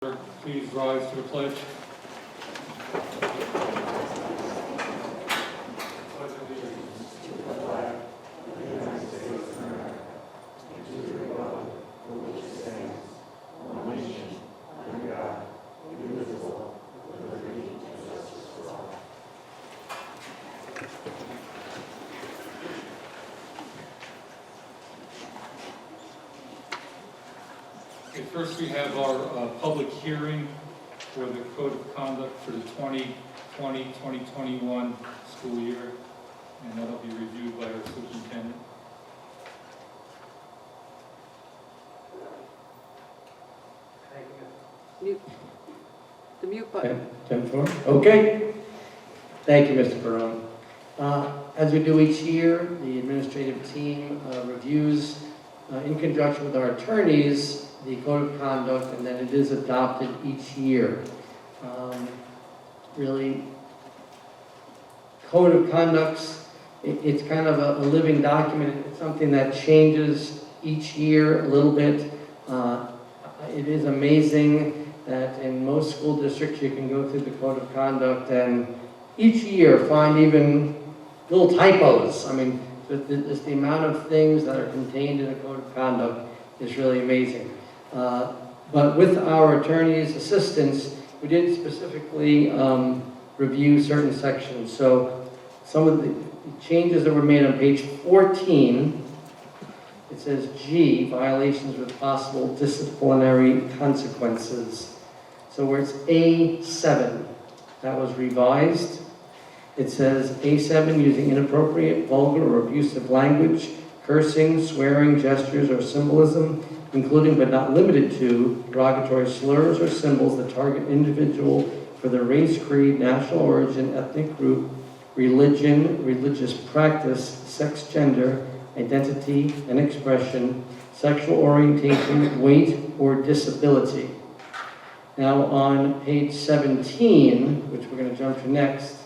Please rise to the pledge. Okay, first we have our public hearing for the Code of Conduct for the 2020-2021 school year, and that'll be reviewed by our superintendent. Mute. The mute button. 10-4. Okay. Thank you, Mr. Perron. As we do each year, the administrative team reviews, in conjunction with our attorneys, the Code of Conduct, and then it is adopted each year. Really, Code of Conducts, it's kind of a living document. It's something that changes each year a little bit. It is amazing that in most school districts you can go through the Code of Conduct and each year find even little typos. I mean, just the amount of things that are contained in a Code of Conduct is really amazing. But with our attorney's assistance, we did specifically review certain sections. So some of the changes that were made on page 14, it says G, violations with possible disciplinary consequences. So where it's A7, that was revised. It says A7, using inappropriate, vulgar, or abusive language, cursing, swearing, gestures, or symbolism, including but not limited to derogatory slurs or symbols that target individual for their race, creed, national origin, ethnic group, religion, religious practice, sex, gender, identity and expression, sexual orientation, weight, or disability. Now on page 17, which we're going to jump to next,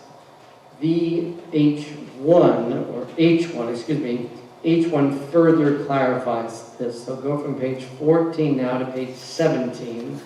H1 further clarifies this. So go from page 14 now to page 17.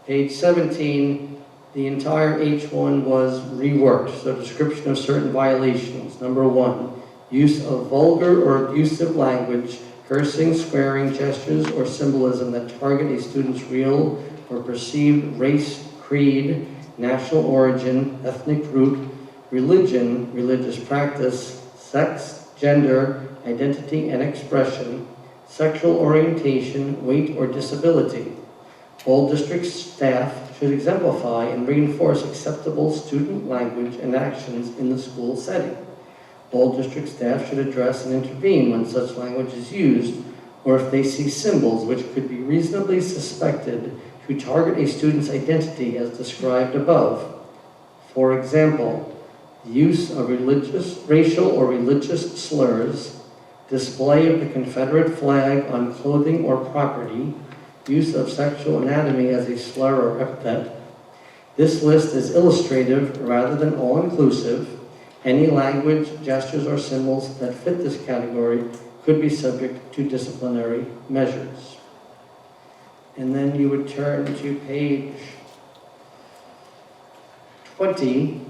Page 17, the entire H1 was reworked. So description of certain violations. Number 1, use of vulgar or abusive language, cursing, swearing, gestures, or symbolism that target a student's real or perceived race, creed, national origin, ethnic group, religion, religious practice, sex, gender, identity and expression, sexual orientation, weight, or disability. All district staff should exemplify and reinforce acceptable student language and actions in the school setting. All district staff should address and intervene when such language is used, or if they see symbols which could be reasonably suspected to target a student's identity as described above. For example, the use of racial or religious slurs, display of the Confederate flag on clothing or property, use of sexual anatomy as a slur or epithet. This list is illustrative rather than all-inclusive. Any language, gestures, or symbols that fit this category could be subject to disciplinary measures. And then you would turn to page 20,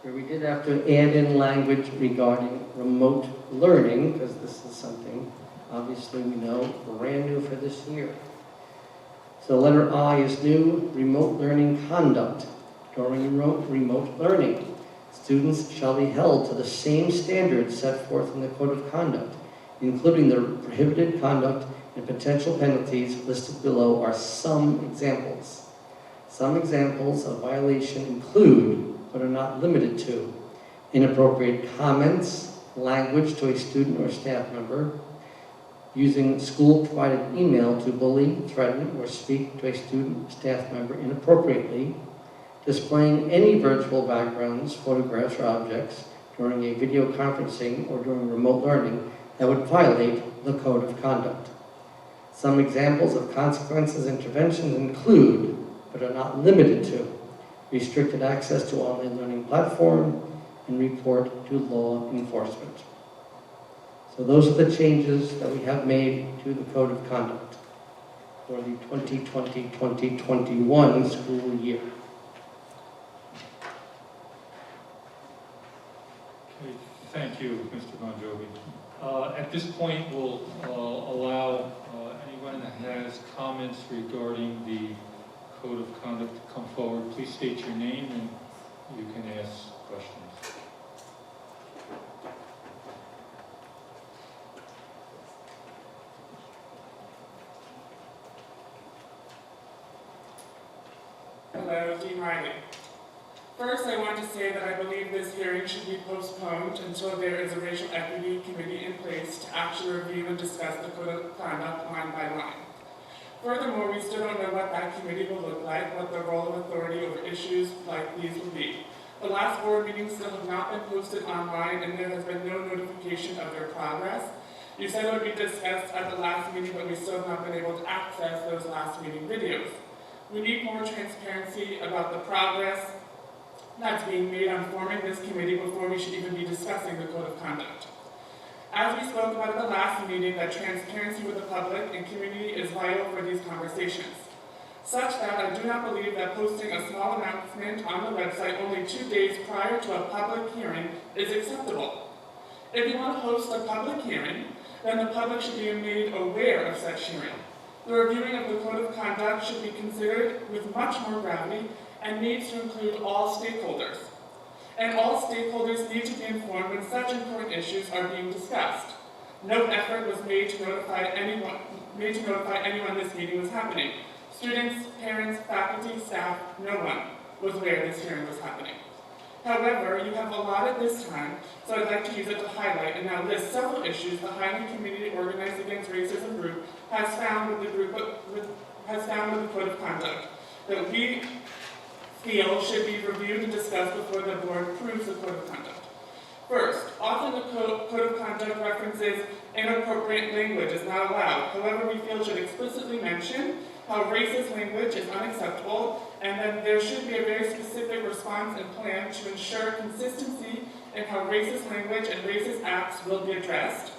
where we did have to add in language regarding remote learning, because this is something, obviously, we know, brand new for this year. So letter I is new, remote learning conduct. During remote learning, students shall be held to the same standards set forth in the Code of Conduct, including the prohibited conduct and potential penalties listed below are some examples. Some examples of violation include, but are not limited to, inappropriate comments, language to a student or staff member, using school-provided email to bully, threaten, or speak to a student, staff member inappropriately, displaying any virtual backgrounds, photographs, or objects during a video conferencing or during remote learning that would violate the Code of Conduct. Some examples of consequences interventions include, but are not limited to, restricted access to online learning platform, and report to law enforcement. So those are the changes that we have made to the Code of Conduct for the 2020-2021 school year. Okay, thank you, Mr. Bon Jovi. At this point, we'll allow anyone that has comments regarding the Code of Conduct to come forward. Please state your name and you can ask questions. Hello, Dean Riley. First, I want to say that I believe this hearing should be postponed until there is a racial equity committee in place to actually review and discuss the Code of Conduct line by line. Furthermore, we still don't know what that committee will look like, what the role of authority over issues like these will be. The last board meetings still have not been posted online, and there has been no notification of their progress. You said it would be discussed at the last meeting, but we still have not been able to access those last meeting videos. We need more transparency about the progress that's being made on forming this committee before we should even be discussing the Code of Conduct. As we spoke about at the last meeting, that transparency with the public and community is vital for these conversations, such that I do not believe that posting a small announcement on the website only 2 days prior to a public hearing is acceptable. If you want to host a public hearing, then the public should be made aware of such hearing. The reviewing of the Code of Conduct should be considered with much more gravity and needs to include all stakeholders. And all stakeholders need to be informed when such important issues are being discussed. No effort was made to notify anyone this meeting was happening. Students, parents, faculty, staff, no one was aware this hearing was happening. However, you have allotted this time, so I'd like to use it to highlight and now list several issues the Highland Community Organized Against Racism group has found with the Code of Conduct that we feel should be reviewed and discussed before the board approves the Code of Conduct. First, often the Code of Conduct references inappropriate language is not allowed. However, we feel should explicitly mention how racist language is unacceptable, and then there should be a very specific response and plan to ensure consistency in how racist language and racist acts will be addressed.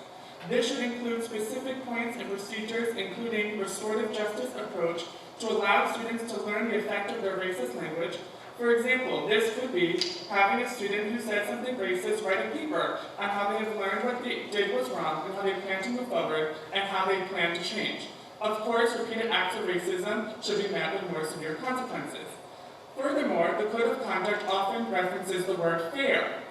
This should include specific points and procedures, including restorative justice approach, to allow students to learn the effect of their racist language. For example, this could be having a student who said something racist write a paper on how they have learned what they did was wrong and how they plan to move forward and how they plan to change. Of course, repeated acts of racism should be met with more severe consequences. Furthermore, the Code of Conduct often references the word fair.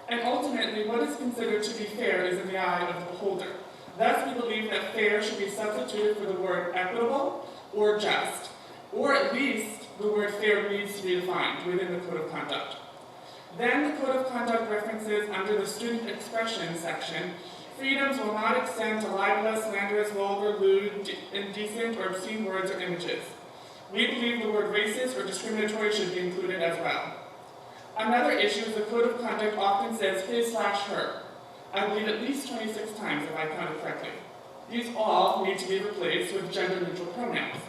And ultimately, what is considered to be fair is in the eye of the beholder. Thus, we believe that fair should be substituted for the word equitable or just, or at least the word fair needs to be defined within the Code of Conduct. Then the Code of Conduct references under the student expression section, freedoms will not extend to libelous, slanderous, vulgar, lewd, indecent, or obscene words or images. We believe the word racist or discriminatory should be included as well. Another issue is the Code of Conduct often says his/her. I believe at least 26 times if I counted correctly. These all need to be replaced with gender-neutral pronouns.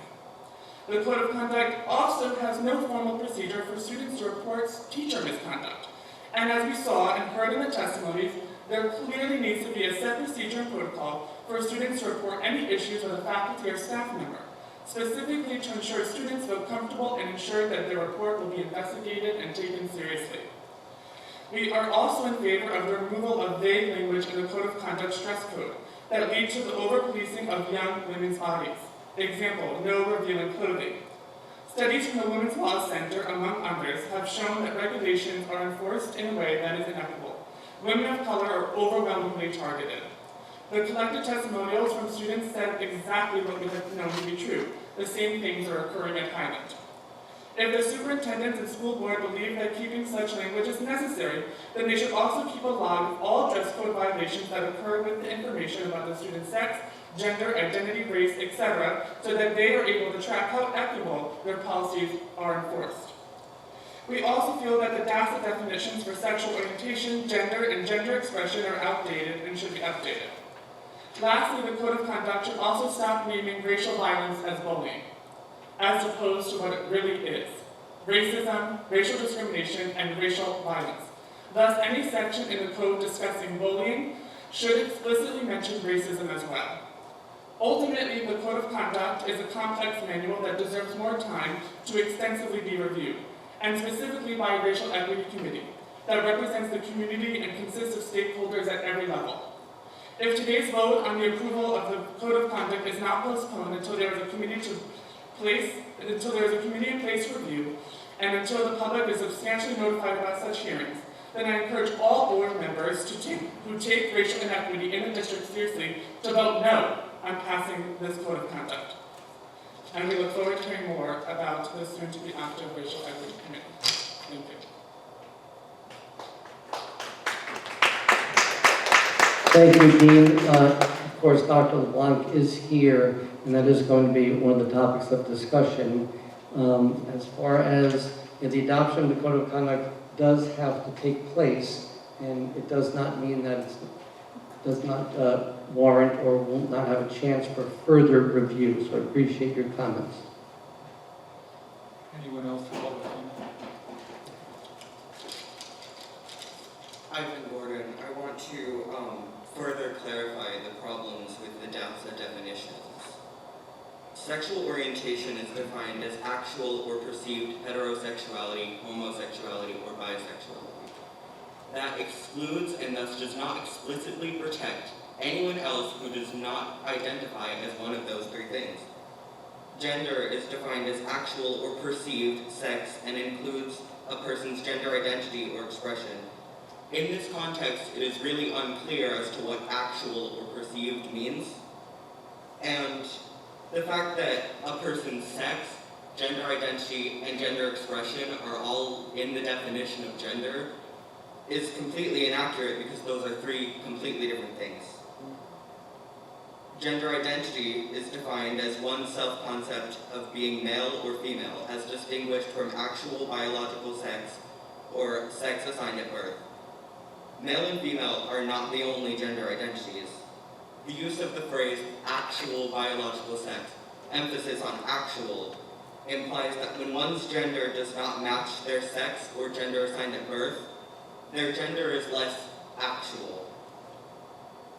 The Code of Conduct also has no formal procedure for students to report teacher misconduct. And as we saw and heard in the testimonies, there clearly needs to be a set procedure and protocol for students to report any issues with a faculty or staff member, specifically to ensure students feel comfortable and ensure that their report will be investigated and taken seriously. We are also in favor of the removal of vague language in the Code of Conduct dress code that lead to the over-policing of young women's bodies. Example, no revealing clothing. Studies from the Women's Law Center, among others, have shown that regulations are enforced in a way that is inequitable. Women of color are overwhelmingly targeted. The collected testimonials from students said exactly what we have known to be true. The same things are occurring at Highland. If the superintendents and school board believe that keeping such language is necessary, then they should also keep a log of all dress code violations that occur with the information about the student's sex, gender, identity, race, etc., so that they are able to track how equitable their policies are enforced. We also feel that the DASA definitions for sexual orientation, gender, and gender expression are outdated and should be updated. Lastly, the Code of Conduct should also stop naming racial violence as bullying, as opposed to what it really is: racism, racial discrimination, and racial violence. Thus, any section in the code discussing bullying should explicitly mention racism as well. Ultimately, the Code of Conduct is a complex manual that deserves more time to extensively be reviewed, and specifically by a racial equity committee that represents the community and consists of stakeholders at every level. If today's vote on the approval of the Code of Conduct is not postponed until there is a committee in place to review, and until the public is substantially notified about such hearings, then I encourage all board members who take racial inequity in the district seriously to vote no on passing this Code of Conduct. And we look forward to hearing more about the soon-to-be active Racial Equity Committee. Thank you. Thank you, Dean. Of course, Dr. LeBlanc is here, and that is going to be one of the topics of discussion. As far as the adoption of the Code of Conduct does have to take place, and it does not mean that it does not warrant or will not have a chance for further review. So I appreciate your comments. Anyone else for public comment? Ivan Gordon, I want to further clarify the problems with the DAPSA definitions. Sexual orientation is defined as actual or perceived heterosexuality, homosexuality, or bisexuality. That excludes and thus does not explicitly protect anyone else who does not identify as one of those three things. Gender is defined as actual or perceived sex and includes a person's gender identity or expression. In this context, it is really unclear as to what actual or perceived means. And the fact that a person's sex, gender identity, and gender expression are all in the definition of gender is completely inaccurate because those are three completely different things. Gender identity is defined as one's self-concept of being male or female, as distinguished from actual biological sex or sex assigned at birth. Male and female are not the only gender identities. The use of the phrase actual biological sex, emphasis on actual, implies that when one's gender does not match their sex or gender assigned at birth, their gender is less actual.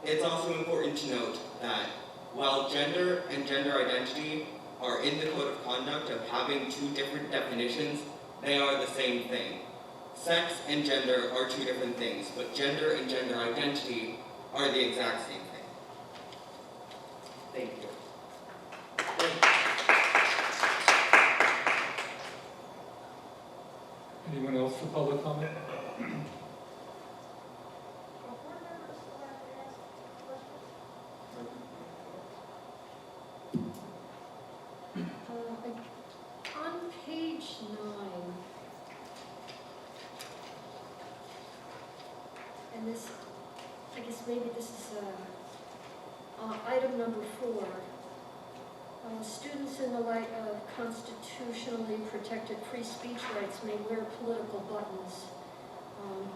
It's also important to note that while gender and gender identity are in the Code of Conduct of having two different definitions, they are the same thing. Sex and gender are two different things, but gender and gender identity are the exact same thing. Thank you. Anyone else for public comment? On page 9, and this, I guess maybe this is item number 4. Students in the light of constitutionally protected free speech rights may wear political buttons,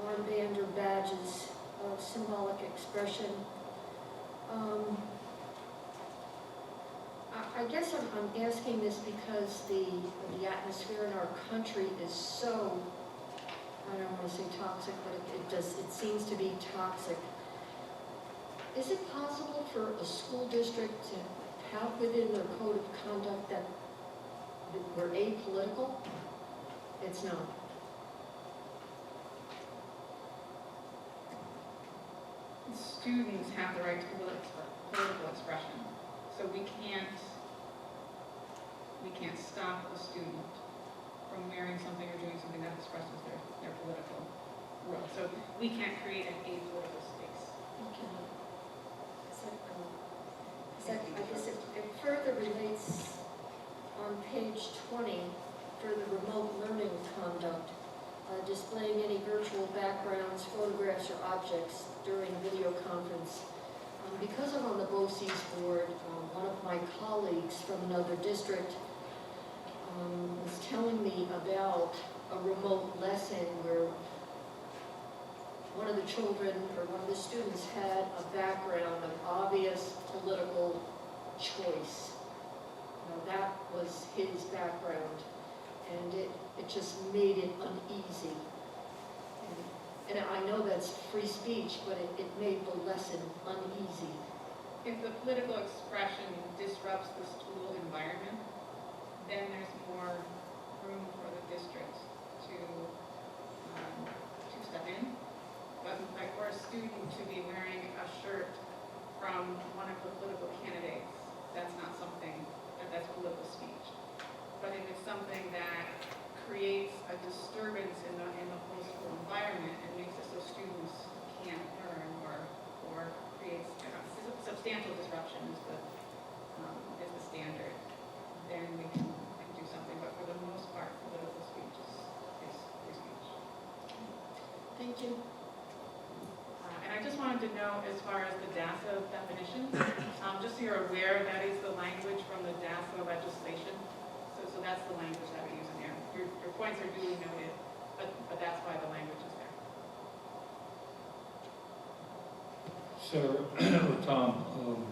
armband or badges of symbolic expression. I guess I'm asking this because the atmosphere in our country is so, I don't want to say toxic, but it seems to be toxic. Is it possible for a school district to have within their code of conduct that we're apolitical? It's not. Students have the right to political expression, so we can't stop a student from wearing something or doing something that expresses their political will. So we can't create an apolitical space. Okay. I guess it further relates on page 20 for the remote learning conduct, displaying any virtual backgrounds, photographs, or objects during video conference. Because I'm on the BOCES board, one of my colleagues from another district was telling me about a remote lesson where one of the children or one of the students had a background of obvious political choice. That was his background, and it just made it uneasy. And I know that's free speech, but it made the lesson uneasy. If the political expression disrupts the school environment, then there's more room for the district to step in. But like for a student to be wearing a shirt from one of the political candidates, that's not something, that's political speech. But if it's something that creates a disturbance in the whole school environment and makes it so students can't learn or creates substantial disruption is the standard, then we can do something. But for the most part, political speech is free speech. Thank you. And I just wanted to know, as far as the DASA definitions, just so you're aware, that is the language from the DASA legislation. So that's the language that we use in there. Your points are duly noted, but that's why the language is there. Sarah or Tom,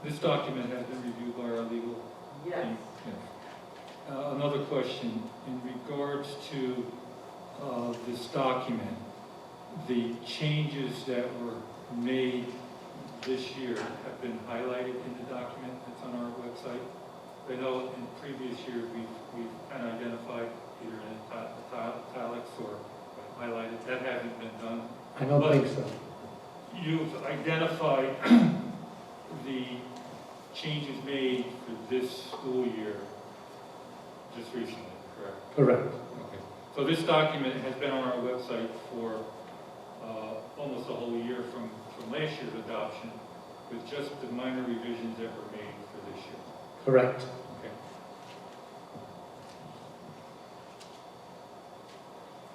this document has been reviewed by our legal team. Yes. Another question, in regards to this document, the changes that were made this year have been highlighted in the document that's on our website. I know in previous years we've kind of identified either in italics or highlighted. That hasn't been done. I don't But think so. you've identified the changes made for this school year just recently, correct? Correct. Okay. So this document has been on our website for almost a whole year from last year's adoption, with just the minor revisions that were made for this year. Correct. Okay.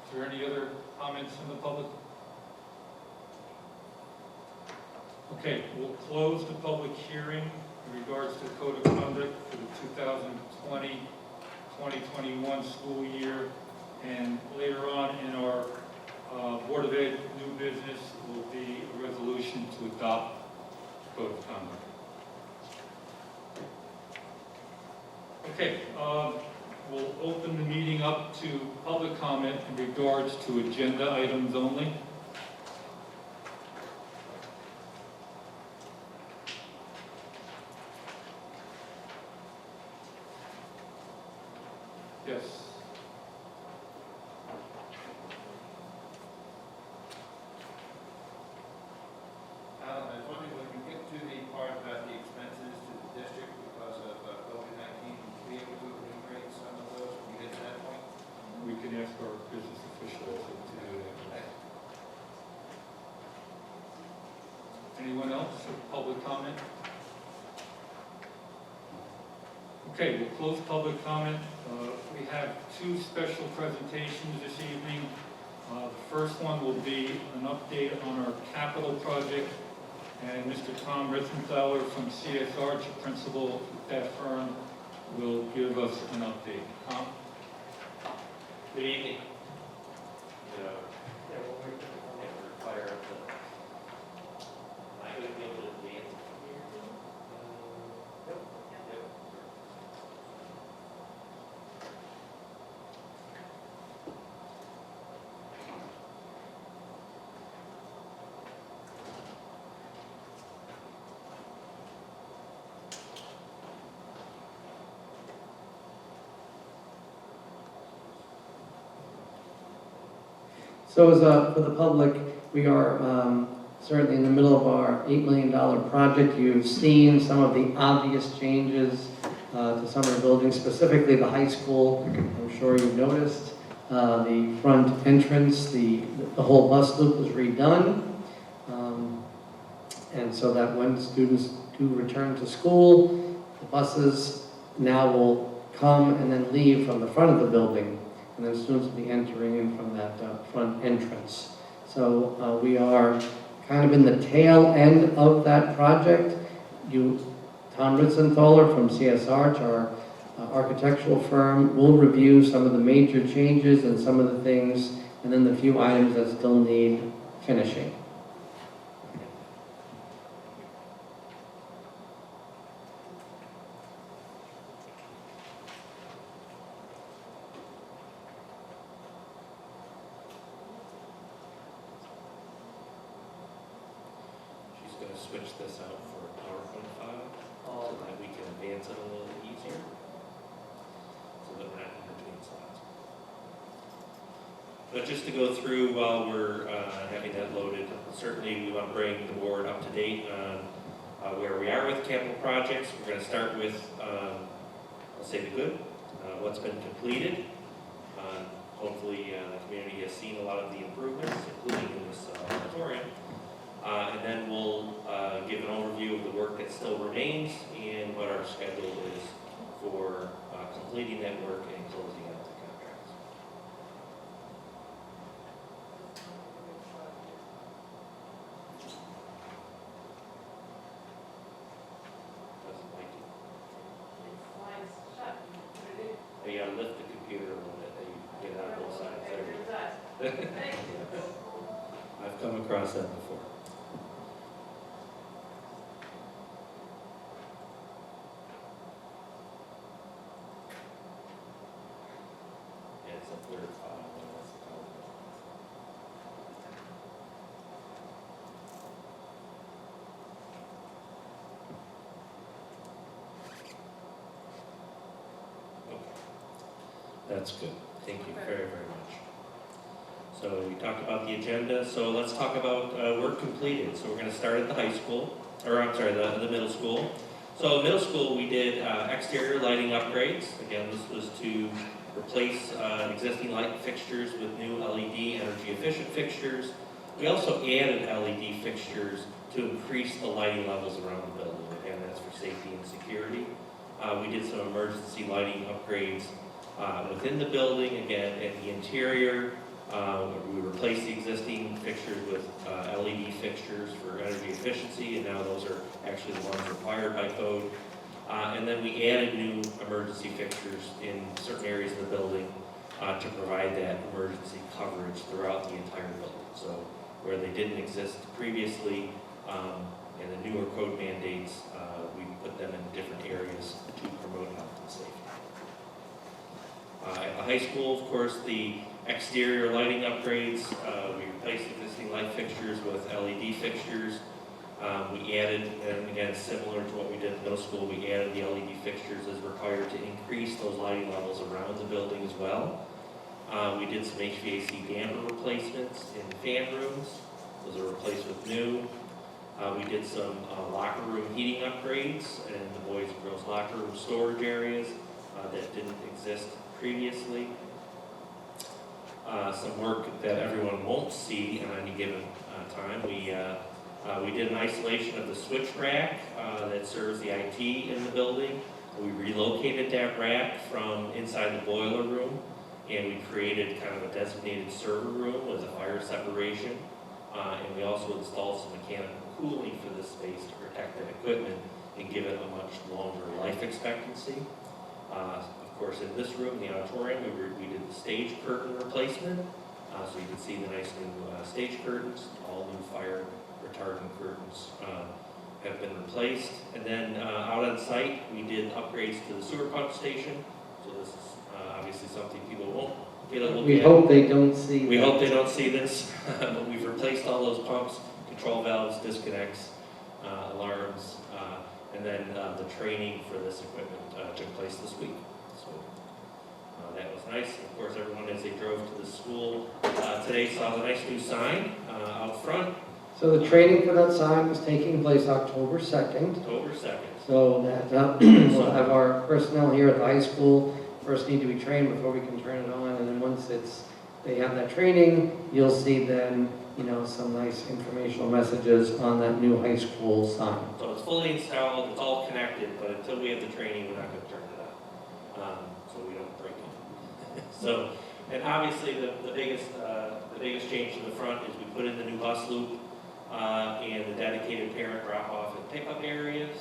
Is there any other comments from the public? Okay, we'll close the public hearing in regards to the Code of Conduct for the 2020-2021 school year. And later on in our Board of Ed new business will be a resolution to adopt the Code of Conduct. Okay, we'll open the meeting up to public comment in regards to agenda items only. Yes. Alan, I was wondering when we get to the part about the expenses to the district because of COVID-19, be able to enumerate some of those when we get to that point? We can ask our business officials to do that. Anyone else for public comment? Okay, we'll close public comment. We have two special presentations this evening. The first one will be an update on our capital project, and Mr. Tom Ritzenthaler from CSR, principal at that firm, will give us an update. Tom? Good evening. Yeah, we'll wait for fire up the. I would be able to advance here. Nope. So as for the public, we are certainly in the middle of our $8 million project. You've seen some of the obvious changes to some of the buildings, specifically the high school. I'm sure you've noticed the front entrance, the whole bus loop was redone. And so that when students do return to school, the buses now will come and then leave from the front of the building. And then students will be entering in from that front entrance. So we are kind of in the tail end of that project. Tom Ritzenthaler from CSR, our architectural firm, will review some of the major changes and some of the things, and then the few items that still need finishing. switch this out for a PowerPoint file so that we can advance it a little bit easier. So that we're not in between slides. But just to go through while we're having that loaded, certainly we want to bring the board up to date on where we are with capital projects. We're going to start with, I'll say the good, what's been completed. Hopefully the community has seen a lot of the improvements, including in this auditorium. And then we'll give an overview of the work that still remains and what our schedule is for completing that work and closing out the contracts. Doesn't like it. Slides shut, put it in. You gotta lift the computer a little bit, you get out both sides. There we go. Thank you. I've come across that before. Yeah, it's a third file. That's the problem. Okay. That's good. Thank you very, very much. So we talked about the agenda, so let's talk about work completed. So we're going to start at the high school, or I'm sorry, the middle school. So middle school, we did exterior lighting upgrades. Again, this was to replace existing light fixtures with new LED energy efficient fixtures. We also added LED fixtures to increase the lighting levels around the building. Again, that's for safety and security. We did some emergency lighting upgrades within the building. Again, at the interior, we replaced the existing fixtures with LED fixtures for energy efficiency, and now those are actually the ones required by code. And then we added new emergency fixtures in certain areas of the building to provide that emergency coverage throughout the entire building. So where they didn't exist previously, and the newer code mandates, we put them in different areas to promote health and safety. At the high school, of course, the exterior lighting upgrades, we replaced existing light fixtures with LED fixtures. We added, and again, similar to what we did in middle school, we added the LED fixtures as required to increase those lighting levels around the building as well. We did some HVAC damper replacements in fan rooms. Those are replaced with new. We did some locker room heating upgrades in the boys and girls locker room storage areas that didn't exist previously. Some work that everyone won't see on any given time. We did an isolation of the switch rack that serves the IT in the building. We relocated that rack from inside the boiler room, and we created kind of a designated server room with a fire separation. And we also installed some mechanical cooling for this space to protect that equipment and give it a much longer life expectancy. Of course, in this room, the auditorium, we did the stage curtain replacement. So you can see the nice new stage curtains, all new fire retardant curtains have been replaced. And then out on site, we did upgrades to the sewer pump station. So this is obviously something people won't get a look at. We hope they don't see. We hope they don't see this, but we've replaced all those pumps, control valves, disconnects, alarms, and then the training for this equipment took place this week. So that was nice. Of course, everyone as they drove to the school today saw the nice new sign out front. So the training for that sign is taking place October 2nd. October 2nd. So that we'll have our personnel here at the high school first need to be trained before we can turn it on, and then once they have that training, you'll see then, some nice informational messages on that new high school sign. So it's fully installed, it's all connected, but until we have the training, we're not going to turn it on, so we don't break it. So, and obviously the biggest change to the front is we put in the new bus loop and the dedicated parent drop-off and pickup areas.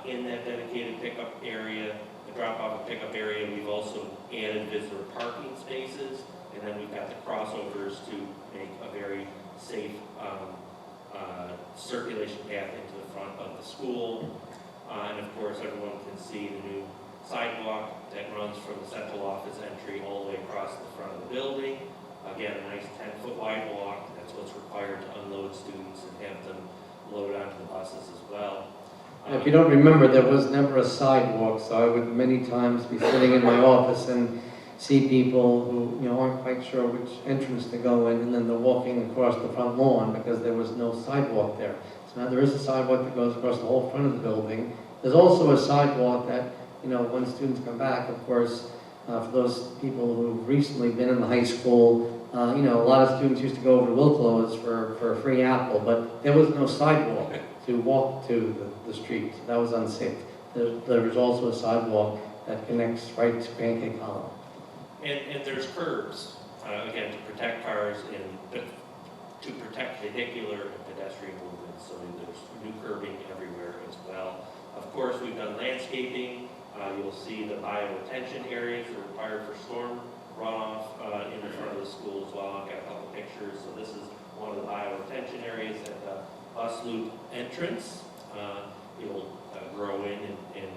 In that dedicated pickup area, the drop-off and pickup area, we've also added visitor parking spaces, and then we've got the crossovers to make a very safe circulation path into the front of the school. And of course, everyone can see the new sidewalk that runs from the central office entry all the way across the front of the building. Again, a nice 10-foot wide walk. That's what's required to unload students and have them load onto the buses as well. If you don't remember, there was never a sidewalk, so I would many times be sitting in my office and see people who, aren't quite sure which entrance to go in, and then they're walking across the front lawn because there was no sidewalk there. So now there is a sidewalk that goes across the whole front of the building. There's also a sidewalk that, when students come back, of course, for those people who've recently been in the high school, a lot of students used to go over to Wilclow's for a free apple, but there was no sidewalk to walk to the street. So that was unsafe. There was also a sidewalk that connects right to Pancake Hollow. And there's curbs, again, to protect cars and to protect vehicular and pedestrian movement. So there's new curbing everywhere as well. Of course, we've done landscaping. You'll see the bio-retention areas are required for storm runoff in the front of the school as well. I've got a couple pictures. So this is one of the bio-retention areas at the bus loop entrance. It'll grow in and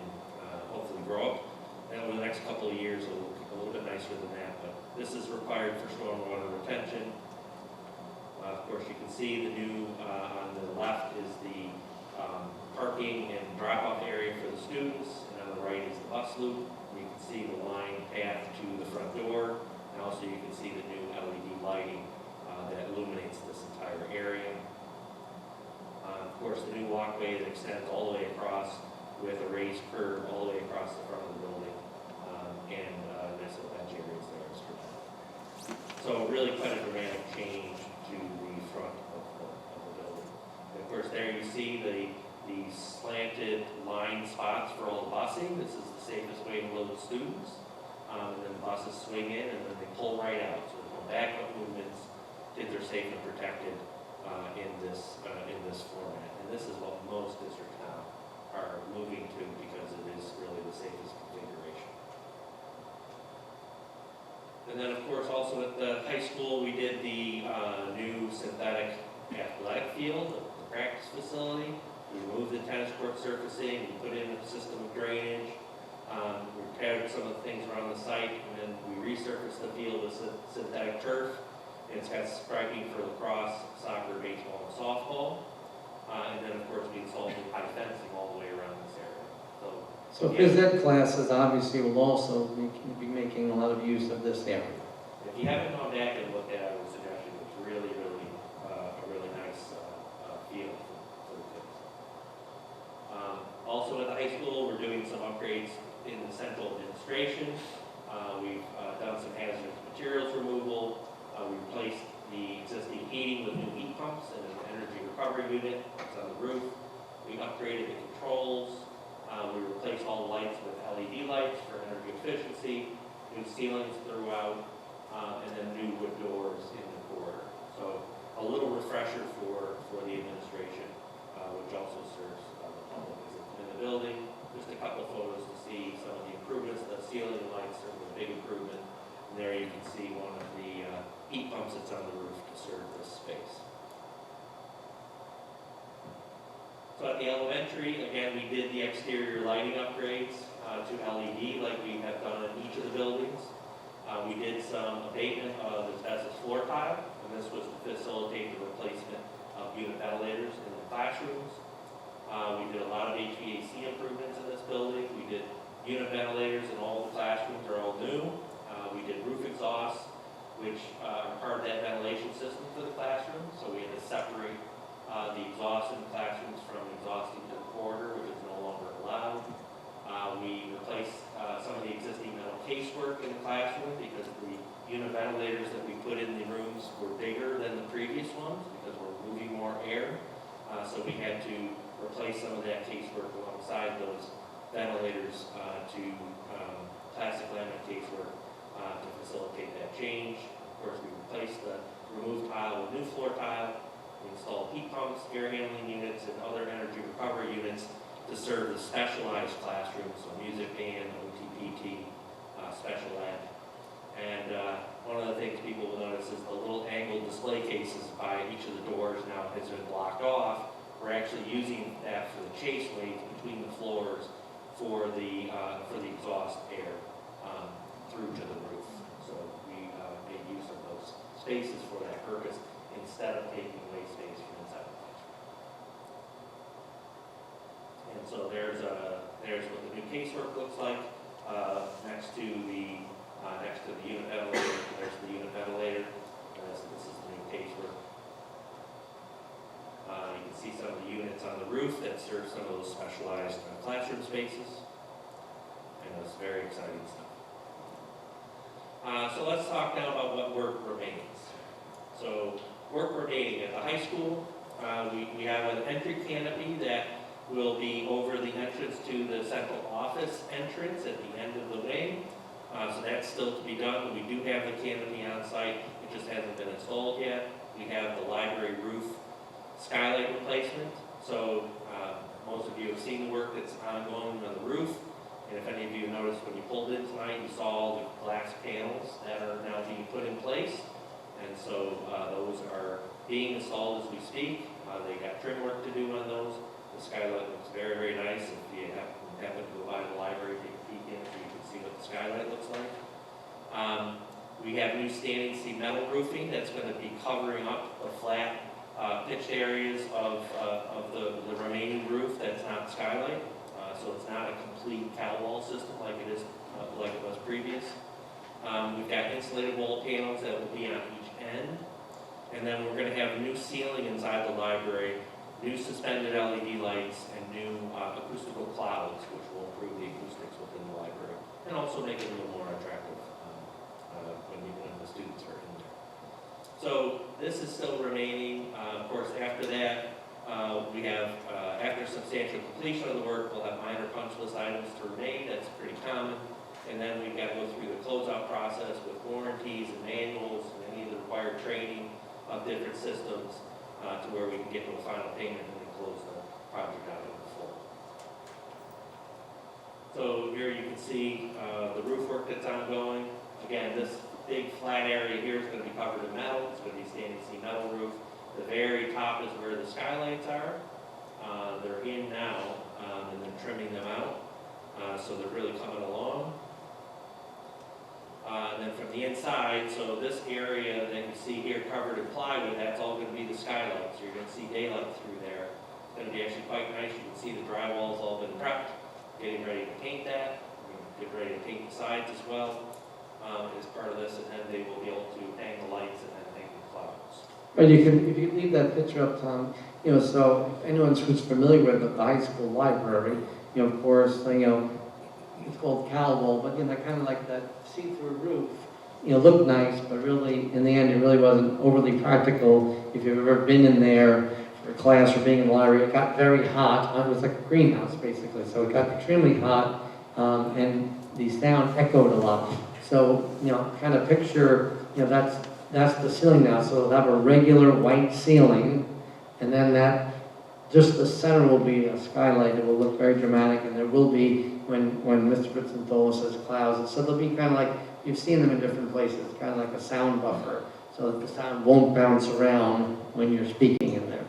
hopefully grow up. And over the next couple of years, it'll look a little bit nicer than that. But this is required for stormwater retention. Of course, you can see the new, on the left is the parking and drop-off area for the students, and on the right is the bus loop. You can see the line path to the front door, and also you can see the new LED lighting that illuminates this entire area. Of course, the new walkway that extends all the way across with a raised curb all the way across the front of the building, and nice little bench areas there as well. So really quite a dramatic change to the front of the building. And of course, there you see the slanted line spots for all the busing. This is the safest way to load students. And then the buses swing in and then they pull right out. So there's no backup movements. Kids are safe and protected in this format. And this is what most districts now are moving to because it is really the safest configuration. And then of course also at the high school we did the new synthetic athletic field, the practice facility. We removed the tennis court surfacing, we put in a system of drainage, we repaired some of the things around the site, and then we resurfaced the field with synthetic turf. And it's got striping for lacrosse, soccer, baseball, and softball. And then of course we installed high fencing all the way around this area. So phys ed classes obviously will also be making a lot of use of this area. If you haven't gone back and looked at it, I would suggest you. It's really, really a really nice field for the kids. Also at the high school, we're doing some upgrades in the central administration. We've done some hazardous materials removal. We replaced the existing heating with new heat pumps and an energy recovery unit that's on the roof. We upgraded the controls. We replaced all the lights with LED lights for energy efficiency, new ceilings throughout, and then new wood doors in the corridor. So a little refresher for the administration, which also serves the public in the building. Just a couple of photos to see some of the improvements. The ceiling lights are a big improvement. And there you can see one of the heat pumps that's on the roof to serve this space. So at the elementary, again, we did the exterior lighting upgrades to LED like we have done in each of the buildings. We did some abatement of asbestos floor tile, and this was to facilitate the replacement of unit ventilators in the classrooms. We did a lot of HVAC improvements in this building. We did unit ventilators in all the classrooms are all new. We did roof exhausts, which are part of that ventilation system for the classroom. So we had to separate the exhaust in the classrooms from exhausting to the corridor, which is no longer allowed. We replaced some of the existing metal casework in the classroom because the unit ventilators that we put in the rooms were bigger than the previous ones because we're moving more air. So we had to replace some of that casework alongside those ventilators to plastic laminate casework to facilitate that change. Of course, we replaced the removed tile with new floor tile. We installed heat pumps, air handling units, and other energy recovery units to serve the specialized classrooms, so music, band, OTPT, special ed. And one of the things people will notice is the little angled display cases by each of the doors now has been blocked off. We're actually using that for the chase weights between the floors for the exhaust air through to the roof. So we made use of those spaces for that purpose instead of taking away space from inside the classroom. And so there's what the new casework looks like, next to the unit ventilator. There's the unit ventilator. This is the new casework. You can see some of the units on the roof that serve some of those specialized classroom spaces. And it's very exciting stuff. So let's talk now about what work remains. So work remaining at the high school, we have an entry canopy that will be over the entrance to the central office entrance at the end of the wing. So that's still to be done, but we do have the canopy on site. It just hasn't been installed yet. We have the library roof skylight replacement. So most of you have seen the work that's ongoing on the roof. And if any of you noticed when you pulled in tonight, you saw all the glass panels that are now being put in place. And so those are being installed as we speak. They got trim work to do on those. The skylight looks very, very nice. If you happen to go by the library, take a peek in so you can see what the skylight looks like. We have new standing seam metal roofing that's going to be covering up the flat pitched areas of the remaining roof that's not skylight. So it's not a complete cowl wall system like it was previous. We've got insulated wall panels that will be on each end. And then we're going to have new ceiling inside the library, new suspended LED lights, and new acoustical clouds, which will improve the acoustics within the library and also make it a little more attractive when the students are in there. So this is still remaining. Of course, after that, we have, after substantial completion of the work, we'll have minor punch list items to remain. That's pretty common. And then we've got to go through the closeout process with warranties and manuals and any of the required training of different systems to where we can get to a final payment and then close the project out in full. So here you can see the roof work that's ongoing. Again, this big flat area here is going to be covered in metal. It's going to be standing seam metal roof. The very top is where the skylights are. They're in now, and they're trimming them out. So they're really coming along. And then from the inside, so this area that you see here covered in plywood, that's all going to be the skylight. So you're going to see daylight through there. It's going to be actually quite nice. You can see the drywall's all been prepped, getting ready to paint that. We're going to get ready to paint the sides as well as part of this, and then they will be able to hang the lights and then hang the clouds. But you can, if you could leave that picture up, Tom, so anyone who's familiar with the high school library, of course, it's called cowl wall, but kind of like that see-through roof, looked nice, but really, in the end, it really wasn't overly practical. If you've ever been in there for a class or being in the library, it got very hot. It was like a greenhouse, basically, so it got extremely hot, and the sound echoed a lot. So, kind of picture, that's the ceiling now, so it'll have a regular white ceiling, and then just the center will be a skylight. It will look very dramatic, and there will be, when Mr. Britzenthola says clouds, so they'll be kind of like, you've seen them in different places, kind of like a sound buffer, so that the sound won't bounce around when you're speaking in there.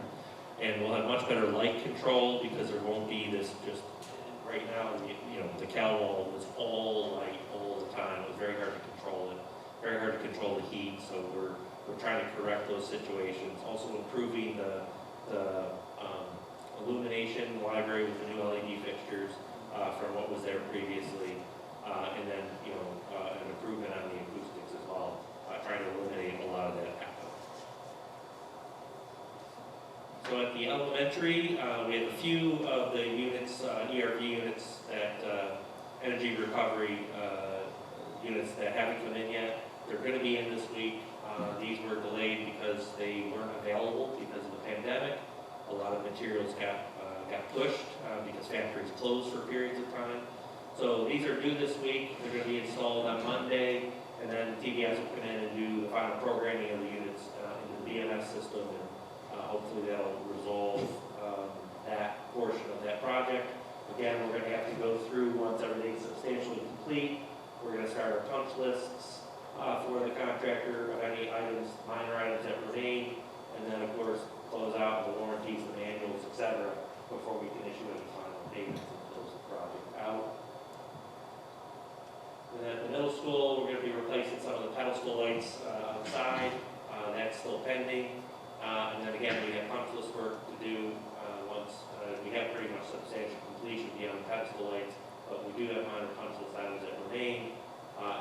And we'll have much better light control because there won't be this just, right now, the cowl wall was all light all the time. It was very hard to control it, very hard to control the heat, so we're trying to correct those situations. Also improving the illumination in the library with the new LED fixtures from what was there previously, and then an improvement on the acoustics as well, trying to eliminate a lot of that echo. So at the elementary, we have a few of the units, ERP units that energy recovery units that haven't come in yet. They're going to be in this week. These were delayed because they weren't available because of the pandemic. A lot of materials got pushed because factories closed for periods of time. So these are due this week. They're going to be installed on Monday, and then TVS will come in and do the final programming of the units into the BMS system, and hopefully that'll resolve that portion of that project. Again, we're going to have to go through, once everything's substantially complete, we're going to start our punch lists for the contractor of any items, minor items that remain, and then of course close out the warranties, the manuals, etc., before we can issue any final payments and close the project out. And then at the middle school, we're going to be replacing some of the pedestal lights outside. That's still pending. And then again, we have punch list work to do once we have pretty much substantial pencil lights, but we do have minor punch list items that remain.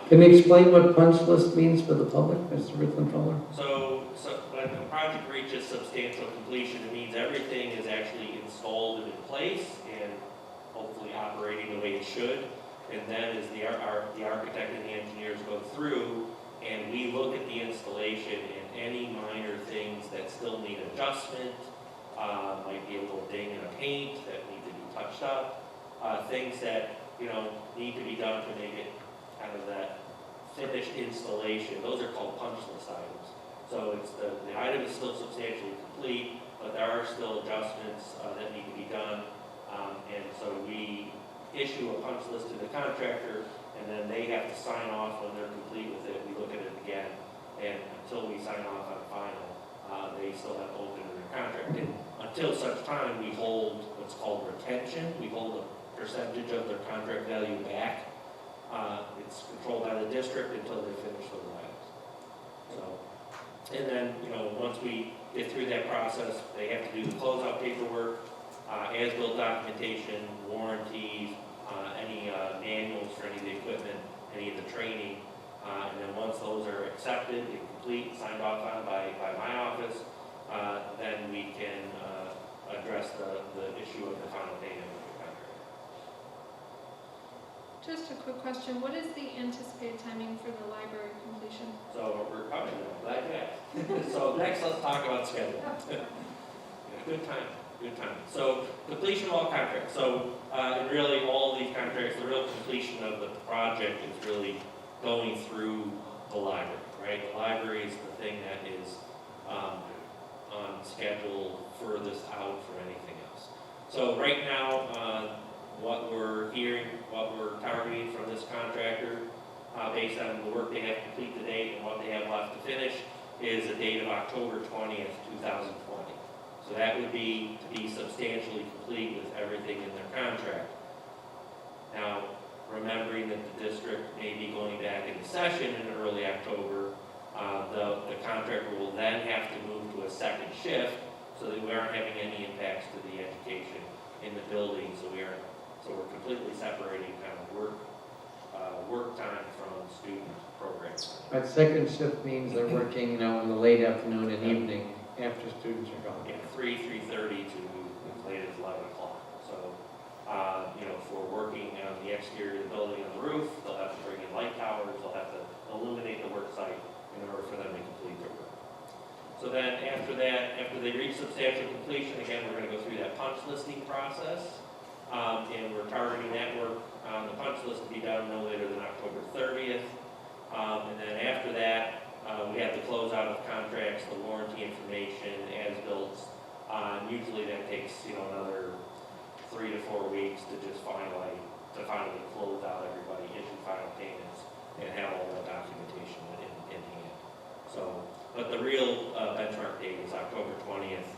Can you explain what punch list means for the public, Mr. Rickland-Fuller? So when the project reaches substantial completion, it means everything is actually installed and in place and hopefully operating the way it should. And then as the architect and the engineers go through and we look at the installation and any minor things that still need adjustment, might be a little ding in a paint that need to be touched up, things that, need to be done to make it kind of that finished installation. Those are called punch list items. So it's the item is still substantially complete, but there are still adjustments that need to be done. And so we issue a punch list to the contractor, and then they have to sign off when they're complete with it. We look at it again, and until we sign off on final, they still have to open their contract. And until such time, we hold what's called retention. We hold a percentage of their contract value back. It's controlled by the district until they finish those items. So, and then, once we get through that process, they have to do the closeout paperwork, as-built documentation, warranties, any manuals for any of the equipment, any of the training. And then once those are accepted and complete, signed off on by my office, then we can address the issue of the final payment of the contract. Just a quick question, what is the anticipated timing for the library completion? So we're coming now, glad you asked. So next, let's talk about schedule. Yeah, good time. So completion of all contracts. So and really all these contracts, the real completion of the project is really going through the library, right? The library is the thing that is on schedule furthest out from anything else. So right now, what we're hearing, what we're targeting from this contractor, based on the work they have complete to date and what they have left to finish, is a date of October 20th, 2020. So that would be to be substantially complete with everything in their contract. Now, remembering that the district may be going back into session in early October, the contractor will then have to move to a second shift so that we aren't having any impacts to the education in the building. So we're completely separating kind of work time from student programs. That second shift means they're working, in the late afternoon and evening after students are gone. Yeah, 3:30 to as late as 11 o'clock. So, for working on the exterior of the building on the roof, they'll have to bring in light towers, they'll have to illuminate the work site in order for them to complete their work. So then after that, after they reach substantial completion, again, we're going to go through that punch listing process. And we're targeting that work on the punch list to be done no later than October 30th. And then after that, we have the closeout of contracts, the warranty information, as-built. Usually that takes, another 3 to 4 weeks to just finally close out everybody, issue final payments, and have all that documentation in hand. So, but the real benchmark date is October 20th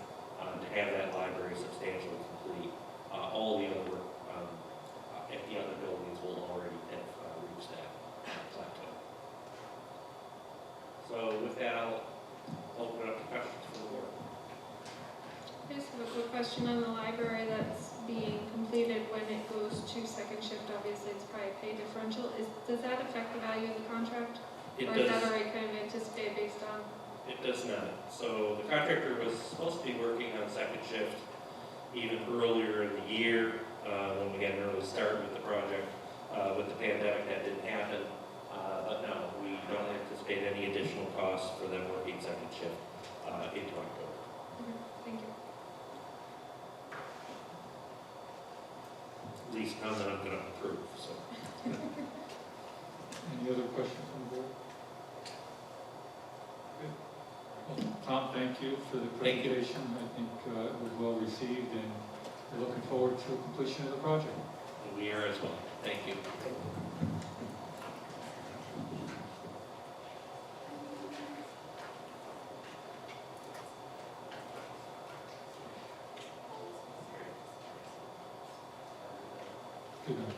to have that library substantially complete. All the other work at the other buildings will already have reached that plateau. So with that, I'll open up to questions from the board. I just have a quick question on the library that's being completed when it goes to second shift. Obviously, it's probably a pay differential. Does that affect the value of the contract? Or is that already kind of anticipated based on? It does not. So the contractor was supposed to be working on second shift even earlier in the year when we had an early start with the project. With the pandemic, that didn't happen. But no, we don't anticipate any additional costs for them working second shift into October. Thank you. At least none that I'm going to approve. So. Any other questions from the board? Good. Well, Tom, thank you for the Thank you. presentation. I think it was well received, and we're looking forward to completion of the project. We are as well. Thank you. Good night.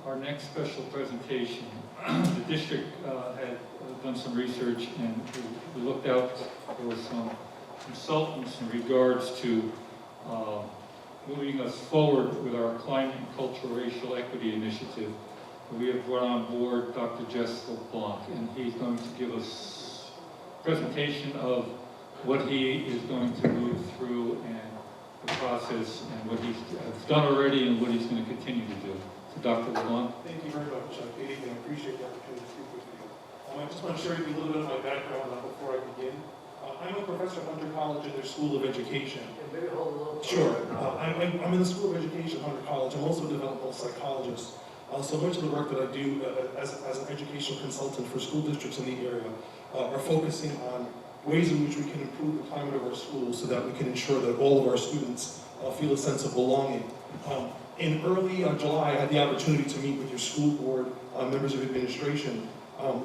Our next special presentation, the district had done some research, and we looked out for some consultants in regards to moving us forward with our climate and cultural racial equity initiative. We have brought on board Dr. Jess LeBlanc, and he's going to give us a presentation of what he is going to move through and the process and what he's done already and what he's going to continue to do. So Dr. LeBlanc. Thank you very much. Good evening. I appreciate the opportunity to speak with you. I just want to share with you a little bit of my background before I begin. I'm a professor at Hunter College in their School of Education. Sure. I'm in the School of Education at Hunter College. I'm also a developmental psychologist. So much of the work that I do as an educational consultant for school districts in the area are focusing on ways in which we can improve the climate of our schools so that we can ensure that all of our students feel a sense of belonging. In early July, I had the opportunity to meet with your school board, members of administration,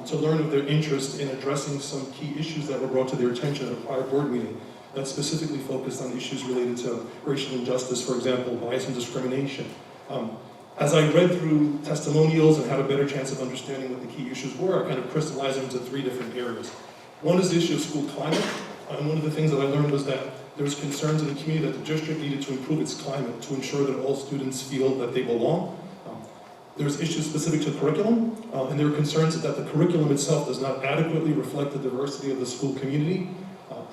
to learn of their interest in addressing some key issues that were brought to their attention at a prior board meeting that specifically focused on issues related to racial injustice, for example, bias and discrimination. As I read through testimonials and had a better chance of understanding what the key issues were, I kind of crystallized them into 3 different areas. One is the issue of school climate, and one of the things that I learned was that there was concerns in the community that the district needed to improve its climate to ensure that all students feel that they belong. There's issues specific to curriculum, and there are concerns that the curriculum itself does not adequately reflect the diversity of the school community.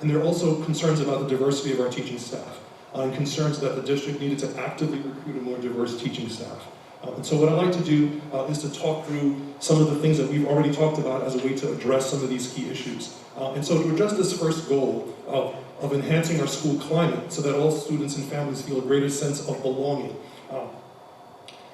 And there are also concerns about the diversity of our teaching staff, and concerns that the district needed to actively recruit a more diverse teaching staff. And so what I'd like to do is to talk through some of the things that we've already talked about as a way to address some of these key issues. And so to address this first goal of enhancing our school climate so that all students and families feel a greater sense of belonging.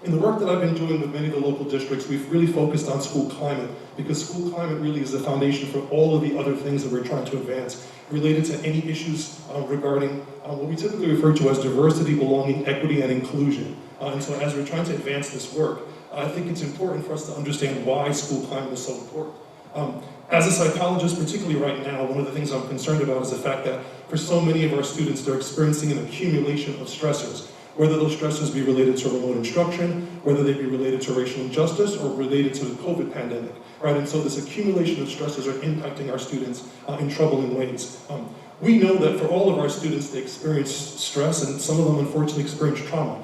In the work that I've been doing with many of the local districts, we've really focused on school climate because school climate really is the foundation for all of the other things that we're trying to advance related to any issues regarding what we typically refer to as diversity, belonging, equity, and inclusion. And so as we're trying to advance this work, I think it's important for us to understand why school climate is so important. As a psychologist, particularly right now, one of the things I'm concerned about is the fact that for so many of our students, they're experiencing an accumulation of stressors, whether those stressors be related to remote instruction, whether they be related to racial injustice, or related to the COVID pandemic, right? And so this accumulation of stressors are impacting our students in troubling ways. We know that for all of our students, they experience stress, and some of them unfortunately experience trauma.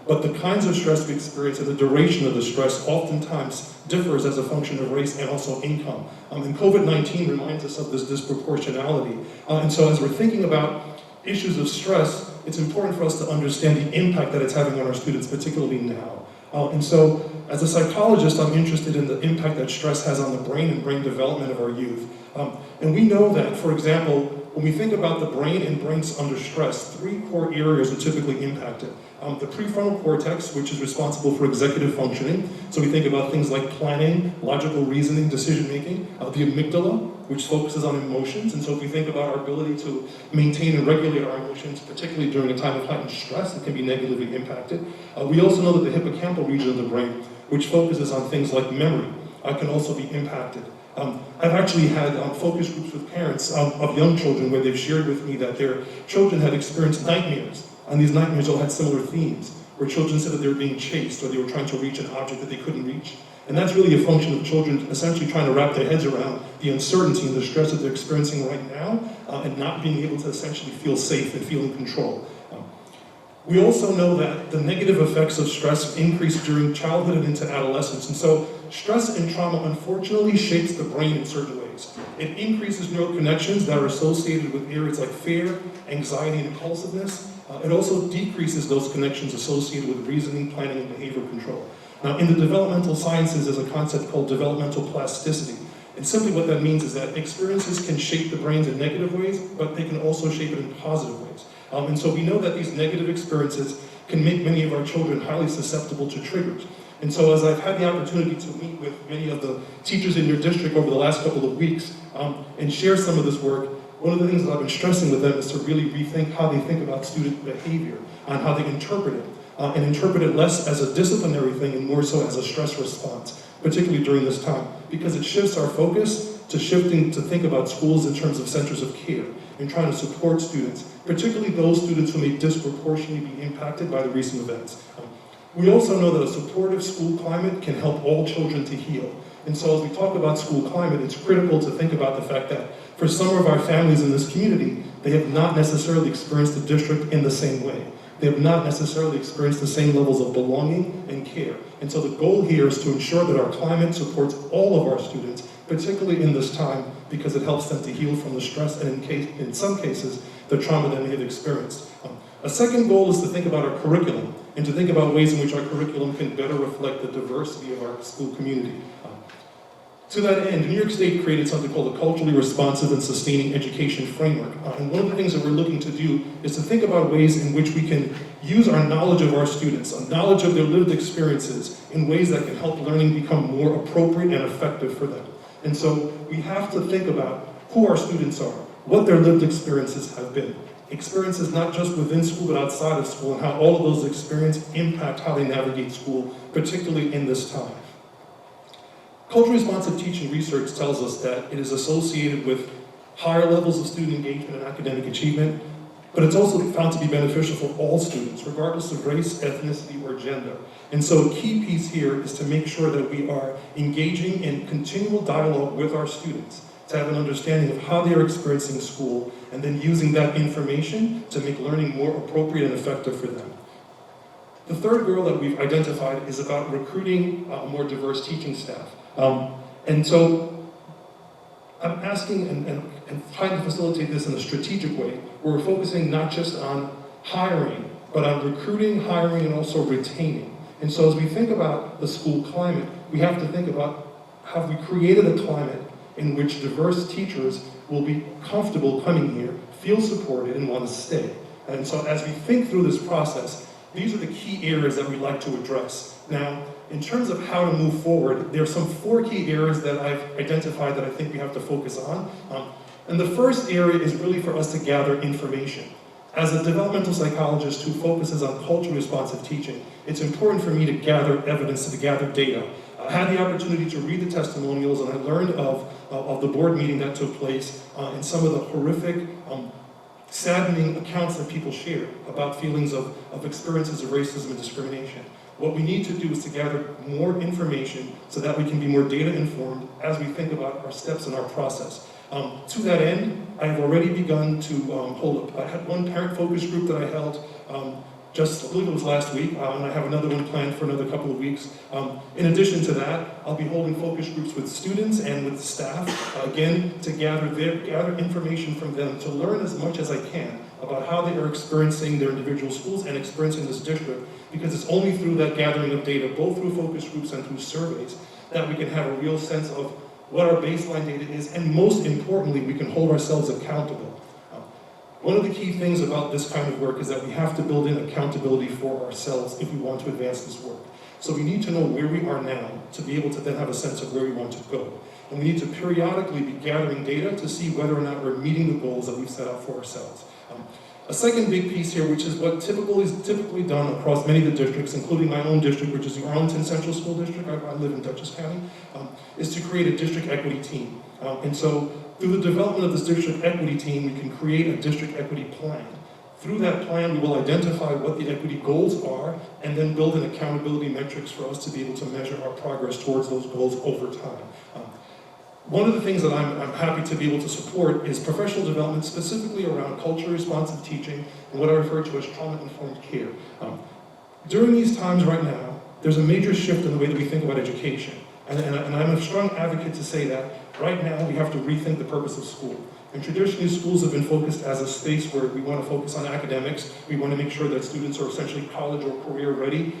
But the kinds of stress we experience and the duration of the stress oftentimes differs as a function of race and also income. And COVID-19 reminds us of this disproportionality. And so as we're thinking about issues of stress, it's important for us to understand the impact that it's having on our students, particularly now. And so as a psychologist, I'm interested in the impact that stress has on the brain and brain development of our youth. And we know that, for example, when we think about the brain and brains under stress, 3 core areas are typically impacted. The prefrontal cortex, which is responsible for executive functioning. So we think about things like planning, logical reasoning, decision-making. The amygdala, which focuses on emotions. And so if we think about our ability to maintain and regulate our emotions, particularly during a time of heightened stress, it can be negatively impacted. We also know that the hippocampal region of the brain, which focuses on things like memory, can also be impacted. I've actually had focus groups with parents of young children where they've shared with me that their children had experienced nightmares, and these nightmares all had similar themes, where children said that they were being chased or they were trying to reach an object that they couldn't reach. And that's really a function of children essentially trying to wrap their heads around the uncertainty and the stress that they're experiencing right now, and not being able to essentially feel safe and feel in control. We also know that the negative effects of stress increase during childhood and into adolescence. And so stress and trauma unfortunately shapes the brain in certain ways. It increases neural connections that are associated with areas like fear, anxiety, and impulsiveness. It also decreases those connections associated with reasoning, planning, and behavior control. Now, in the developmental sciences, there's a concept called developmental plasticity. And simply what that means is that experiences can shape the brains in negative ways, but they can also shape it in positive ways. And so we know that these negative experiences can make many of our children highly susceptible to triggers. And so as I've had the opportunity to meet with many of the teachers in your district over the last couple of weeks and share some of this work, one of the things that I've been stressing with them is to really rethink how they think about student behavior and how they interpret it, and interpret it less as a disciplinary thing and more so as a stress response, particularly during this time, because it shifts our focus to shifting to think about schools in terms of centers of care and trying to support students, particularly those students who may disproportionately be impacted by the recent events. We also know that a supportive school climate can help all children to heal. And so as we talk about school climate, it's critical to think about the fact that for some of our families in this community, they have not necessarily experienced the district in the same way. they have not necessarily experienced the same levels of belonging and care. And so the goal here is to ensure that our climate supports all of our students, particularly in this time, because it helps them to heal from the stress and in some cases, the trauma that they have experienced. A second goal is to think about our curriculum and to think about ways in which our curriculum can better reflect the diversity of our school community. To that end, New York State created something called a culturally responsive and sustaining education framework. And one of the things that we're looking to do is to think about ways in which we can use our knowledge of our students, a knowledge of their lived experiences, in ways that can help learning become more appropriate and effective for them. And so we have to think about who our students are, what their lived experiences have been. Experiences not just within school, but outside of school, and how all of those experiences impact how they navigate school, particularly in this time. Culturally responsive teaching research tells us that it is associated with higher levels of student engagement and academic achievement, but it's also found to be beneficial for all students, regardless of race, ethnicity, or gender. And so a key piece here is to make sure that we are engaging in continual dialogue with our students, to have an understanding of how they are experiencing school, and then using that information to make learning more appropriate and effective for them. The third goal that we've identified is about recruiting a more diverse teaching staff. And so I'm asking and trying to facilitate this in a strategic way, where we're focusing not just on hiring, but on recruiting, hiring, and also retaining. And so as we think about the school climate, we have to think about, have we created a climate in which diverse teachers will be comfortable coming here, feel supported, and want to stay. And so as we think through this process, these are the key areas that we'd like to address. Now, in terms of how to move forward, there are some 4 key areas that I've identified that I think we have to focus on. And the first area is really for us to gather information. As a developmental psychologist who focuses on culturally responsive teaching, it's important for me to gather evidence, to gather data. I had the opportunity to read the testimonials, and I learned of the board meeting that took place and some of the horrific, saddening accounts that people shared about feelings of experiences of racism and discrimination. What we need to do is to gather more information so that we can be more data informed as we think about our steps in our process. To that end, I have already begun to hold up. I had one parent focus group that I held just, I believe it was last week, and I have another one planned for another couple of weeks. In addition to that, I'll be holding focus groups with students and with staff, again, to gather information from them, to learn as much as I can about how they are experiencing their individual schools and experiencing this district, because it's only through that gathering of data, both through focus groups and through surveys, that we can have a real sense of what our baseline data is, and most importantly, we can hold ourselves accountable. One of the key things about this kind of work is that we have to build in accountability for ourselves if we want to advance this work. So we need to know where we are now to be able to then have a sense of where we want to go. And we need to periodically be gathering data to see whether or not we're meeting the goals that we've set out for ourselves. A second big piece here, which is what is typically done across many of the districts, including my own district, which is the Arlington Central School District, I live in Dutchess County, is to create a district equity team. And so through the development of this district equity team, we can create a district equity plan. Through that plan, we will identify what the equity goals are, and then build in accountability metrics for us to be able to measure our progress towards those goals over time. One of the things that I'm happy to be able to support is professional development, specifically around culturally responsive teaching and what I refer to as trauma-informed care. During these times right now, there's a major shift in the way that we think about education. And I'm a strong advocate to say that right now we have to rethink the purpose of school. And traditionally, schools have been focused as a space where we want to focus on academics. We want to make sure that students are essentially college or career ready.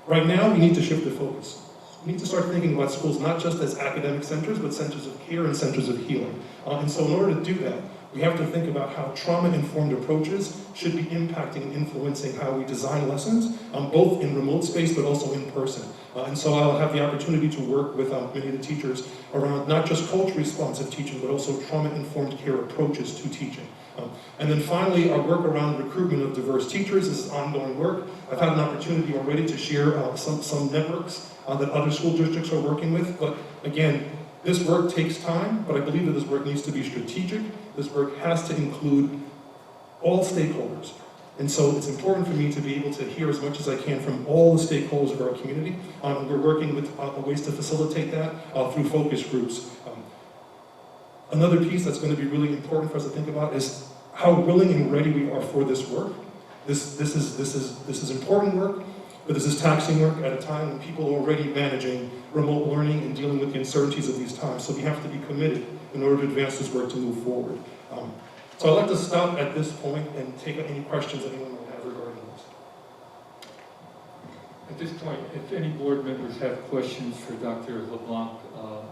Right now, we need to shift the focus. We need to start thinking about schools not just as academic centers, but centers of care and centers of healing. And so in order to do that, we have to think about how trauma-informed approaches should be impacting and influencing how we design lessons, both in remote space but also in person. And so I'll have the opportunity to work with many of the teachers around not just culturally responsive teaching, but also trauma-informed care approaches to teaching. And then finally, our work around recruitment of diverse teachers. This is ongoing work. I've had an opportunity already to share some networks that other school districts are working with. But again, this work takes time, but I believe that this work needs to be strategic. This work has to include all stakeholders. And so it's important for me to be able to hear as much as I can from all the stakeholders of our community. We're working with ways to facilitate that through focus groups. Another piece that's going to be really important for us to think about is how willing and ready we are for this work. This is important work, but this is taxing work at a time when people are already managing remote learning and dealing with the uncertainties of these times. So we have to be committed in order to advance this work to move forward. So I'd like to stop at this point and take any questions anyone might have regarding this. At this point, if any board members have questions for Dr. LeBlanc,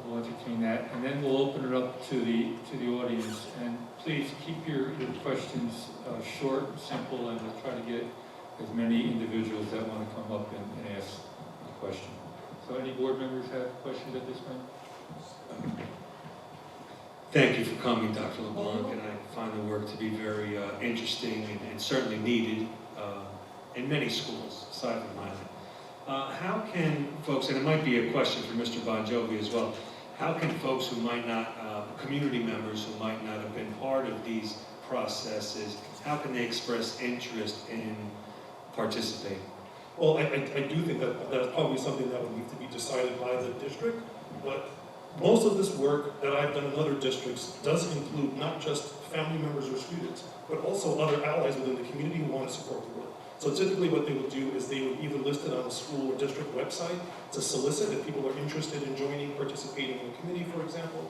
we'll entertain that, and then we'll open it up to the audience. And please keep your questions short and simple, and we'll try to get as many individuals that want to come up and ask a question. So any board members have questions at this point? Thank you for coming, Dr. LeBlanc, and I find the work to be very interesting and certainly needed in many schools, aside from mine. How can folks, and it might be a question for Mr. Bon Jovi as well, how can folks who might not, community members who might not have been part of these processes, how can they express interest in participating? Well, I do think that that's probably something that would need to be decided by the district, but most of this work that I've done in other districts does include not just family members or students, but also other allies within the community who want to support the work. So typically what they would do is they would either list it on the school or district website to solicit if people are interested in joining, participating in a committee, for example.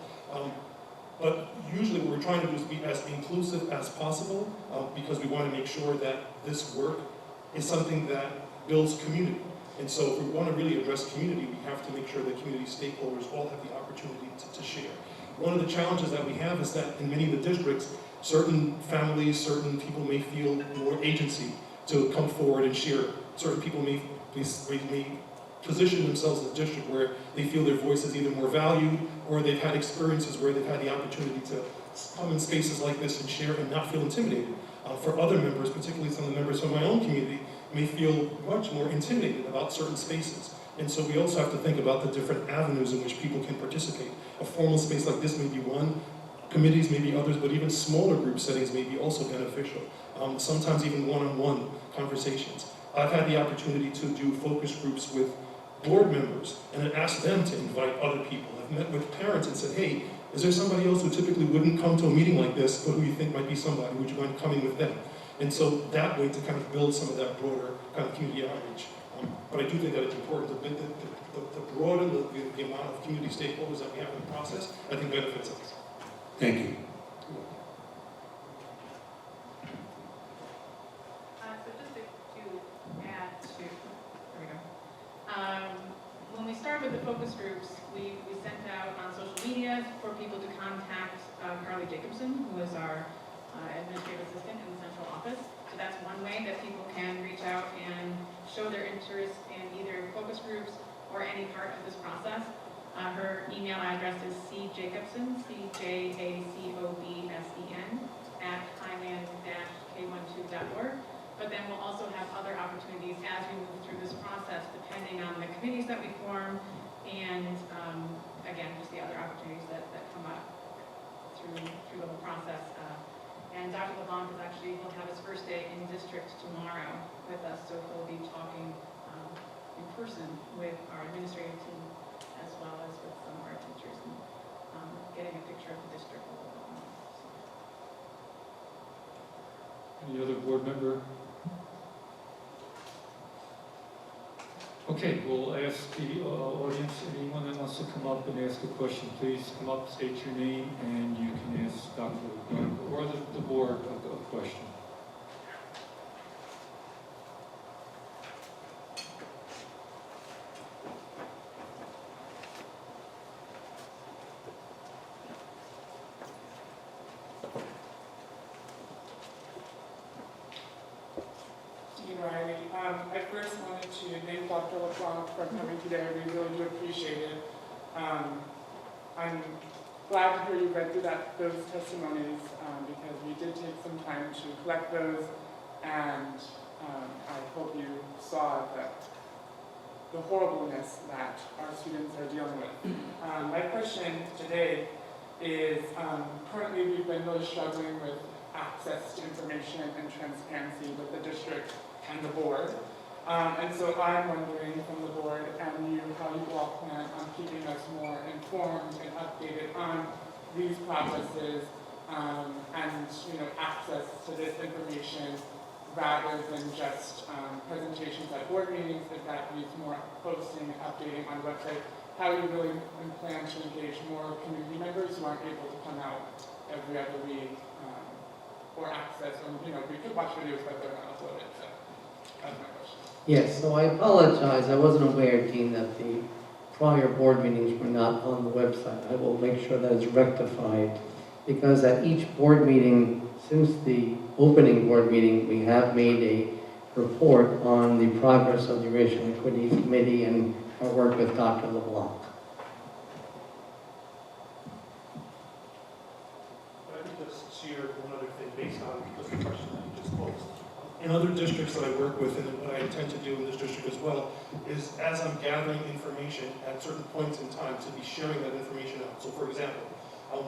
But usually what we're trying to do is be as inclusive as possible because we want to make sure that this work is something that builds community. And so if we want to really address community, we have to make sure that community stakeholders all have the opportunity to share. One of the challenges that we have is that in many of the districts, certain families, certain people may feel more agency to come forward and share. Certain people may position themselves in the district where they feel their voice is either more valued or they've had experiences where they've had the opportunity to come in spaces like this and share and not feel intimidated. For other members, particularly some of the members from my own community, may feel much more intimidated about certain spaces. And so we also have to think about the different avenues in which people can participate. A formal space like this may be one, committees may be others, but even smaller group settings may be also beneficial. Sometimes even one-on-one conversations. I've had the opportunity to do focus groups with board members and asked them to invite other people. I've met with parents and said, hey, is there somebody else who typically wouldn't come to a meeting like this, but who you think might be somebody? Would you mind coming with them? And so that way to kind of build some of that broader kind of community outreach. But I do think that it's important to broaden the amount of community stakeholders that we have in the process, I think benefits us. Thank you. So just to add to, there we go. When we started with the focus groups, we sent out on social media for people to contact Carly Jacobson, who is our administrative assistant in the central office. So that's one way that people can reach out and show their interest in either focus groups or any part of this process. Her email address is cjacobson, CJACOBSEN, @highland-k12.org. But then we'll also have other opportunities as we move through this process, depending on the committees that we form and, again, just the other opportunities that come up through the whole process. And Dr. LeBlanc is actually, he'll have his first day in district tomorrow with us, so he'll be talking in person with our administrative team as well as with some of our teachers and getting a picture of the district a little bit more. Any other board member? Okay, we'll ask the audience, anyone that wants to come up and ask a question, please come up, state your name, and you can ask Dr. LeBlanc or the board a question. I first wanted to thank Dr. LeBlanc for coming today. We really do appreciate it. I'm glad to hear you read through those testimonies because we did take some time to collect those, and I hope you saw the horribleness that our students are dealing with. My question today is, currently we've been really struggling with access to information and transparency with the district and the board. And so I'm wondering from the board and you, how you all plan on keeping us more informed and updated on these processes and access to this information rather than just presentations at board meetings, if that needs more posting, updating on the website, how you really plan to engage more community members who aren't able to come out every other week or access, or we could watch videos but they're not uploaded, so that's my question. Yes, so I apologize. I wasn't aware, Dean, that the prior board meetings were not on the website. I will make sure that is rectified, because at each board meeting, since the opening board meeting, we have made a report on the progress of the Racial Equity Committee and our work with Dr. LeBlanc. I think just share one other thing based on just the question that you just posed. In other districts that I work with, and what I intend to do in this district as well, is as I'm gathering information at certain points in time to be sharing that information out. So for example,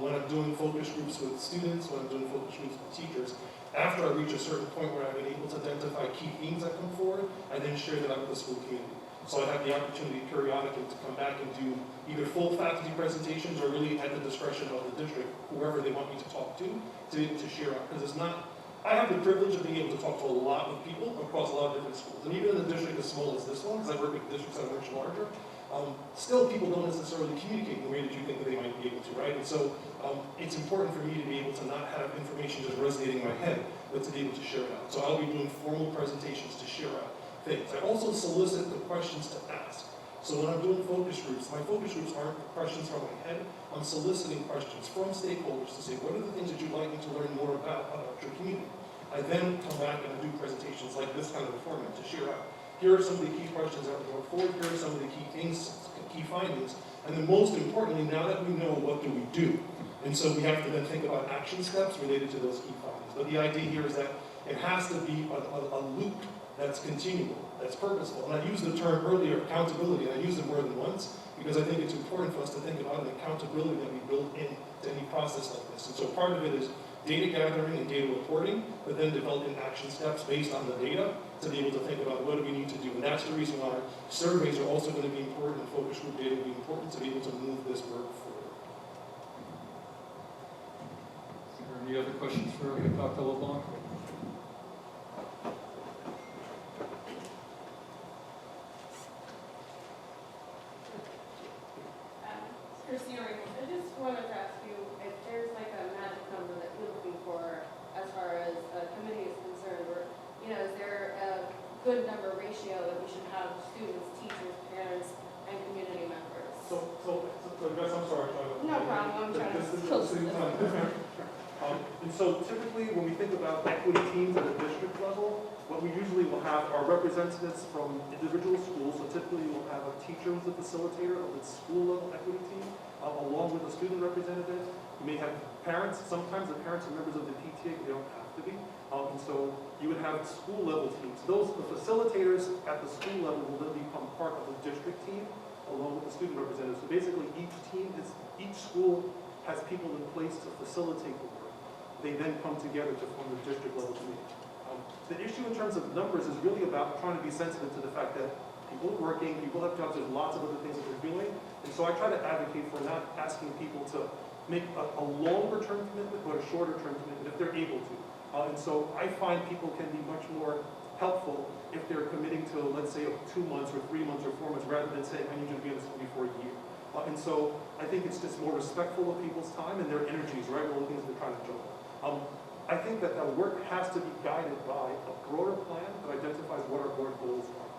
when I'm doing focus groups with students, when I'm doing focus groups with teachers, after I reach a certain point where I've been able to identify key themes that come forward, I then share that out with the school community. So I have the opportunity periodically to come back and do either full faculty presentations or really at the discretion of the district, whoever they want me to talk to share out. Because it's not, I have the privilege of being able to talk to a lot of people across a lot of different schools. And even in a district as small as this one, because I work with districts that are much larger, still people don't necessarily communicate in the way that you think that they might be able to, right? And so it's important for me to be able to not have information just resonating in my head, but to be able to share it out. So I'll be doing formal presentations to share out things. I also solicit the questions to ask. So when I'm doing focus groups, my focus groups aren't questions from my head. I'm soliciting questions from stakeholders to say, what are the things that you'd like me to learn more about your community? I then come back and I do presentations like this kind of a format to share out. Here are some of the key questions that we're going forward. Here are some of the key things, key findings. And then most importantly, now that we know, what do we do? And so we have to then think about action steps related to those key findings. But the idea here is that it has to be a loop that's continual, that's purposeful. And I used the term earlier, accountability, and I used it more than once because I think it's important for us to think about an accountability that we build into any process like this. And so part of it is data gathering and data reporting, but then developing action steps based on the data to be able to think about what do we need to do. And that's the reason why surveys are also going to be important and focus group data will be important to be able to move this work forward. Is there any other questions for Dr. LeBlanc? Christina, I just wanted to ask you if there's like a magic number that you're looking for as far as a committee is concerned, or, is there a good number ratio that we should have students, teachers, parents, and community members? So Gus, I'm sorry. No problem, I'm trying to And so typically when we think about equity teams at a district level, what we usually will have are representatives from individual schools. So typically we'll have a teacher who's the facilitator of the school level equity team, along with a student representative. You may have parents. Sometimes the parents are members of the PTA, but they don't have to be. And so you would have school level teams. The facilitators at the school level will then become part of the district team, along with the student representative. So basically each school has people in place to facilitate the work. They then come together to form the district level committee. The issue in terms of numbers is really about trying to be sensitive to the fact that people are working, people have jobs, there's lots of other things that they're doing. And so I try to advocate for not asking people to make a longer term commitment, but a shorter term commitment if they're able to. And so I find people can be much more helpful if they're committing to, let's say, 2 months or 3 months or 4 months, rather than saying, I need you to be in this committee for a year. And so I think it's just more respectful of people's time and their energies, right, all the things they're trying to juggle. I think that our work has to be guided by a broader plan that identifies what our board goals are.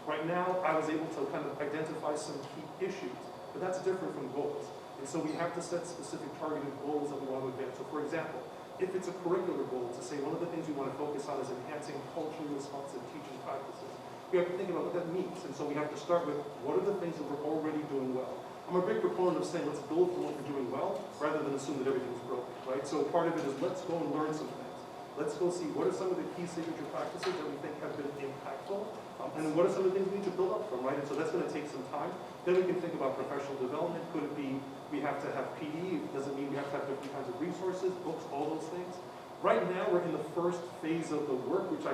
Right now, I was able to kind of identify some key issues, but that's different from goals. And so we have to set specific targeted goals that we want to advance. So for example, if it's a curricular goal, to say one of the things we want to focus on is enhancing culturally responsive teaching practices, we have to think about what that means. And so we have to start with what are the things that we're already doing well. I'm a big proponent of saying let's build from what we're doing well rather than assume that everything's broken, right? So part of it is let's go and learn some things. Let's go see what are some of the key signature practices that we think have been impactful, and what are some of the things we need to build up from, right? And so that's going to take some time. Then we can think about professional development. Could it be we have to have PD? It doesn't mean we have to have different kinds of resources, books, all those things. Right now we're in the first phase of the work, which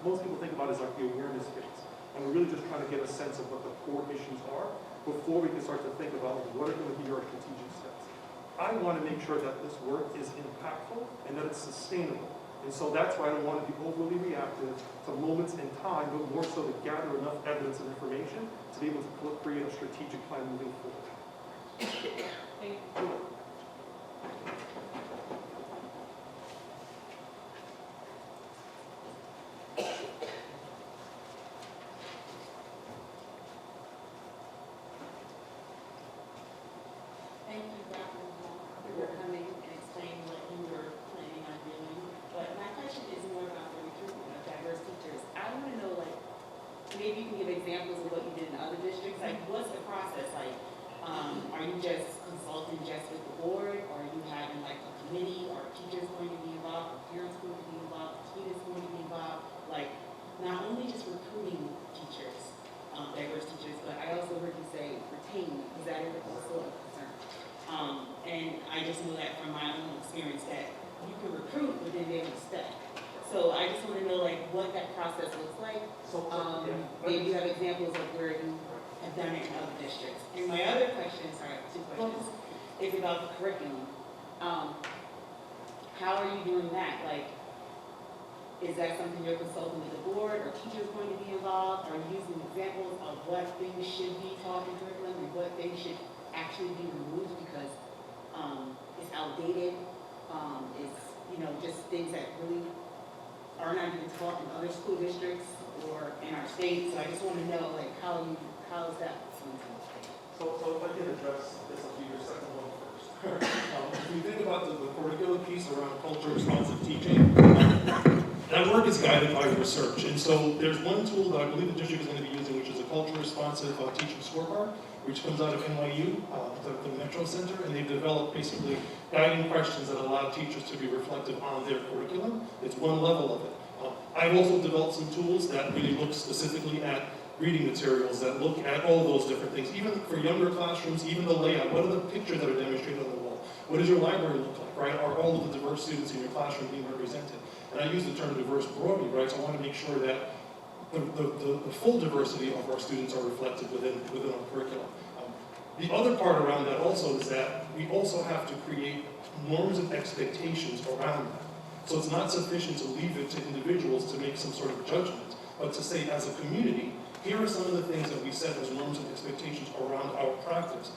most people think about as like the awareness phase. And we're really just trying to get a sense of what the core issues are before we can start to think about what are going to be our strategic steps. I want to make sure that this work is impactful and that it's sustainable. And so that's why I don't want to be overly reactive to moments in time, but more so to gather enough evidence and information to be able to create a strategic plan moving forward. Thank you. Thank you, Dr. Wong, for coming and explaining what you were planning on doing. But my question is more about the recruitment of diverse teachers. I want to know, like, maybe you can give examples of what you did in other districts. Like, what's the process? Like, are you just consulting just with the board? Or are you having, like, a committee? Are teachers going to be involved? Are parents going to be involved? Are students going to be involved? Like, not only just recruiting teachers, diverse teachers, but I also heard you say retaining, because that is also a concern. And I just know that from my own experience that you can recruit, but then they don't stay. So I just want to know like what that process looks like. Maybe you have examples of where you have done it in other districts. And my other question, sorry, two questions, is about the curriculum. How are you doing that? Like, is that something you're consulting with the board? Are teachers going to be involved? Are you using examples of what things should be taught in curriculum and what things should actually be removed because it's outdated, it's, you know, just things that really are not even taught in other school districts or in our state. So I just want to know, like, how is that? So if I can address this, I'll do your second one first. If you think about the curriculum piece around culture responsive teaching, that work is guided by research. And so there's one tool that I believe the district is going to be using, which is a culture responsive teaching scorecard, which comes out of NYU, the Metro Center, and they've developed basically guiding questions that allow teachers to be reflective on their curriculum. It's one level of it. I've also developed some tools that really look specifically at reading materials, that look at all those different things. Even for younger classrooms, even the layout, what are the pictures that are demonstrated on the wall? What does your library look like, right? Are all of the diverse students in your classroom being represented? And I use the term diverse broadly, right? So I want to make sure that the full diversity of our students are reflected within our curriculum. The other part around that also is that we also have to create norms and expectations around that. So it's not sufficient to leave it to individuals to make some sort of judgment, but to say as a community, here are some of the things that we set as norms and expectations around our practice.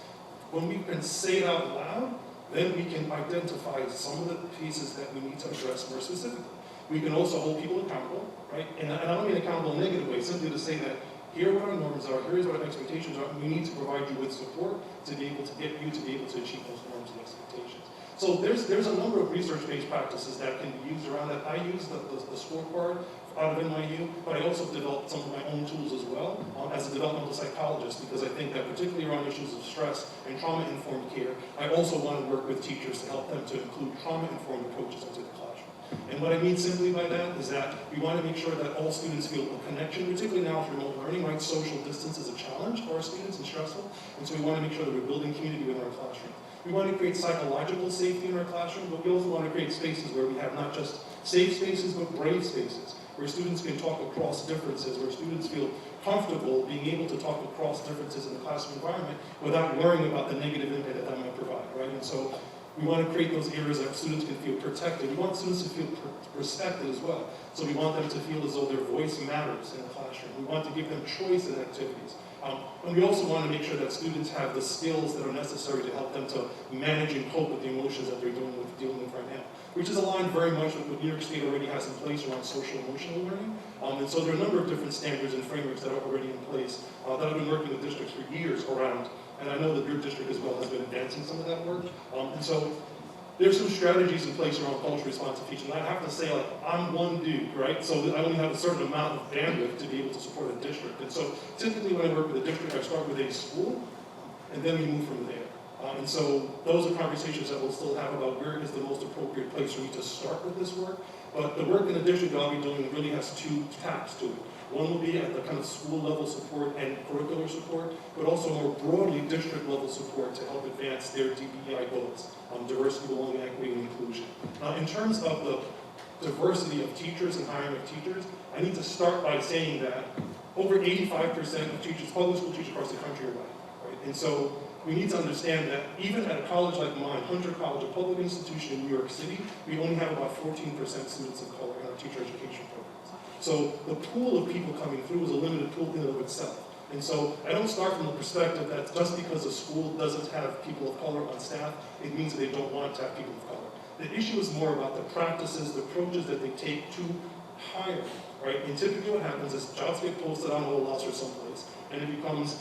When we can say it out loud, then we can identify some of the pieces that we need to address more specifically. We can also hold people accountable, right? And I don't mean accountable in a negative way, simply to say that here are what our norms are, here is what our expectations are, and we need to provide you with support to be able to get you to be able to achieve those norms and expectations. So there's a number of research-based practices that can be used around that. I use the scorecard out of NYU, but I also developed some of my own tools as well as a developmental psychologist, because I think that particularly around issues of stress and trauma-informed care, I also want to work with teachers to help them to include trauma-informed approaches into the classroom. And what I mean simply by that is that we want to make sure that all students feel a connection, particularly now with remote learning, right? Social distance is a challenge for our students and stressful, and so we want to make sure that we're building community within our classroom. We want to create psychological safety in our classroom, but we also want to create spaces where we have not just safe spaces, but brave spaces, where students can talk across differences, where students feel comfortable being able to talk across differences in the classroom environment without worrying about the negative impact that that might provide, right? And so we want to create those areas that students can feel protected. We want students to feel respected as well. So we want them to feel as though their voice matters in the classroom. We want to give them choice in activities. And we also want to make sure that students have the skills that are necessary to help them to manage and cope with the emotions that they're dealing with right now, which is aligned very much with what New York State already has in place around social emotional learning. And so there are a number of different standards and frameworks that are already in place that I've been working with districts for years around. And I know that your district as well has been advancing some of that work. And so there's some strategies in place around culture responsive teaching. And I have to say, like, I'm one dude, right? So I only have a certain amount of bandwidth to be able to support a district. And so typically when I work with a district, I start with a school, and then we move from there. And so those are conversations that we'll still have about where is the most appropriate place for me to start with this work. But the work in the district that I'll be doing really has two taps to it. One will be at the kind of school level support and curricular support, but also more broadly district level support to help advance their DEI goals, diversity, belonging, equity, and inclusion. Now, in terms of the diversity of teachers and hiring of teachers, I need to start by saying that over 85% of teachers, public school teachers across the country are white. right? And so we need to understand that even at a college like mine, Hunter College, a public institution in New York City, we only have about 14% students of color in our teacher education programs. So the pool of people coming through is a limited pool in and of itself. And so I don't start from the perspective that just because a school doesn't have people of color on staff, it means that they don't want to have people of color. The issue is more about the practices, the approaches that they take to hire, right? And typically what happens is jobs get posted on OLS or someplace, and it becomes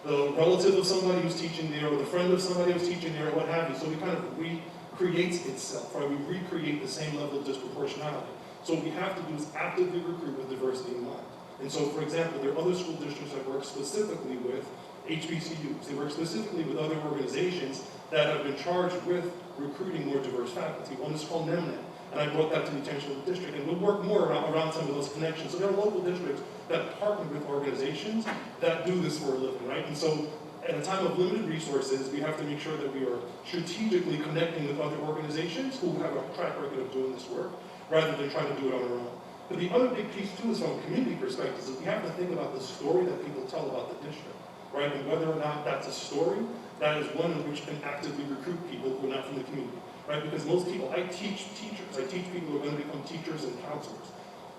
the relative of somebody who's teaching there, or the friend of somebody who's teaching there, or what have you. So it kind of recreates itself, right? We recreate the same level of disproportionality. So what we have to do is actively recruit with diversity in mind. And so, for example, there are other school districts that work specifically with HBCUs. They work specifically with other organizations that have been charged with recruiting more diverse faculty. One is called NEMNET, and I brought that to the attention of the district, and we'll work more around some of those connections. So there are local districts that partner with organizations that do this for a living, right? And so at a time of limited resources, we have to make sure that we are strategically connecting with other organizations who have a track record of doing this work, rather than trying to do it on our own. But the other big piece too is from a community perspective, is we have to think about the story that people tell about the district, right? And whether or not that's a story, that is one in which can actively recruit people who are not from the community, right? Because most people, I teach teachers, I teach people who are going to become teachers and counselors.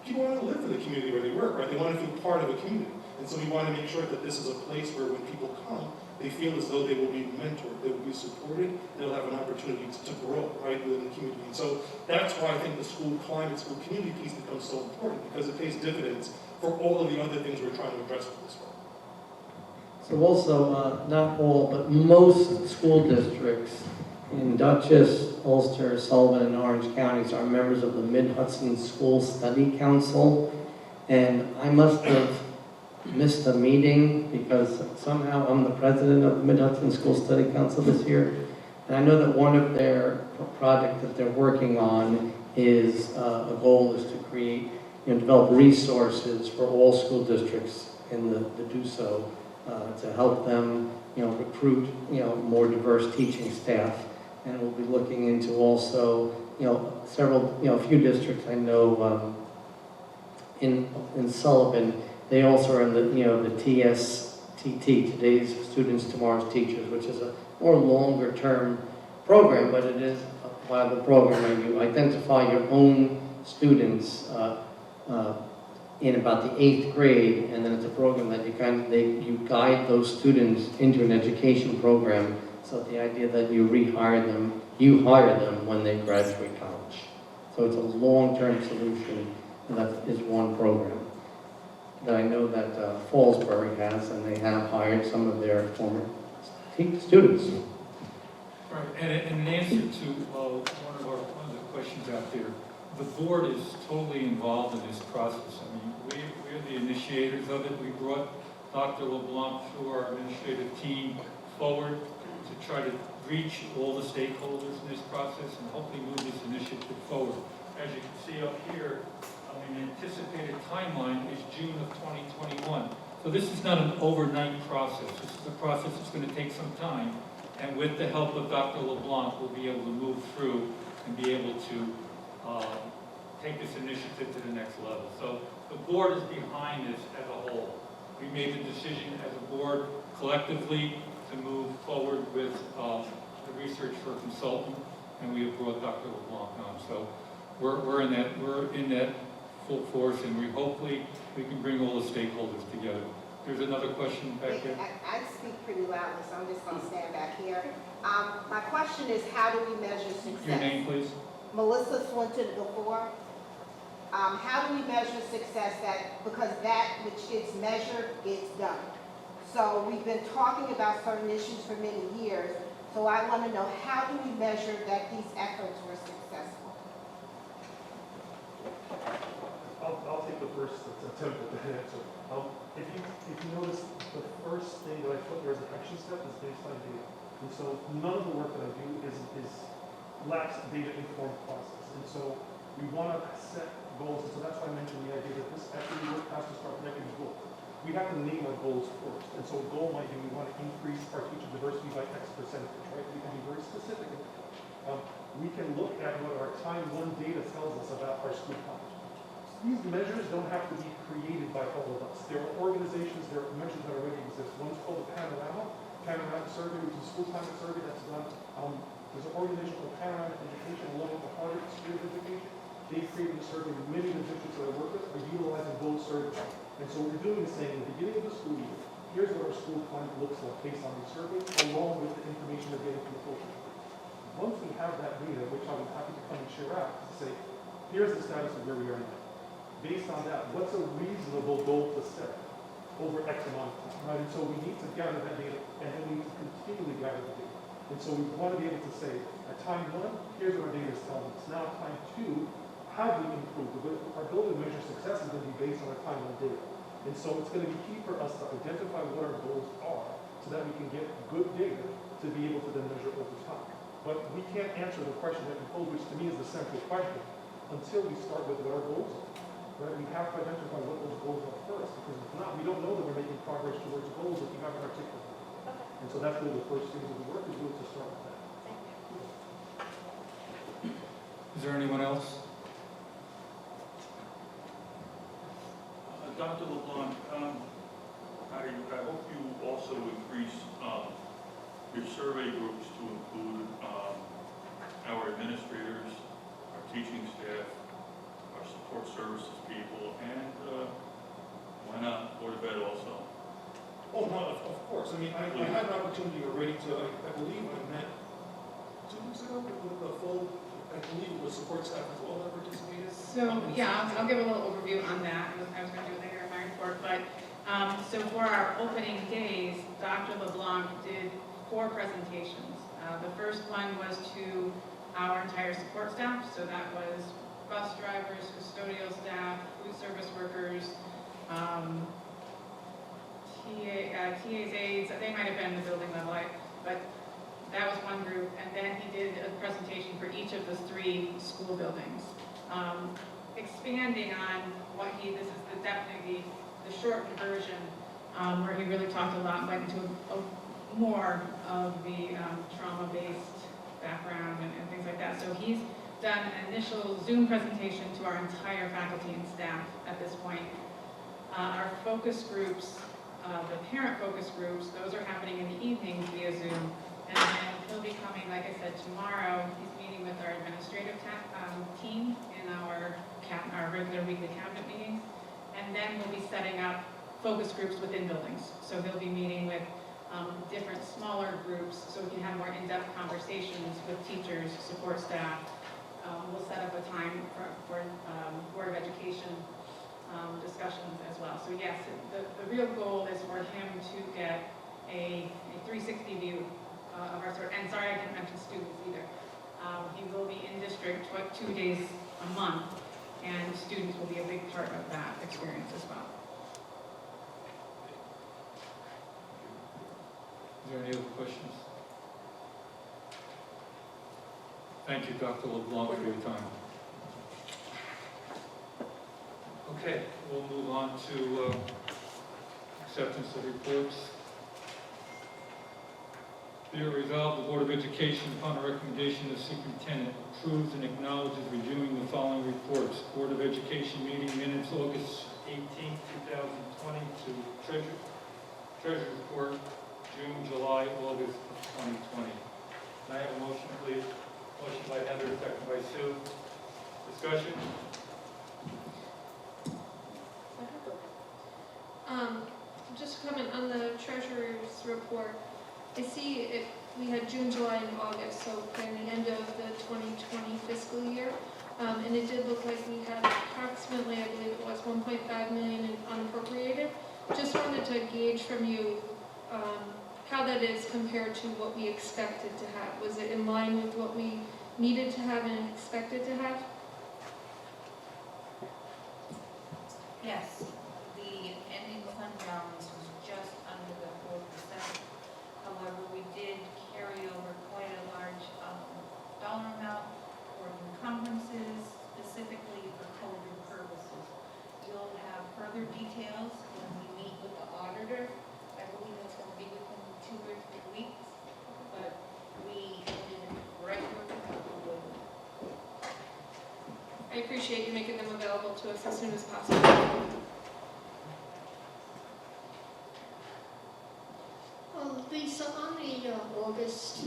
People want to live in the community where they work, right? They want to feel part of a community. And so we want to make sure that this is a place where when people come, they feel as though they will be mentored, they will be supported, they'll have an opportunity to grow, right, within the community. And so that's why I think the school climate, school community piece becomes so important, because it pays dividends for all of the other things we're trying to address with this work. So also, not all, but most school districts in Dutchess, Ulster, Sullivan, and Orange counties are members of the Mid-Hudson School Study Council. And I must have missed a meeting because somehow I'm the president of the Mid-Hudson School Study Council this year. And I know that one of their projects that they're working on is, a goal is to create, develop resources for all school districts in the do so, to help them, recruit, more diverse teaching staff. And we'll be looking into also, several, a few districts I know, in Sullivan, they also are in the TSTT, Today's Students, Tomorrow's Teachers, which is a more longer term program, but it is a viable program where you identify your own students in about the 8th grade, and then it's a program that you guide those students into an education program. So the idea that you hire them when they graduate college. So it's a long-term solution, and that is one program that I know that Fallsbury has, and they have hired some of their former students. Right, and in answer to one of the questions out there, the board is totally involved in this process. I mean, we're the initiators of it. We brought Dr. LeBlanc through our administrative team forward to try to reach all the stakeholders in this process and hopefully move this initiative forward. As you can see up here, the anticipated timeline is June of 2021. So this is not an overnight process. This is a process that's going to take some time. And with the help of Dr. LeBlanc, we'll be able to move through and be able to take this initiative to the next level. So the board is behind this as a whole. We made the decision as a board collectively to move forward with the research for a consultant, and we have brought Dr. LeBlanc on. So we're in that full force, and hopefully we can bring all the stakeholders together. There's another question back there. I speak pretty loudly, so I'm just going to stand back here. My question is, how do we measure success? Your name, please. Melissa Swinton before. How do we measure success? Because that which gets measured gets done. So we've been talking about certain issues for many years. So I want to know, how do we measure that these efforts were successful? I'll take the first attempt at that answer. If you notice, the first thing that I put there as an action step is baseline data. And so none of the work that I do lacks data-informed process. And so we want to set goals. And so that's why I mentioned the idea that this equity work has to start with equity goals. We have to name our goals first. And so a goal might be we want to increase our teacher diversity by X percentage, right? We can be very specific. We can look at what our time one data tells us about our school college. These measures don't have to be created by all of us. There are organizations, there are measures that already exist. One's called the Panorama. school climate survey that's done. There's an organization called Panoramic Education, along with the Harvard School of Education. They've created a survey. Many of the districts that I work with are utilizing both surveys. And so what we're doing is saying, at the beginning of the school year, here's what our school climate looks like based on these surveys, along with the information we're getting from the focus group. Once we have that data, which I'll be happy to come and share out, to say, here's the status of where we are now. Based on that, what's a reasonable goal to set over X amount of time, right? And so we need to gather that data, and then we need to continually gather the data. And so we want to be able to say, at time one, here's what our data is telling us. Now, at time two, how do we improve? Our ability to measure success is going to be based on our time one data. And so it's going to be key for us to identify what our goals are so that we can get good data to be able to then measure over time. But we can't answer the question that you posed, which to me is the central question, until we start with what our goals are. Right? We have to identify what those goals are first, because if not, we don't know that we're making progress towards goals if we haven't articulated. And so that's really the first phase of the work, is really to start with that. Is there anyone else? Dr. LeBlanc, I hope you also increase your survey groups to include our administrators, our teaching staff, our support services people, and why not Board of Ed also? Oh, no, of course. I mean, I had an opportunity already to, I believe I met 2 weeks ago with the full, I believe it was support staff as well that participated. So, yeah, I'll give a little overview on that. I was going to do it later in my report, but so for our opening days, Dr. LeBlanc did 4 presentations. The first one was to our entire support staff, so that was bus drivers, custodial staff, food service workers, TAs, aides, they might have been the building level, but that was one group, and then he did a presentation for each of the 3 school buildings. Expanding on what this is definitely the shortened version, where he really talked a lot, went into more of the trauma-based background and things like that. So he's done an initial Zoom presentation to our entire faculty and staff at this point. Our focus groups, the parent focus groups, those are happening in the evenings via Zoom. And then he'll be coming, like I said, tomorrow. He's meeting with our administrative team in our regular weekly cabinet meetings. And then we'll be setting up focus groups within buildings. So he'll be meeting with different smaller groups so we can have more in-depth conversations with teachers, support staff. We'll set up a time for Board of Education discussions as well. So yes, the real goal is for him to get a 360 view of our sort. And sorry, I didn't mention students either. He will be in district 2 days a month, and students will be a big part of that experience as well. Is there any other questions? Thank you, Dr. LeBlanc, for your time. Okay, we'll move on to acceptance of reports. Be it resolved, the Board of Education, upon the recommendation of the superintendent, approves and acknowledges reviewing the following reports. Board of Education meeting minutes, August 18, 2020, to Treasury Report, June, July, August of 2020. Can I have a motion, please? Motion by Heather, second by Sue. Discussion? Just a comment on the treasurer's report. I see we had June, July, and August, so kind of the end of the 2020 fiscal year. And it did look like we had approximately, I believe it was 1.5 million in unappropriated. Just wanted to gauge from you how that is compared to what we expected to have. Was it in line with what we needed to have and expected to have? Yes, the ending fund balance was just under the 4%. However, we did carry over quite a large dollar amount for encumbrances, specifically for COVID purposes. You'll have further details when we meet with the auditor. I believe it's going to be within 2 or 3 weeks, but we ended right where we thought we would. I appreciate you making them available to us as soon as possible. Well, Lisa, on the August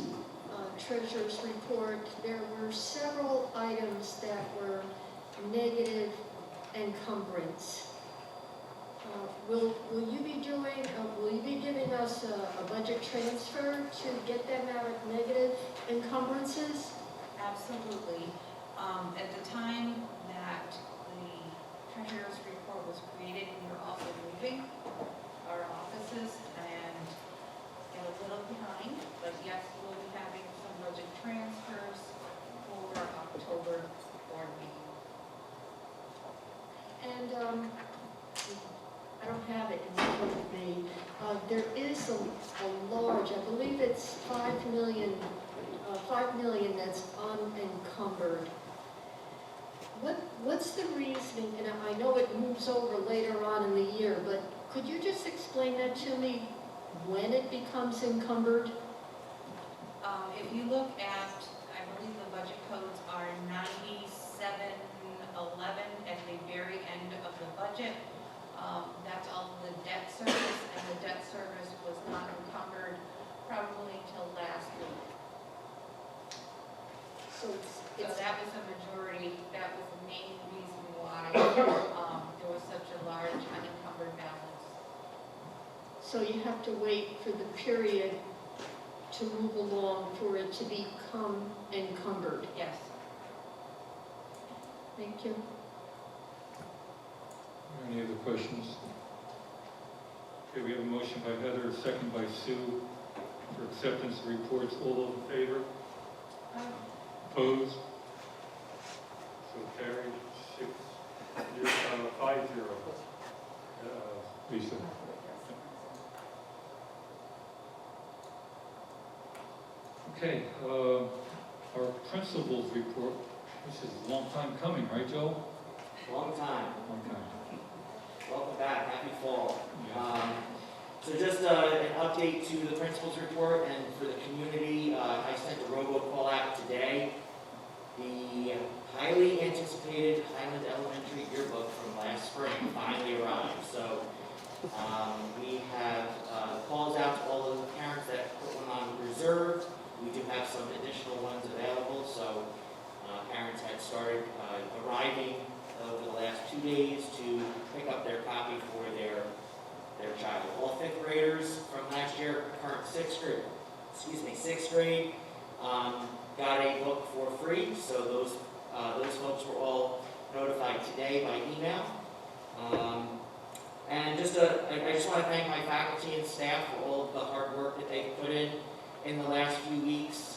treasurer's report, there were several items that were negative encumbrance. Will you be giving us a budget transfer to get them out of negative encumbrances? Absolutely. At the time that the treasurer's report was created, we were also moving our offices and get a little behind, but yes, we'll be having some budget transfers for October board meeting. And I don't have it in front of me. There is a large, I believe it's 5 million that's unencumbered. What's the reasoning, and I know it moves over later on in the year, but could you just explain that to me, when it becomes encumbered? If you look at, I believe the budget codes are 9711 at the very end of the budget. That's all the debt service, and the debt service was not encumbered probably till last week. So that was the majority, that was the main reason why there was such a large unencumbered balance. So you have to wait for the period to move along for it to become encumbered? Yes. Thank you. Any other questions? Okay, we have a motion by Heather, a second by Sue for acceptance of reports. All those in favor? Opposed? So carried, 5-0. Lisa? Okay, our principal's report. This is a long time coming, right, Joe? Long time. Long time. Welcome back. Happy fall. Yeah. So just an update to the principal's report and for the community. I sent a robocall out today. The highly anticipated Highland Elementary yearbook from last spring finally arrived. So we have calls out to all of the parents that put one on reserve. We do have some additional ones available. So parents had started arriving over the last 2 days to pick up their copy for their child. All fifth graders from last year, current sixth grade, got a book for free. So those folks were all notified today by email. And I just want to thank my faculty and staff for all of the hard work that they've put in the last few weeks.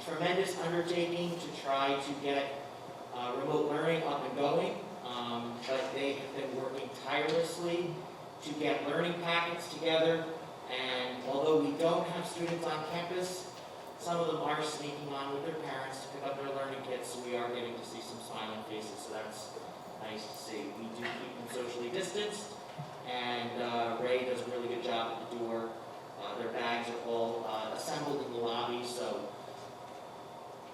Tremendous undertaking to try to get remote learning up and going, but they have been working tirelessly to get learning packets together. And although we don't have students on campus, some of them are sneaking on with their parents to pick up their learning kits, so we are getting to see some smiling faces, so that's nice to see. We do keep them socially distanced, and Ray does a really good job at the door. Their bags are all assembled in the lobby, so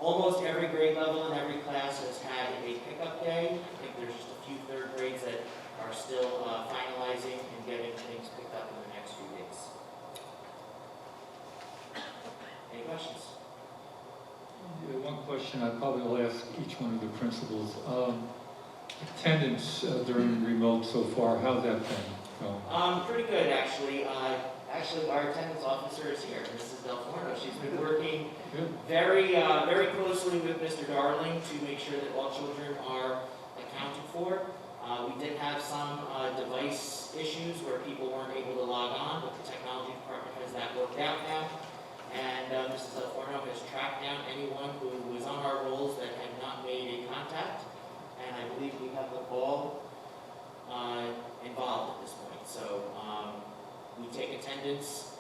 almost every grade level and every class has had a pickup day. I think there's just a few third grades that are still finalizing and getting things picked up in the next few days. Any questions? Yeah, one question I probably will ask each one of the principals. Attendance during remote so far, how's that been going? Pretty good, actually. Actually, our attendance officer is here, Mrs. Del Forno. She's been working very closely with Mr. Darling to make sure that all children are accounted for. We did have some device issues where people weren't able to log on, but the technology department has that worked out now. And Mrs. Del Forno has tracked down anyone who was on our rolls that had not made a contact. And I believe we have them all involved at this point. So we take attendance.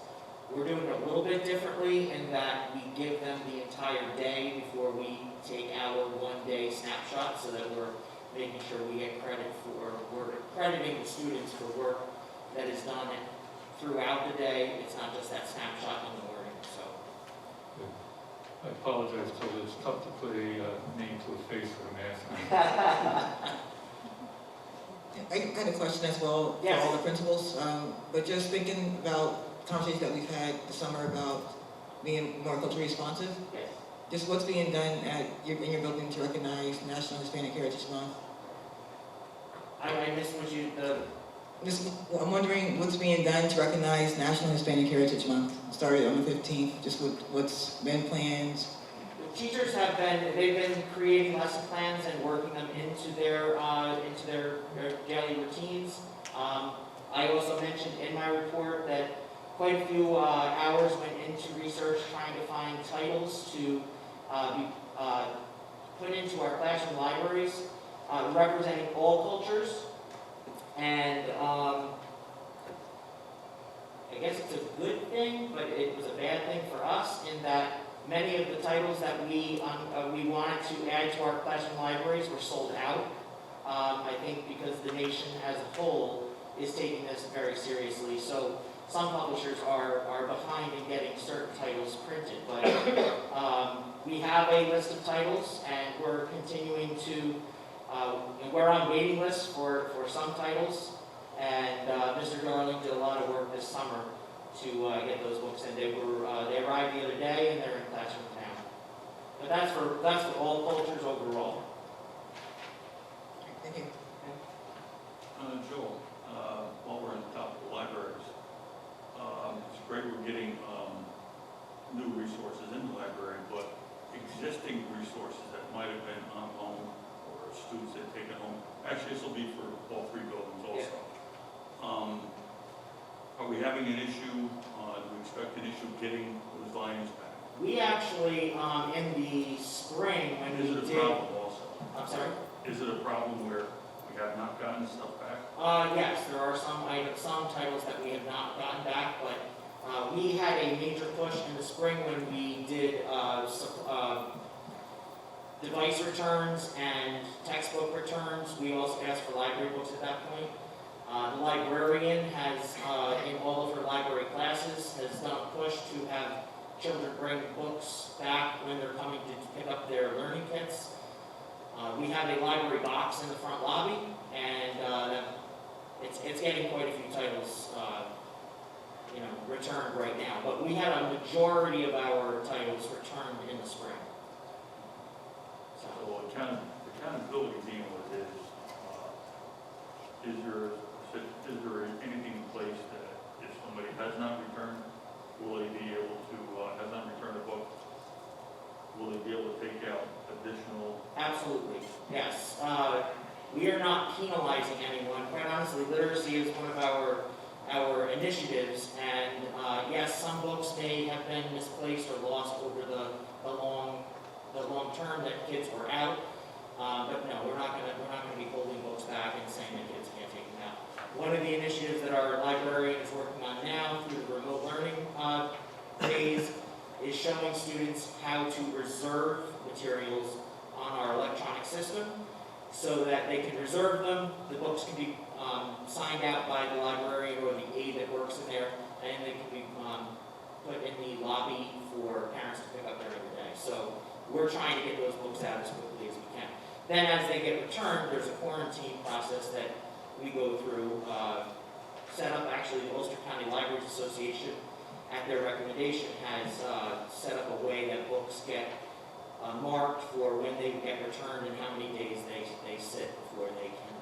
We're doing it a little bit differently in that we give them the entire day before we take our one-day snapshot, so that we're making sure we get credit for, we're crediting the students for work that is done throughout the day. It's not just that snapshot in the morning. So I apologize, Joe, it's tough to put a name to a face with a mask on. I had a question as well for Yes. all the principals, but just thinking about conversations that we've had this summer about being more culturally responsive? Yes. Just what's being done in your building to recognize National Hispanic Heritage Month? I missed what you, I'm wondering what's being done to recognize National Hispanic Heritage Month. Started on the 15th, just what's been planned? Teachers they've been creating lesson plans and working them into their daily routines. I also mentioned in my report that quite a few hours went into research trying to find titles to be put into our classroom libraries representing all cultures. And I guess it's a good thing, but it was a bad thing for us in that many of the titles that we wanted to add to our classroom libraries were sold out. I think because the nation as a whole is taking this very seriously. So some publishers are behind in getting certain titles printed, but we have a list of titles, and we're continuing to, we're on waiting lists for some titles, and Mr. Darling did a lot of work this summer to get those books, and they arrived the other day, and they're in classroom now. But that's for all cultures overall. Thank you. Joel, while we're on top of the libraries, it's great we're getting new resources in the library, but existing resources that might have been on loan or students that take it home. Actually, this will be for all three buildings also. Yeah. Are we having an issue? Do we expect an issue getting those volumes back? We actually, in the spring, when we did... Is it a problem also? I'm sorry? Is it a problem where we have not gotten stuff back? Yes, there are some titles that we have not gotten back, but we had a major push in the spring when we did device returns and textbook returns. We also asked for library books at that point. The librarian has, in all of her library classes, has done a push to have children bring books back when they're coming to pick up their learning kits. We have a library box in the front lobby, and it's getting quite a few titles, returned right now. But we had a majority of our titles returned in the spring. So the accountability being what it is there anything in place that if somebody has not returned, will they be able to, has not returned a book, will they be able to take out additional? Absolutely, yes. We are not penalizing anyone. Quite honestly, literacy is one of our initiatives, and yes, some books may have been misplaced or lost over the long term that kids were out. But no, we're not gonna be holding books back and saying that kids can't take them out. One of the initiatives that our librarian is working on now through the remote learning phase is showing students how to reserve materials on our electronic system so that they can reserve them. The books can be signed out by the librarian or the aide that works in there, and they can be put in the lobby for parents to pick up during the day. So we're trying to get those books out as quickly as we can. Then as they get returned, there's a quarantine process that we go through, set up actually the Ulster County Libraries Association at their recommendation has set up a way that books get marked for when they get returned and how many days they sit before they can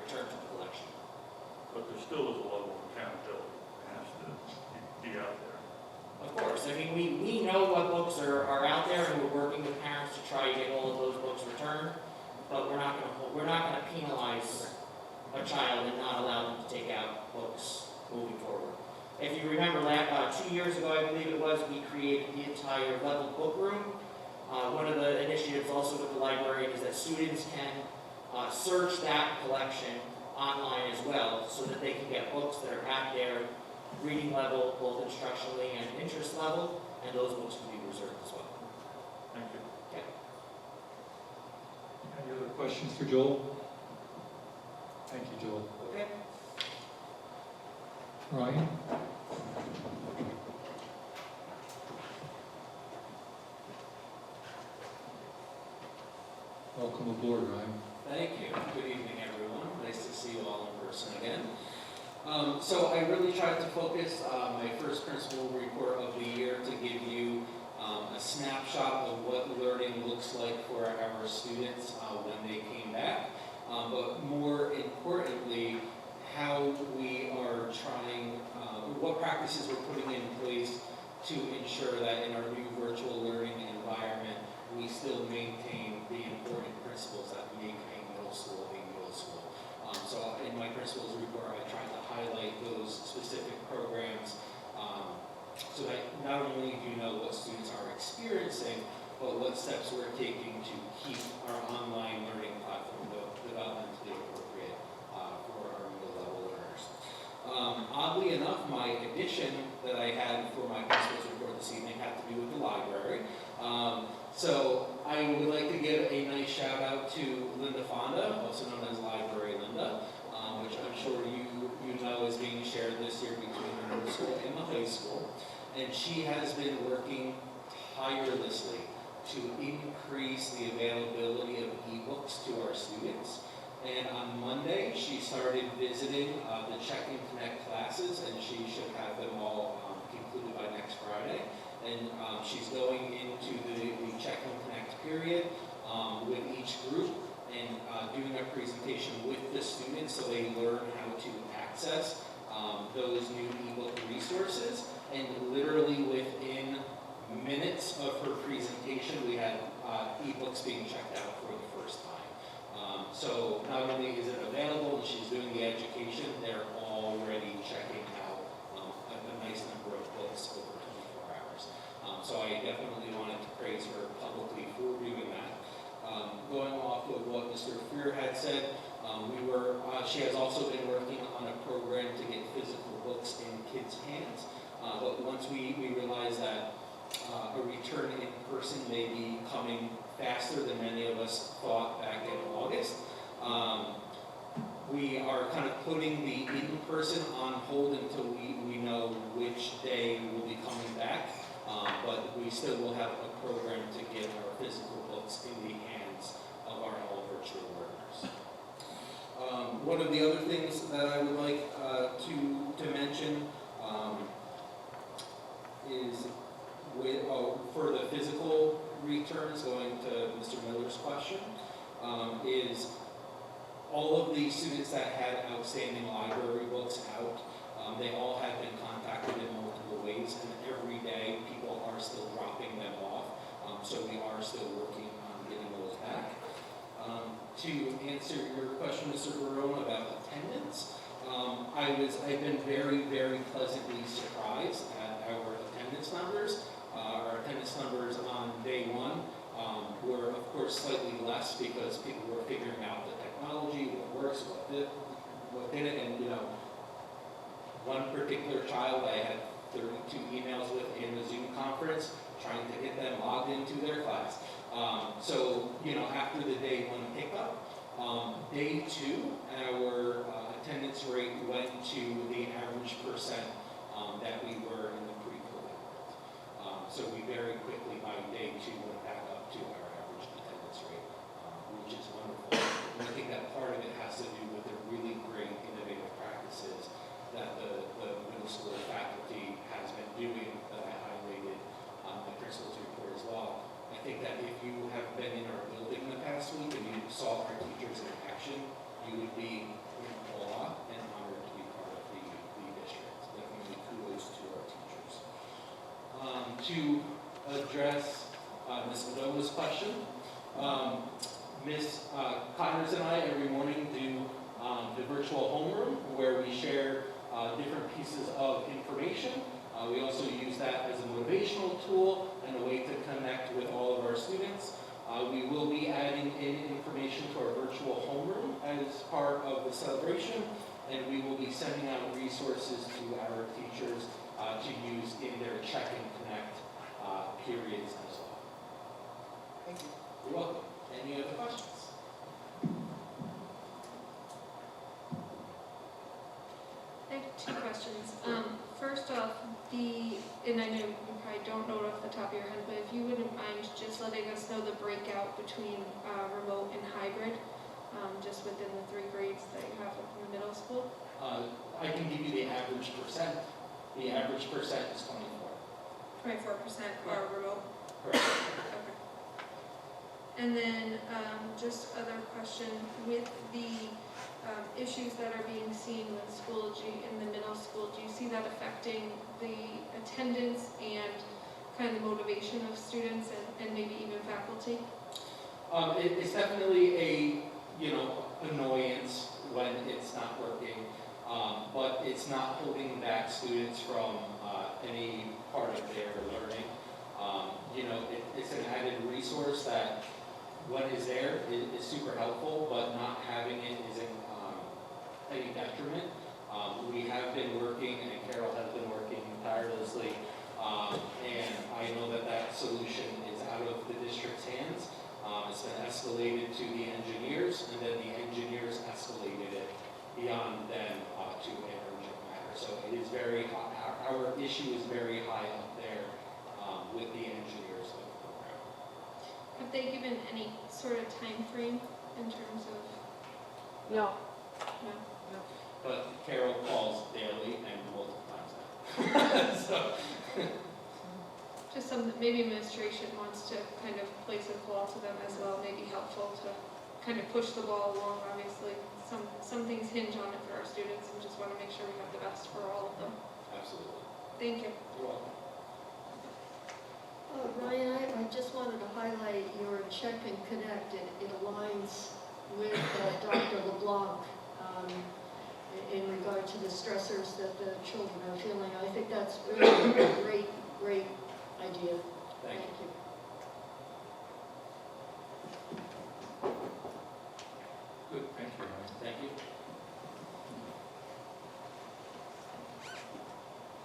return to the collection. But there still is a level of accountability that has to be out there. Of course, I mean, we know what books are out there, and we're working with parents to try to get all of those books returned, but we're not going to penalize a child and not allow them to take out books moving forward. If you remember, 2 years ago, I believe it was, we created the entire level book room. One of the initiatives also with the librarian is that students can search that collection online as well, so that they can get books that are at their reading level, both instructionally and interest level, and those books can be reserved as well. Thank you. Okay. Any other questions for Joel? Thank you, Joel. Okay. Ryan? Welcome aboard, Ryan. Thank you. Good evening, everyone. Nice to see you all in person again. So I really tried to focus my first principal report of the year to give you a snapshot of what learning looks like for our students when they came back, but more importantly, how we are trying, what practices we're putting in place to ensure that in our new virtual learning environment, we still maintain the important principles that make a middle school a middle school. So in my principal's report, I tried to highlight those specific programs so that not only do you know what students are experiencing, but what steps we're taking to keep our online learning platform developmentally appropriate for our middle level learners. Oddly enough, my addition that I had for my principal's report this evening had to do with the library. So I would like to give a nice shout out to Linda Fonda, also known as Library Linda, which I'm sure you know is being shared this year between the middle school and the high school. And she has been working tirelessly to increase the availability of ebooks to our students. And on Monday, she started visiting the Check and Connect classes, and she should have them all concluded by next Friday. And she's going into the Check and Connect period with each group and doing a presentation with the students so they learn how to access those new ebook resources. And literally within minutes of her presentation, we had ebooks being checked out for the first time. So not only is it available and she's doing the education, they're already checking out a nice number of books over 24 hours. So I definitely wanted to praise her publicly for doing that. Going off of what Mr. Freer had said, she has also been working on a program to get physical books in kids' hands. But once we realized that a return in person may be coming faster than many of us thought back in August, we are kind of putting the in-person on hold until we know which day we'll be coming back. But we still will have a program to get our physical books in the hands of our all virtual learners. One of the other things that I would like to mention is for the physical returns, going to Mr. Miller's question, is all of the students that had outstanding library books out, they all have been contacted in multiple ways, and every day people are still dropping them off, so we are still working on getting those back. To answer your question, Mr. Barone, about attendance, I've been very, very pleasantly surprised at our attendance numbers. Our attendance numbers on day one were, of course, slightly less because people were figuring out the technology, what works, what didn't, and one particular child I had 32 emails with in the Zoom conference trying to get them logged into their class. So, after the day one pickup, day two, our attendance rate went to the average percent that we were in the pre-COVID world. So we very quickly, by day two, went back up to our average attendance rate, which is wonderful. And I think that part of it has to do with the really great innovative practices that the middle school faculty has been doing that I highlighted on my principal's report as well. I think that if you have been in our building the past week and you saw our teachers in action, you would be in awe and honored to be part of the district. Definitely kudos to our teachers. To address Ms. Adoma's question, Ms. Connors and I every morning do the virtual homeroom where we share different pieces of information. We also use that as a motivational tool and a way to connect with all of our students. We will be adding in information to our virtual homeroom as part of the celebration, and we will be sending out resources to our teachers to use in their Check and Connect periods as well. Thank you. You're welcome. Any other questions? I have two questions. First off, and I know you probably don't know it off the top of your head, but if you wouldn't mind just letting us know the breakout between remote and hybrid, just within the 3 grades that you have in the middle school. I can give you the average percent. The average percent is 24. 24% are remote? Correct. Okay. And then, just other question, with the issues that are being seen with Schoology in the middle school, do you see that affecting the attendance and kind of the motivation of students and maybe even faculty? It's definitely a, annoyance when it's not working, but it's not holding back students from any part of their learning. It's an added resource that when it's there is super helpful, but not having it isn't any detriment. We have been working, and Carol has been working tirelessly, and I know that solution is out of the district's hands. It's been escalated to the engineers, and then the engineers escalated it beyond them to an urgent matter. So it is very high, our issue is very high up there with the engineers of the program. Have they given any sort of time frame in terms of? No. No. But Carol calls daily and multiple times now. So. Just something, maybe administration wants to kind of place a call to them as well, may be helpful to kind of push the ball along. Obviously, some things hinge on it for our students, and just want to make sure we have the best for all of them. Absolutely. Thank you. You're welcome. Ryan, I just wanted to highlight your check and connect. It aligns with Dr. LeBlanc in regard to the stressors that the children are feeling. I think that's really a great idea. Thank you. Good, thank you, Ryan. Thank you.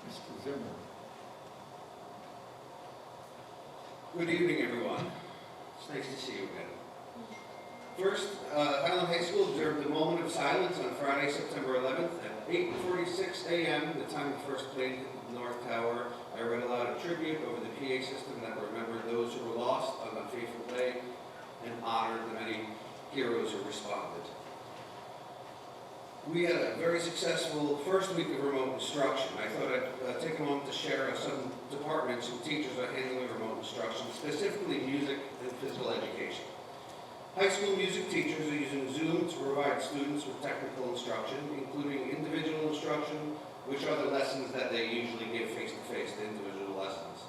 Mr. Zimmer. Good evening, everyone. It's nice to see you again. First, Highland High School observed a moment of silence on Friday, September 11th at 8:46 a.m., the time the first plane hit the North Tower. I read aloud a tribute over the PA system that remembered those who were lost on that fateful day and honored the many heroes who responded. We had a very successful first week of remote instruction. I thought I'd take a moment to share some departments and teachers are handling remote instruction, specifically music and physical education. High school music teachers are using Zoom to provide students with technical instruction, including individual instruction, which are the lessons that they usually give face-to-face, the individual lessons.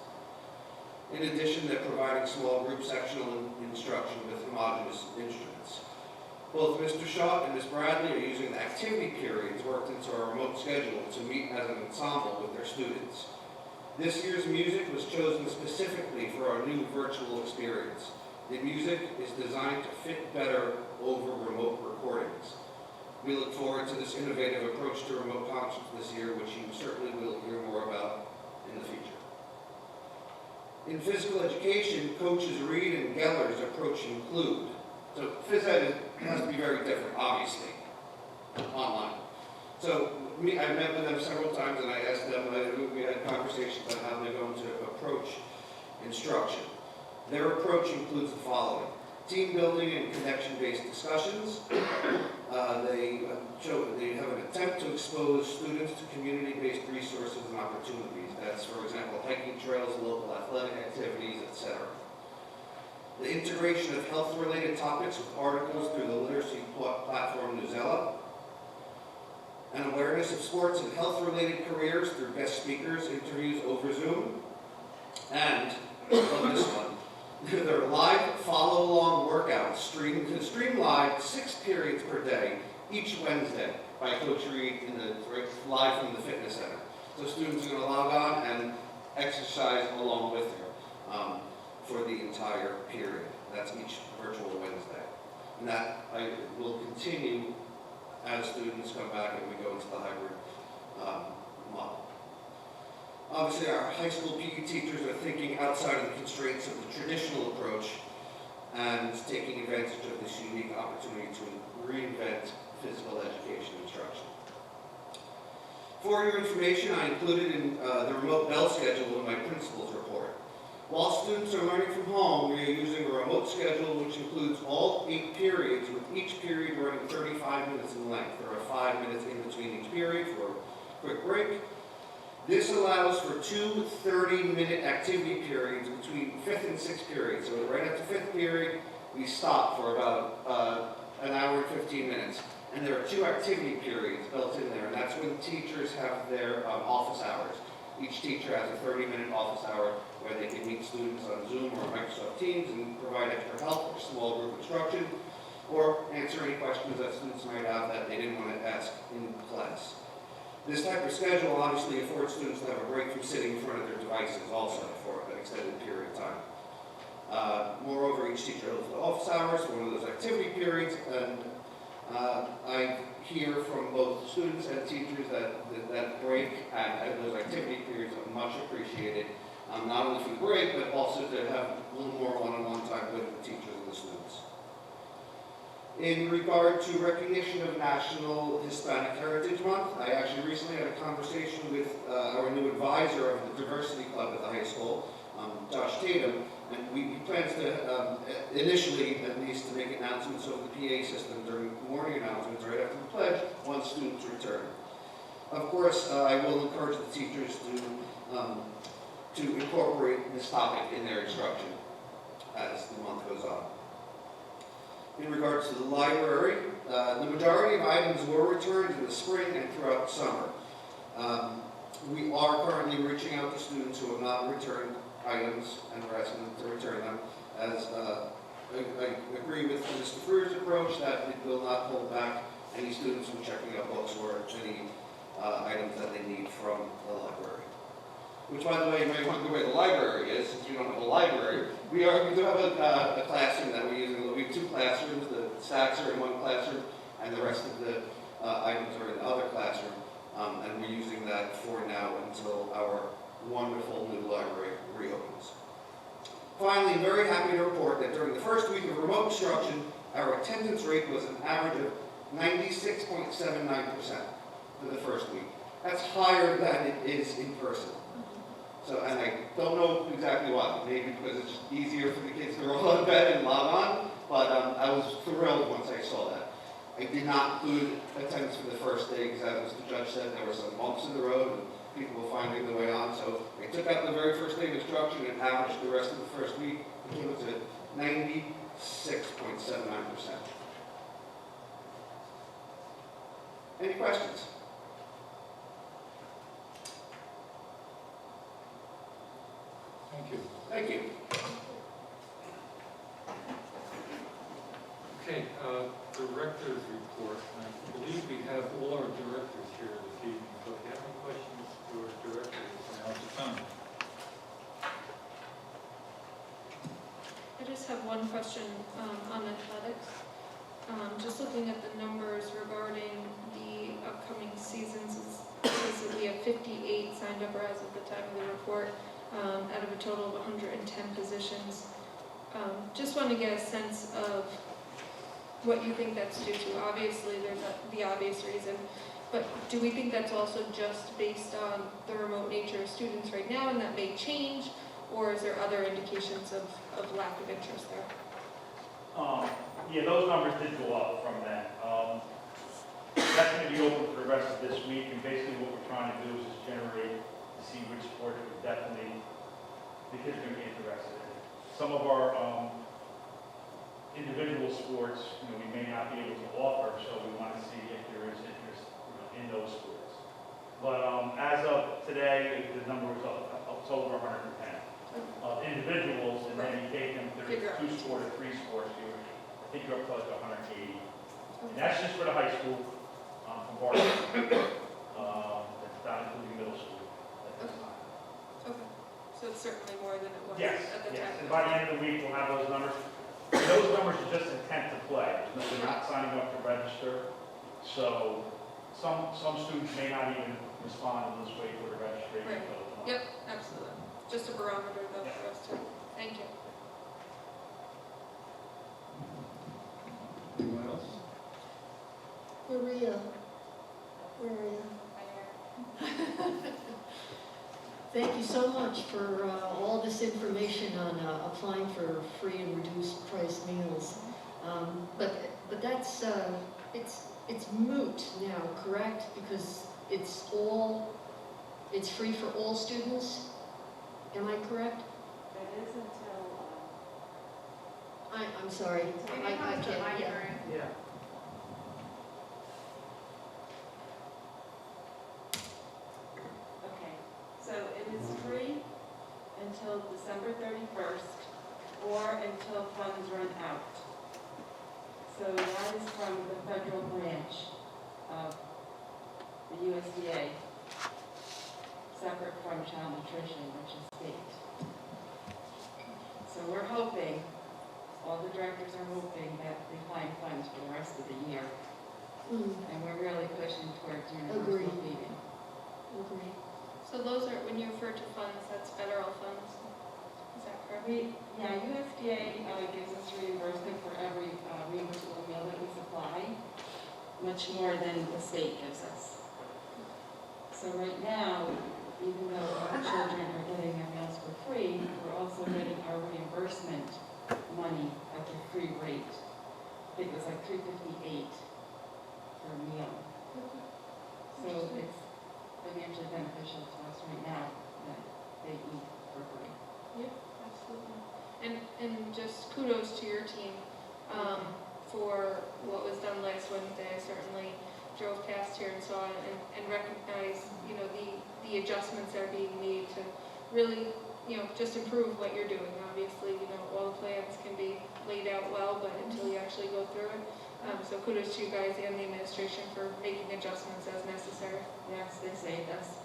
In addition, they're providing small group sectional instruction with homogeneous instruments. Both Mr. Shaw and Ms. Bradley are using the activity periods worked into our remote schedule to meet as an ensemble with their students. This year's music was chosen specifically for our new virtual experience. The music is designed to fit better over remote recordings. We look forward to this innovative approach to remote concerts this year, which you certainly will hear more about in the future. In physical education, coaches Reed and Geller's approach include, so phys ed has to be very different, obviously, online. So I met with them several times and I asked them, we had conversations about how they're going to approach instruction. Their approach includes the following: team building and connection-based discussions. They have an attempt to expose students to community-based resources and opportunities. That's, for example, hiking trails, local athletic activities, etc. The integration of health-related topics with articles through the literacy platform Newsella. An awareness of sports and health-related careers through guest speakers, interviews over Zoom. And, love this one, their live follow-along workouts stream live 6 periods per day, each Wednesday, by Coach Reed live from the fitness center. So students are going to log on and exercise along with her for the entire period. That's each virtual Wednesday. And that will continue as students come back and we go into the hybrid model. Obviously, our high school PE teachers are thinking outside of the constraints of the traditional approach and taking advantage of this unique opportunity to reinvent physical education instruction. For your information, I included in the remote bell schedule in my principal's report. While students are learning from home, we are using a remote schedule which includes all 8 periods, with each period running 35 minutes in length. There are 5 minutes in between each period for a quick break. This allows for 2 30-minute activity periods between 5th and 6th periods. So right after 5th period, we stop for about an hour and 15 minutes. And there are 2 activity periods built in there, and that's when teachers have their office hours. Each teacher has a 30-minute office hour where they can meet students on Zoom or Microsoft Teams and provide extra help or small group instruction, or answer any questions that students might have that they didn't want to ask in class. This type of schedule obviously affords students to have a break from sitting in front of their devices also for an extended period of time. Moreover, each teacher holds the office hours for one of those activity periods, and I hear from both students and teachers that break and those activity periods are much appreciated, not only for the break, but also to have a little more one-on-one time with the teachers and the students. In regard to recognition of National Hispanic Heritage Month, I actually recently had a conversation with our new advisor of the Diversity Club at the high school, Josh Tatum, and he plans to, initially at least, to make announcements over the PA system during morning announcements right after the pledge once students return. Of course, I will encourage the teachers to incorporate this topic in their instruction as the month goes on. In regards to the library, the majority of items were returned in the spring and throughout the summer. We are currently reaching out to students who have not returned items and we're asking them to return them, as I agree with Mr. Freer's approach that it will not hold back any students from checking out books or any items that they need from the library. Which, by the way, you may wonder where the library is, since we don't have a library. We do have a classroom that we're using. We have 2 classrooms. The stacks are in one classroom, and the rest of the items are in the other classroom. And we're using that for now until our wonderful new library reopens. Finally, I'm very happy to report that during the first week of remote instruction, our attendance rate was an average of 96.79% for the first week. That's higher than it is in person. So, and I don't know exactly why. Maybe because it's easier for the kids to roll out of bed and log on, but I was thrilled once I saw that. I did not include attendance for the first day because, as the judge said, there were some bumps in the road and people were finding their way on. So I took out the very first day of instruction and averaged the rest of the first week, which was at 96.79%. Any questions? Thank you. Thank you. Okay, director's report. I believe we have all our directors here this evening, so if you have any questions for directors, now's the time. I just have one question on athletics. Just looking at the numbers regarding the upcoming seasons, it says that we have 58 signed up as of the time of the report, out of a total of 110 positions. Just want to get a sense of what you think that's due to. Obviously, there's the obvious reason, but do we think that's also just based on the remote nature of students right now and that may change, or is there other indications of lack of interest there? Yeah, those numbers did go up from that. That's going to be open for the rest of this week, and basically what we're trying to do is just generate to see which sports are definitely the kids are going to be interested in. Some of our individual sports, we may not be able to offer, so we want to see if there is interest in those sports. But as of today, the number was up over 110 of individuals, and then you take them to 2 sports or 3 sports, I think you're up to like 180. And that's just for the high school, from varsity. That's not including middle school at this time. Okay, so it's certainly more than it was Yes, at the yes. time. And by the end of the week, we'll have those numbers. And those numbers are just intent to play. They're not signing up to register. So some students may not even respond and just wait for the registration. Right. Yep, absolutely. Just a barometer though for us too. Thank you. Anyone else? Maria, where are you? Thank you so much for all this information on applying for free and reduced price meals. But that's, it's moot now, correct? Because it's free for all students? Am I correct? That is until, I'm sorry. I can't, yeah. Yeah. Okay, so it is free until December 31st or until funds run out. So that is from the federal branch of the USDA, separate from child nutrition, which is state. So we're hoping, all the directors are hoping that they find funds for the rest of the year. And we're really pushing towards universal feeding. Agree. So those are, when you refer to funds, that's federal funds, is that correct? USDA gives us reimbursement for every reimbursable meal that we supply, much more than the state gives us. So right now, even though our children are getting their meals for free, we're also getting our reimbursement money at the free rate. I think it was like $3.58 per meal. So it's financially beneficial to us right now that they eat for free. Yep, absolutely. And just kudos to your team for what was done last Wednesday. I certainly drove past here and saw it and recognized, the adjustments that are being made to really, just improve what you're doing. Obviously, all the plans can be laid out well, but until you actually go through it. So kudos to you guys and the administration for making adjustments as necessary. Yes, they saved us.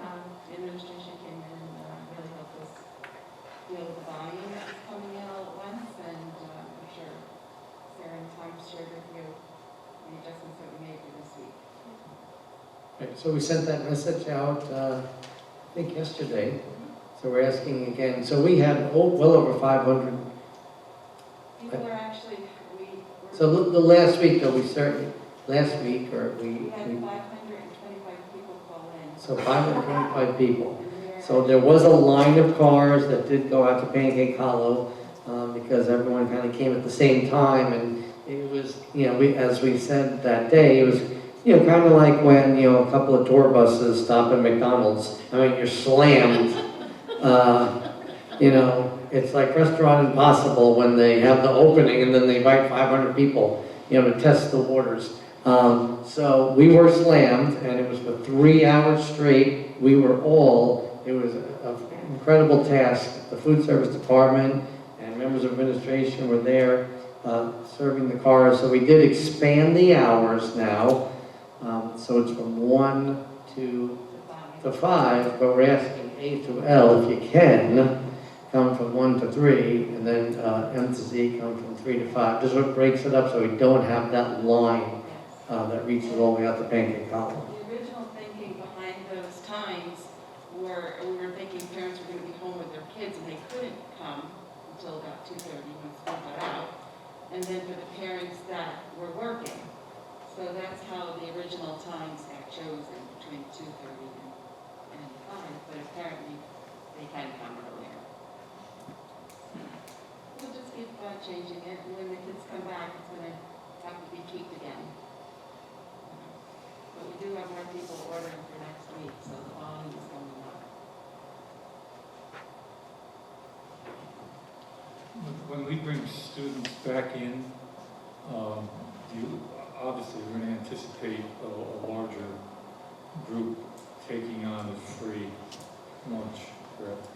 The administration came in and really helped us deal with the volume that was coming in all at once, and I'm sure Sarah and Tom shared with you the adjustments that we made for this week. Right, so we sent that message out, I think yesterday. So we're asking again. So we had well over 500. People are actually, So the last week, though, we had 525 people call in. So 525 people. So there was a line of cars that did go out to Pancake Hollow because everyone kind of came at the same time, and it was, as we said that day, it was, kind of like when, a couple of tour buses stop at McDonald's. I mean, you're slammed. It's like Restaurant Impossible when they have the opening and then they invite 500 people, to test the waters. So we were slammed, and it was for 3 hours straight. It was an incredible task. The food service department and members of administration were there serving the cars. So we did expand the hours now. So it's from 1 to 5, but we're asking A through L, if you can, come from 1 to 3, and then M to Z come from 3 to 5. Just what breaks it up so we don't have that line that reaches all the way out to Pancake Hollow. The original thinking behind those times were, we were thinking parents were going to be home with their kids and they couldn't come until about 2:30 when school got out, and then for the parents that were working. So that's how the original times got chosen, between 2:30 and 5, but apparently they can come earlier. We'll just keep changing it, and when the kids come back, it's going to have to be tweaked again. But we do have more people ordering for next week, so the volume is going up. When we bring students back in, obviously we're going to anticipate a larger group taking on the free lunch, correct?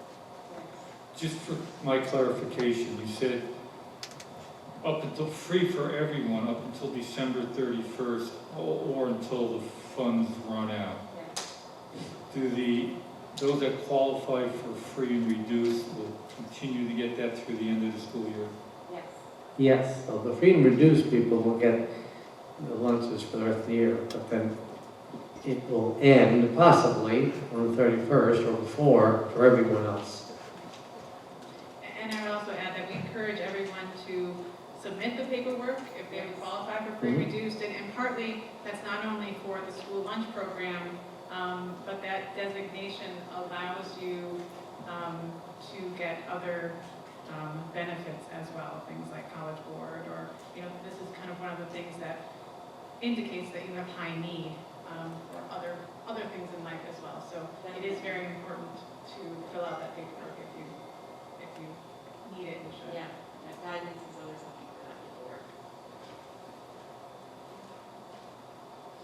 Just for my clarification, you said up until free for everyone up until December 31st or until the funds run out. Do those that qualify for free and reduced will continue to get that through the end of the school year? Yes. Yes, so the free and reduced people will get the lunches for the rest of the year, but then it will end possibly on the 31st or before for everyone else. And I would also add that we encourage everyone to submit the paperwork if they would qualify for free reduced, and partly that's not only for the school lunch program, But that designation allows you to get other benefits as well, things like College Board, or, this is kind of one of the things that indicates that you have high need for other things in life as well. So it is very important to fill out that paperwork if you need it and should. Yeah, that guidance is always looking for that paperwork.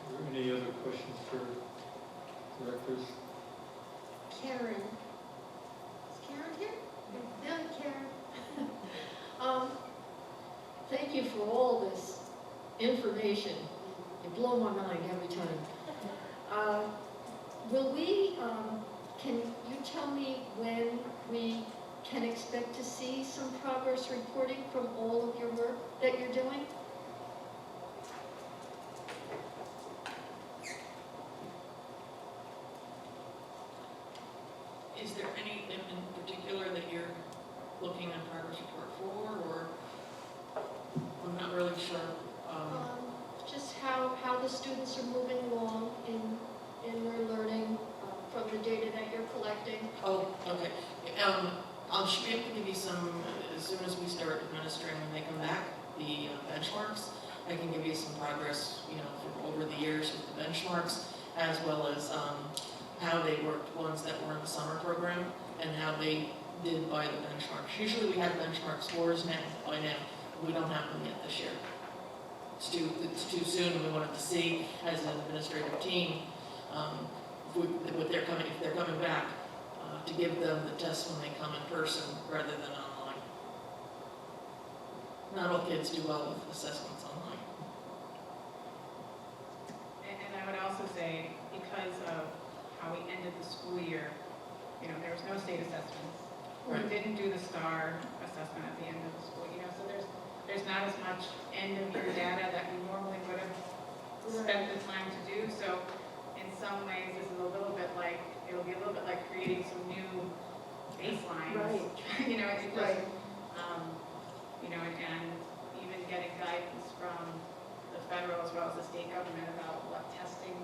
Are there any other questions for directors? Karen. Is Karen here? No, Karen. Thank you for all this information. You blow my mind every time. Will we, can you tell me when we can expect to see some progress reporting from all of your work that you're doing? Is there anything in particular that you're looking at progress report for, or I'm not really sure? Just how the students are moving along in their learning from the data that you're collecting. Oh, okay. I should be able to give you some, as soon as we start administering when they come back, the benchmarks. I can give you some progress, from over the years with the benchmarks, as well as how they worked, ones that were in the summer program, and how they did by the benchmarks. Usually we have benchmark scores by now. We don't have them yet this year. It's too soon, and we wanted to see, as an administrative team, if they're coming back, to give them the test when they come in person rather than online. Not all kids do well with assessments online. And I would also say, because of how we ended the school year, there was no state assessments. We didn't do the STAR assessment at the end of the school, so there's not as much end-of-year data that we normally would have spent the time to do. So in some ways, this is it'll be a little bit like creating some new baselines. Right. It's just, and even getting guidance from the federal as well as the state government about what testing,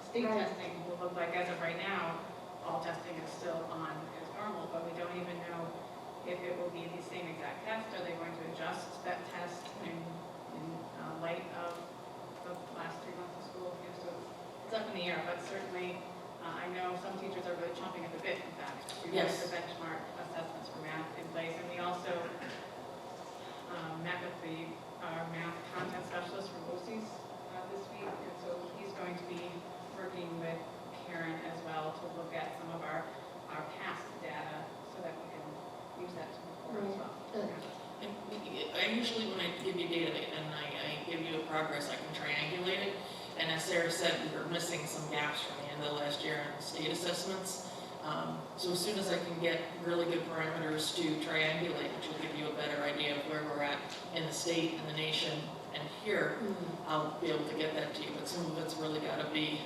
state testing will look like. As of right now, all testing is still on as normal, but we don't even know if it will be the same exact test. Are they going to adjust that test in light of the last 3 months of school? So it's up in the air, but certainly I know some teachers are really chomping at the bit, in fact, to get the benchmark assessments for math in place. And we also met with our math content specialist from OCs this week, and so he's going to be working with Karen as well to look at some of our past data so that we can use that to move forward as well. And I usually, when I give you data and I give you a progress, I can triangulate it. And as Sarah said, we were missing some gaps from the end of last year in state assessments. So as soon as I can get really good parameters to triangulate, which will give you a better idea of where we're at in the state, in the nation, and here, I'll be able to get that to you. But some of it's really got to be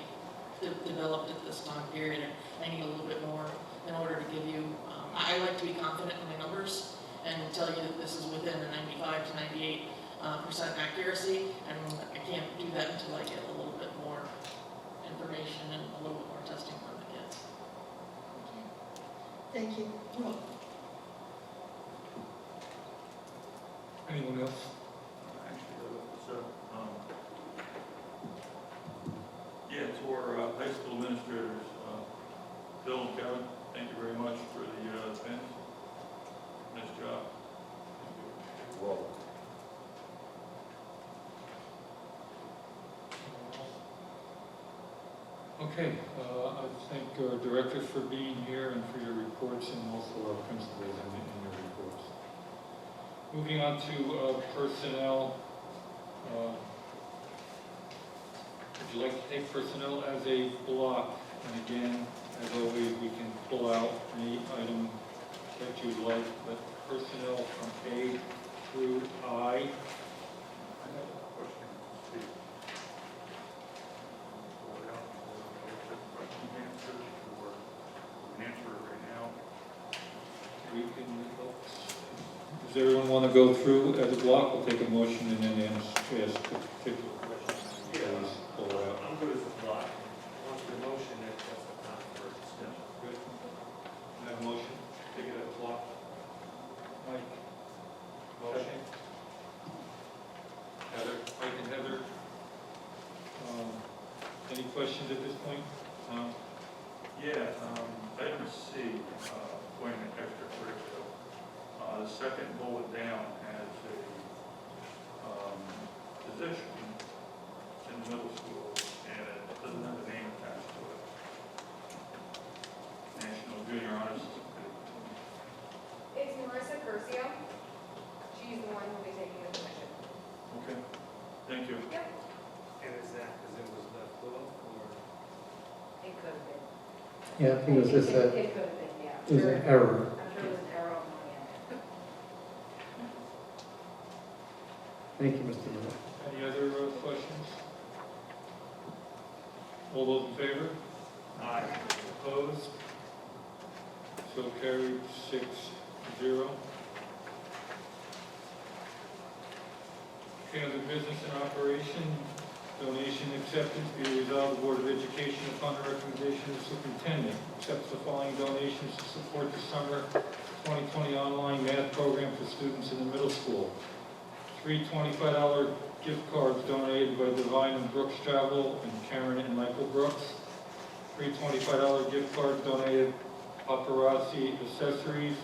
developed at this time period, and I need a little bit more in order to give you, I like to be confident in my numbers and tell you that this is within a 95 to 98% accuracy, and I can't do that until I get a little bit more information and a little bit more testing from the kids. Thank you. Anyone else? To our high school administrators, Bill and Kevin, thank you very much for the pins. Nice job. Well, Okay, I thank our directors for being here and for your reports, and also our principals in your reports. Moving on to personnel. Would you like to take personnel as a block? And again, as always, we can pull out any item that you'd like, but personnel from A through I. We can, does everyone want to go through as a block? We'll take a motion and then ask particular questions. Yeah, I'm good as a block. Once we questions at this point? Yeah, item C, appointment extracurricular. The second bullet down has a position in the middle school, and it doesn't have a name attached to it. National Junior Honor Society. It's Marissa Curcio. She's the one who'll be taking the position. Okay, thank you. Yep. And is that because it was left off, or? It could have been. Yeah, I think it was just a, It could have been, yeah. it was an error. I'm sure it was an error on my end. Thank you, Mr. Miller. Any other questions? All those in favor? Aye. Opposed? So carried 6-0. Okay, under business and operation, donation acceptance, be resolved, the Board of Education, upon the recommendation of the superintendent, accepts the following donations to support the summer 2020 online math program for students in the middle school. 3 $25 gift cards donated by Divine and Brooks Travel and Karen and Michael Brooks. 3 $25 gift cards donated Paparazzi Accessories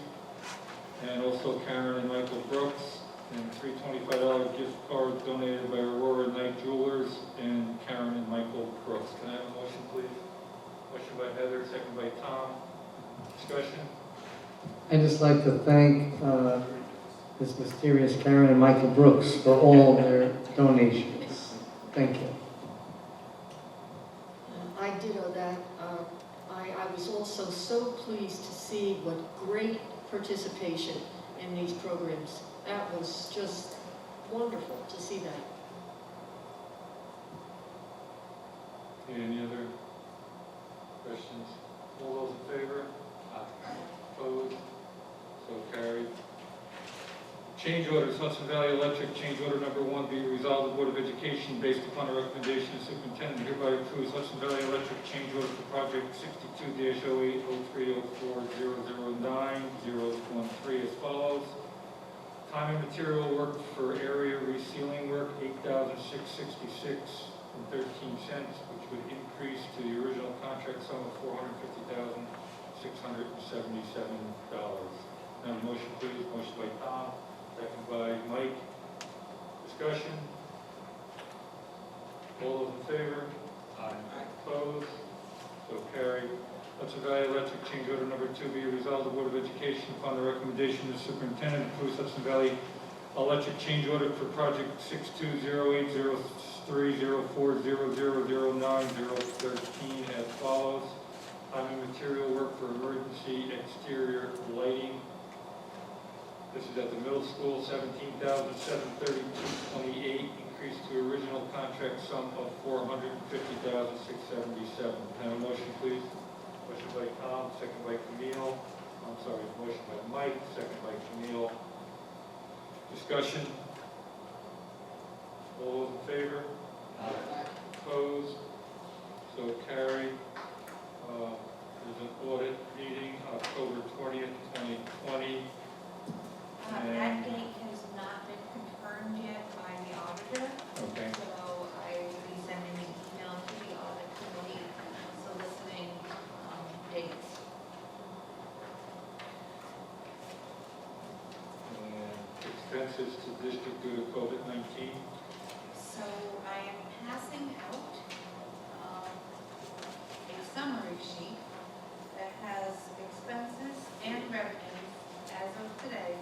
and also Karen and Michael Brooks. And 3 $25 gift cards donated by Aurora Night Jewelers and Karen and Michael Brooks. Can I have a motion, please? Motion by Heather, second by Tom. Discussion? I'd just like to thank this mysterious Karen and Michael Brooks for all their donations. Thank you. I ditto that. I was also so pleased to see what great participation in these programs. That was just wonderful to see that. Any other questions? All those in favor? Opposed? So carried. Change orders, Hudson Valley Electric, change order number 1, be resolved, the Board of Education, based upon the recommendation of the superintendent, hereby approves Hudson Valley Electric change order for project 62-08-0304-009-013 as follows. Time and material work for area resealing work, $8,666.13, which would increase to the original contract sum of $450,677. Now, motion, please. Motion by Tom, second by Mike. Discussion? All those in favor? Aye. Opposed? So carried. Hudson Valley Electric change order number 2, be resolved, the Board of Education, upon the recommendation of the superintendent, approves Hudson Valley Electric change order for project 62-08-0304-0009-013 as follows. Time and material work for emergency exterior lighting. This is at the middle school, $17,732.28, increased to original contract sum of $450,677. Can I have a motion, please? Motion by Tom, second by Camille. I'm sorry, motion by Mike, second by Camille. Discussion? All those in favor? Opposed? So carried. There's an audit meeting, October 20th, 2020. That date has not been confirmed yet by the auditor. Okay. So I will be sending an email to the audit committee soliciting dates. And expenses to district due to COVID-19. So I am passing out a summary sheet that has expenses and revenues as of today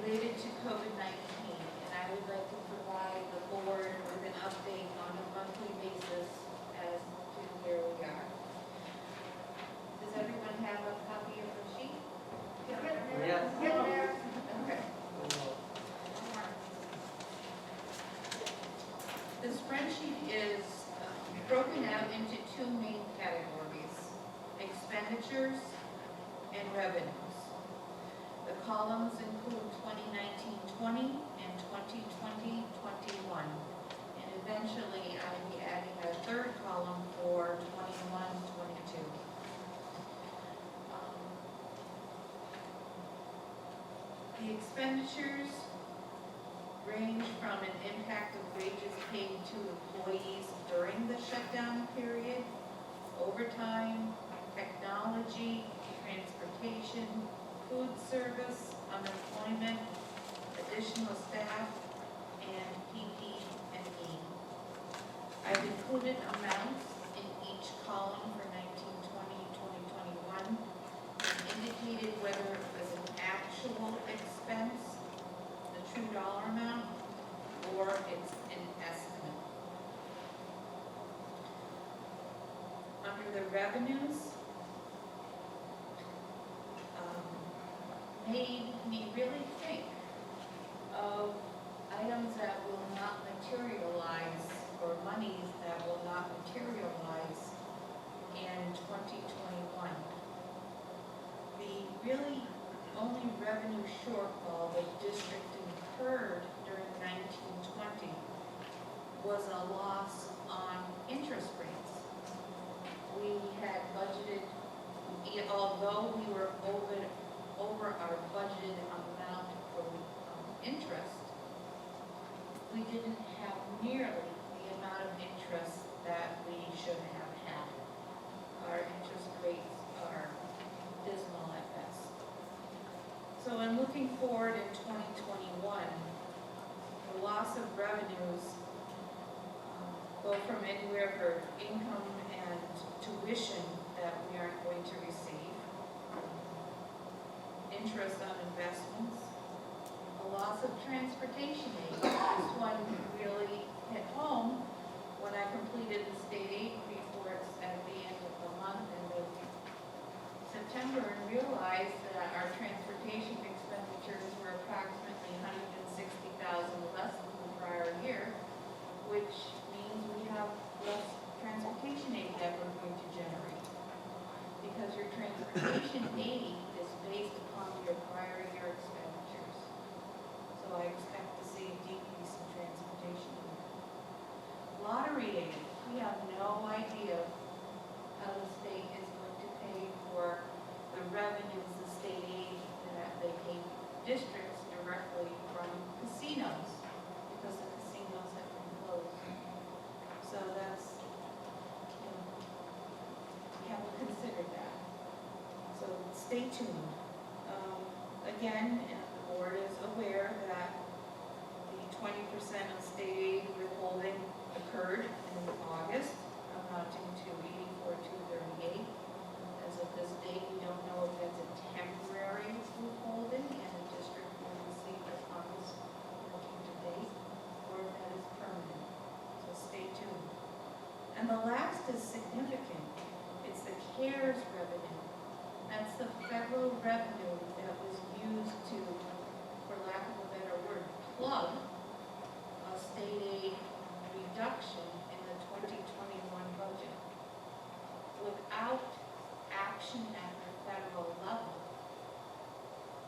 related to COVID-19, and I would like to provide the board with an update on a monthly basis as to where we are. Does everyone have a copy of the sheet? Yes. Okay. The spreadsheet is broken out into 2 main categories: expenditures and revenues. The columns include 2019-20 and 2020-21. And eventually, I'll be adding a third column for 21-22. The expenditures range from an impact of wages paid to employees during the shutdown period, overtime, technology, transportation, food service, unemployment, additional staff, and PP&E. I've included amounts in each column for 2021, and indicated whether it was an actual expense, the true dollar amount, or it's an estimate. Under the revenues, made me really think of items that will not materialize, or monies that will not materialize in 2021. The really only revenue shortfall the district incurred during 1920 was a loss on interest rates. We had budgeted, although we were over our budgeted amount for interest, we didn't have nearly the amount of interest that we should have had. Our interest rates are dismal at best. So in looking forward in 2021, the loss of revenues go from anywhere for income and tuition that we aren't going to receive, interest on investments, a loss of transportation aid. This one really hit home when I completed the state aid reports at the end of the month in September and realized that our transportation expenditures were approximately $160,000 less than the prior year, which means we have less transportation aid that we're going to generate. Because your transportation aid is based upon your prior year expenditures. So I expect to see a decrease in transportation aid. Lottery aid, we have no idea how the state is going to pay for the revenues, the state aid that they pay districts directly from casinos, because the casinos have been closed. So that's, we haven't considered that. So stay tuned. Again, the board is aware that the 20% of state aid withholding occurred in August, amounting to $84,238. As of this date, we don't know if that's a temporary withholding and the district will receive the funds working to date, or if that is permanent. So stay tuned. And the last is significant. It's the CARES revenue. That's the federal revenue that was used to, for lack of a better word, plug a state aid reduction in the 2021 budget. Without action at the federal level,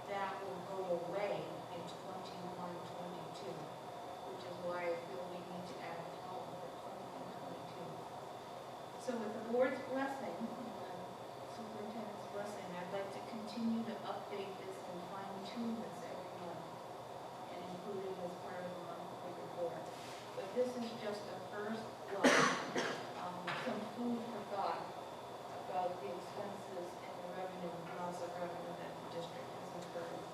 that will go away in 21-22, which is why I feel we need to add a column for 2022. So with the board's blessing, superintendent's blessing, I'd like to continue to update this and fine-tune this every month and include it as part of the monthly report. But this is just a first look, some food for thought about the expenses and the revenue, loss of revenue that the district has incurred.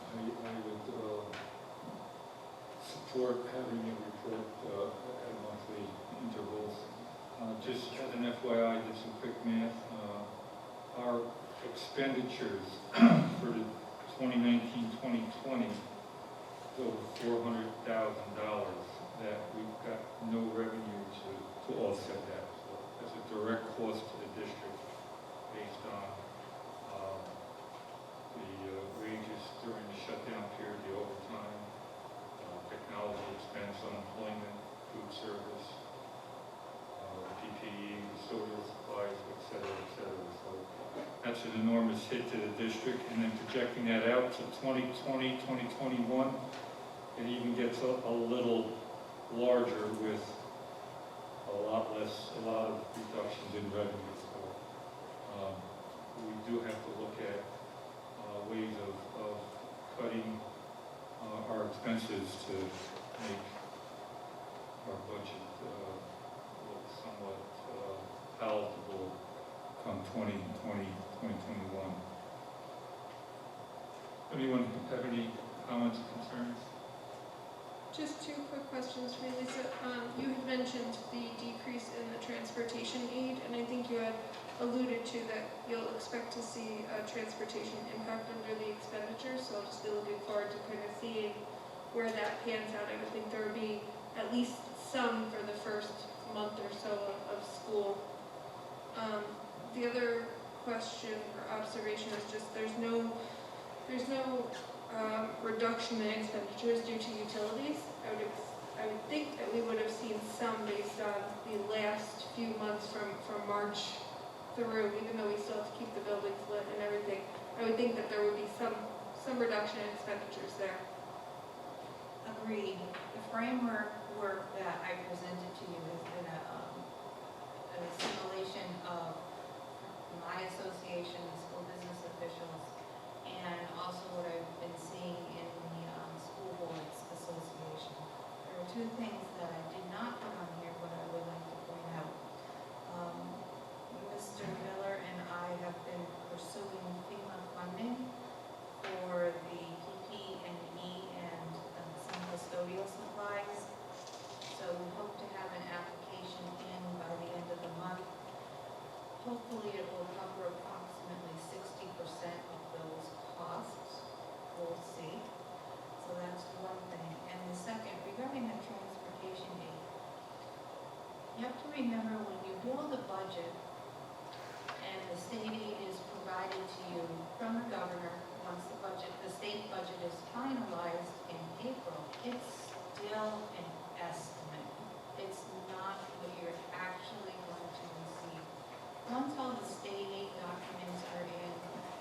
I would support having a report at monthly intervals. Just as an FYI, did some quick math. Our expenditures for the 2019-2020 is over $400,000 that we've got no revenue to offset that. So that's a direct cost to the district based on the wages during the shutdown period, the overtime, technology expense, unemployment, food service, PPE, custodial supplies, et cetera, et cetera. So that's an enormous hit to the district, and then projecting that out to 2020, 2021, it even gets a little larger with a lot of reductions in revenue. So we do have to look at ways of cutting our expenses to make our budget look somewhat palatable come 2020, 2021. Anyone have any comments or concerns? Just two quick questions for you, Lisa. You had mentioned the decrease in the transportation aid, and I think you had alluded to that you'll expect to see a transportation impact under the expenditure, so I'll just be looking forward to kind of seeing where that pans out. I would think there would be at least some for the first month or so of school. The other question or observation is just there's no reduction in expenditures due to utilities. I would think that we would have seen some based on the last few months from March through, even though we still have to keep the buildings lit and everything. I would think that there would be some reduction in expenditures there. Agreed. The framework work that I presented to you has been an assimilation of my association, the school business officials, and also what I've been seeing in the school boards association. There are two things that I did not put on here, but I would like to point out. Mr. Miller and I have been pursuing FEMA funding for the PP&E and some custodial supplies. So we hope to have an application in by the end of the month. Hopefully it will cover approximately 60% of those costs. We'll see. So that's one thing. And the second, regarding the transportation aid, you have to remember when you build a budget and the state aid is provided to you from the governor, once the state budget is finalized in April, it's still an estimate. It's not what you're actually going to receive. Once all the state aid documents are in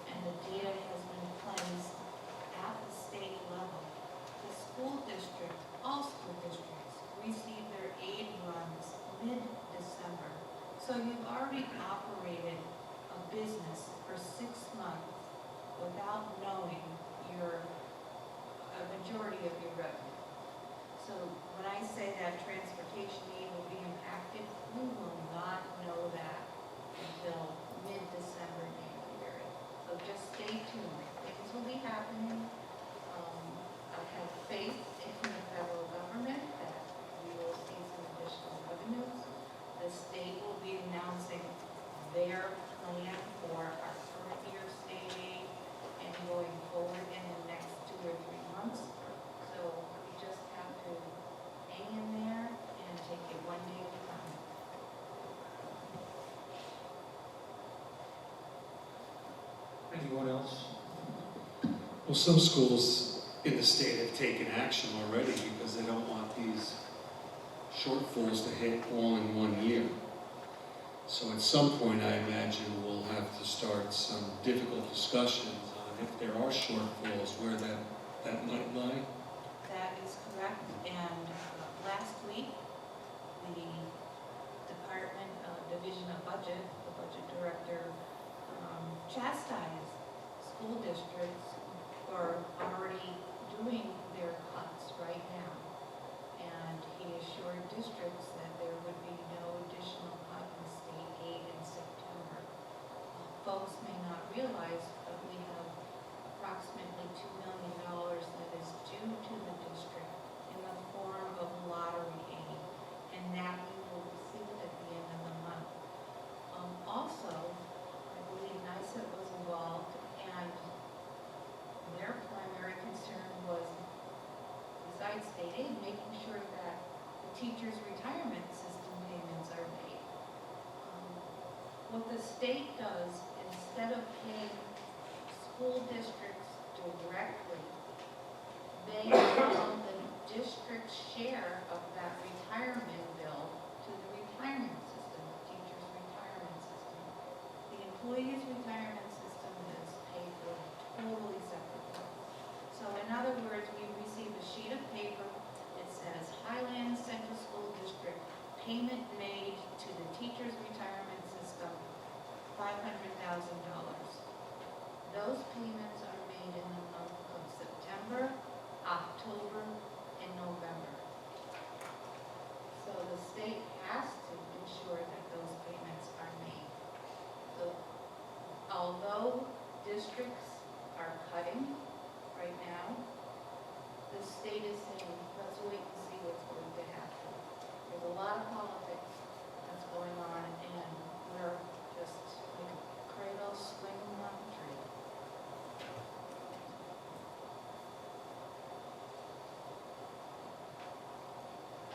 and the data has been cleansed at the state level, the school district, all school districts, receive their aid runs mid-December. So you've already operated a business for 6 months without knowing a majority of your revenue. So when I say that transportation aid will be impacted, we will not know that until mid-December, January. So just stay tuned. Things will be happening. I have faith in the federal government that we will see some additional revenues. The state will be announcing their plan for our current year state aid and going forward in the next 2 or 3 months. So we just have to hang in there and take it one day at a time. Anyone else? Well, some schools in the state have taken action already because they don't want these shortfalls to hit all in one year. So at some point, I imagine we'll have to start some difficult discussions on if there are shortfalls, where that might lie. That is correct. And last week, the Department of Division of Budget, the budget director, chastised school districts for already doing their cuts right now. And he assured districts that there would be no additional cut in state aid in September. Folks may not realize, but we have approximately $2 million that is due to the district in the form of lottery aid, and that we will receive at the end of the month. Also, I believe NICET was involved, and their primary concern was, besides state aid, making sure that the teachers' retirement system payments are made. What the state does, instead of paying school districts directly, they allow the district's share of that retirement bill to the retirement system, the teacher's retirement system. The employee's retirement system is paid for totally separately. So in other words, we receive a sheet of paper. It says Highlands Central School District, payment made to the teacher's retirement system, $500,000. Those payments are made in the month of September, October, districts are cutting right now. The state is saying, let's wait and see what's going to happen. There's a lot of politics that's going on, and we're just like a cradle swinging on the tree.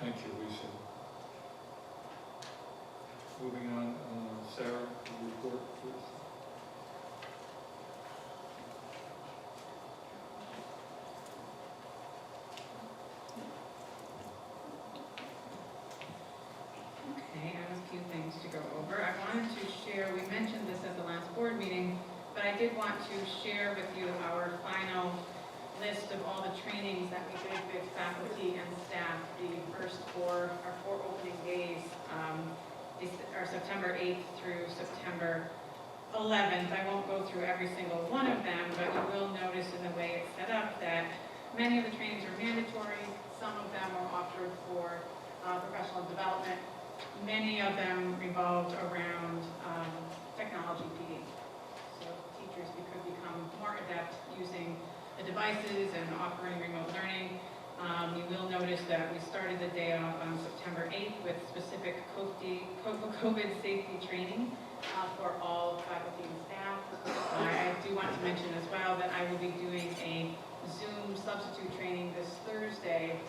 Thank you, Lisa. Moving on, Sarah, your report, please. Okay, I have a few things to go over. I wanted to share, we mentioned this at the last board meeting, but I did want to share with you our final list of all the trainings that we did with faculty and staff the first our four opening days, are September 8th through September 11th. I won't go through every single one of them, but you will notice in the way it's set up that many of the trainings are mandatory. Some of them are offered for professional development. Many of them revolved around technology PD. So teachers could become more adept using the devices and offering remote learning. You will notice that we started the day off on September 8th with specific COVID safety training for all faculty and staff. I do want to mention as well that I will be doing a Zoom substitute training this Thursday.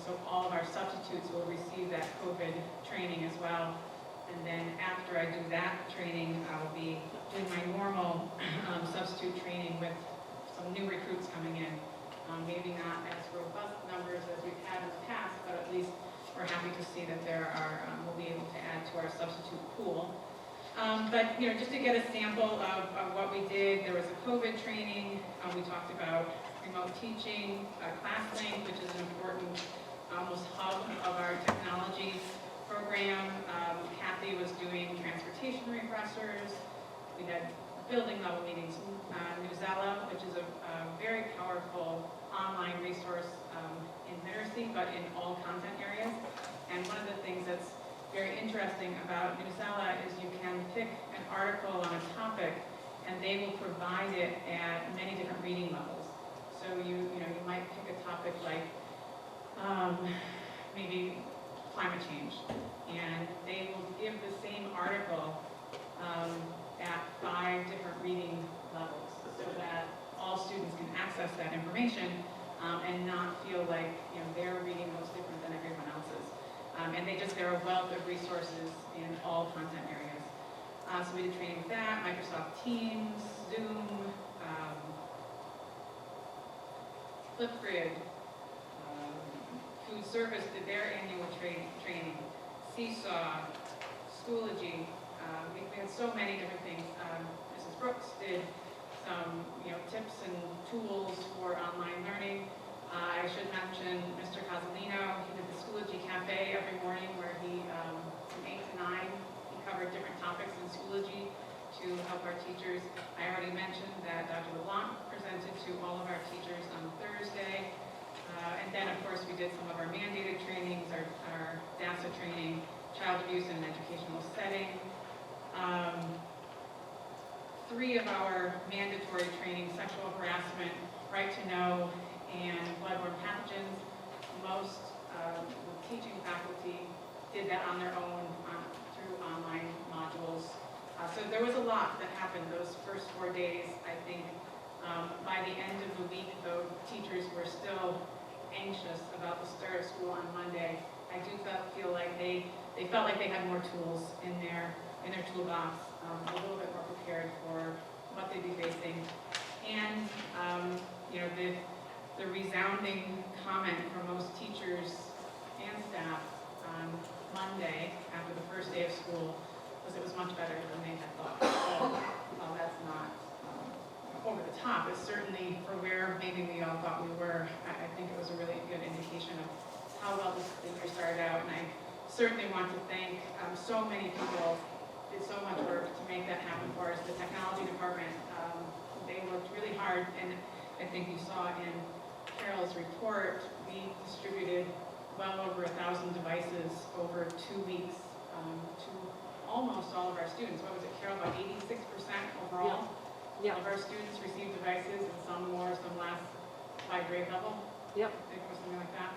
So all of our substitutes will receive that COVID training as well. And then after I do that training, I'll be doing my normal substitute training with some new recruits coming in. Maybe not as robust numbers as we've had in the past, but at least we're happy to see that there are, we'll be able to add to our substitute pool. But just to get a sample of what we did, there was a COVID training. We talked about remote teaching, ClassLink, which is an important almost hub of our technology program. Kathy was doing transportation refreshers. We had building level meetings. Newsella, which is a very powerful online resource in literacy, but in all content areas. And one of the things that's very interesting about Newsella is you can pick an article on a topic, and they will provide it at many different reading levels. So you might pick a topic like maybe climate change, and they will give the same article at 5 different reading levels, so that all students can access that information and not feel like their reading was different than everyone else's. And they're a wealth of resources in all content areas. So we did training with that, Microsoft Teams, Zoom, Flipgrid, Food Service did their annual training, Seesaw, Schoology. We had so many different things. Mrs. Brooks did some tips and tools for online learning. I should mention Mr. Casalino. He did the Schoology Cafe every morning where he, from 8 to 9, he covered different topics in Schoology to help our teachers. I already mentioned that Dr. LeBlanc presented to all of our teachers on Thursday. And then, of course, we did some of our mandated trainings, our DASA training, child abuse in an educational setting. 3 of our mandatory trainings, sexual harassment, right to know, and bloodborne pathogens. Most teaching faculty did that on their own through online modules. So there was a lot that happened those first 4 days. I think by the end of the week, though, teachers were still anxious about the start of school on Monday. I do feel like they felt like they had more tools in their toolbox, a little bit more prepared for what they'd be facing. And the resounding comment from most teachers and staff on Monday after the first day of school was it was much better than they had thought. So, while that's not over the top, it's certainly for where maybe we all thought we were. I think it was a really good indication of how well this year started out, and I certainly want to thank so many people did so much work to make that happen for us. The technology department, they worked really hard, and I think you saw in Carol's report, we distributed well over 1,000 devices over 2 weeks to almost all of our students. What was it, Carol, about 86% overall? Yeah. All of our students receive devices, and some more, some less, by grade level. Yep. I think it was something like that.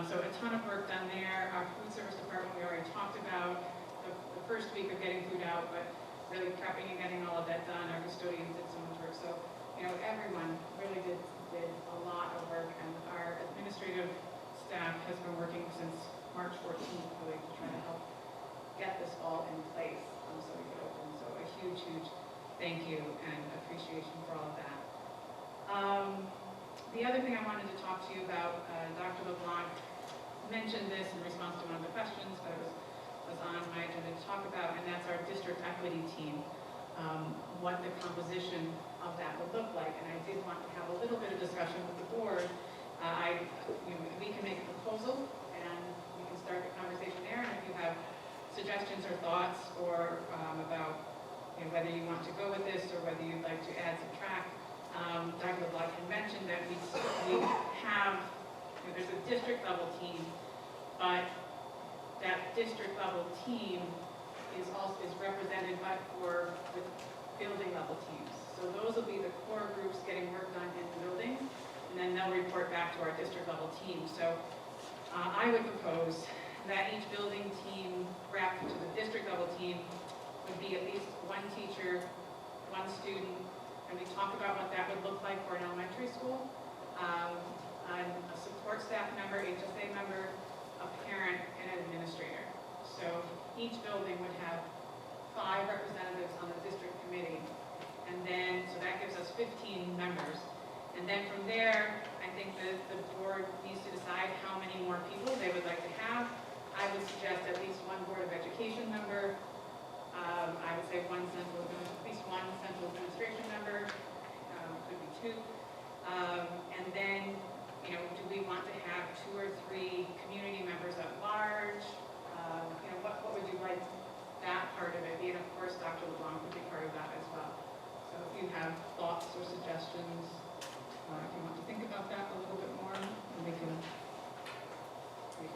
So a ton of work done there. Our food service department, we already talked about the first week of getting food out, but really prepping and getting all of that done. Our custodians did so much work. So, you know, everyone really did a lot of work, and our administrative staff has been working since March 14th really to try to help get this all in place so we could open. So a huge, huge thank you and appreciation for all of that. The other thing I wanted to talk to you about, Dr. LeBlanc mentioned this in response to one of the questions, but it was on my agenda to talk about, and that's our district equity team, what the composition of that would look like. And I did want to have a little bit of discussion with the board. We can make a proposal and we can start the conversation there. And if you have suggestions or thoughts or about whether you want to go with this or whether you'd like to add, subtract, Dr. LeBlanc had mentioned that we have, there's a district level team, but that district level team is represented with building level teams. So those will be the core groups getting work done in the building, and then they'll report back to our district level team. So I would propose that each building team rep to the district level team would be at least one teacher, one student, and we talk about what that would look like for an elementary school. A support staff member, HSA member, a parent, and an administrator. So each building would have 5 representatives on the district committee. And then, so that gives us 15 members. And then from there, I think the board needs to decide how many more people they would like to have. I would suggest at least one Board of Education member. I would say at least one central administration member, could be 2. And then, do we want to have 2 or 3 community members at large? What would you like that part of it be? And of course, Dr. LeBlanc would be part of that as well. So if you have thoughts or suggestions, if you want to think about that a little bit more, we can.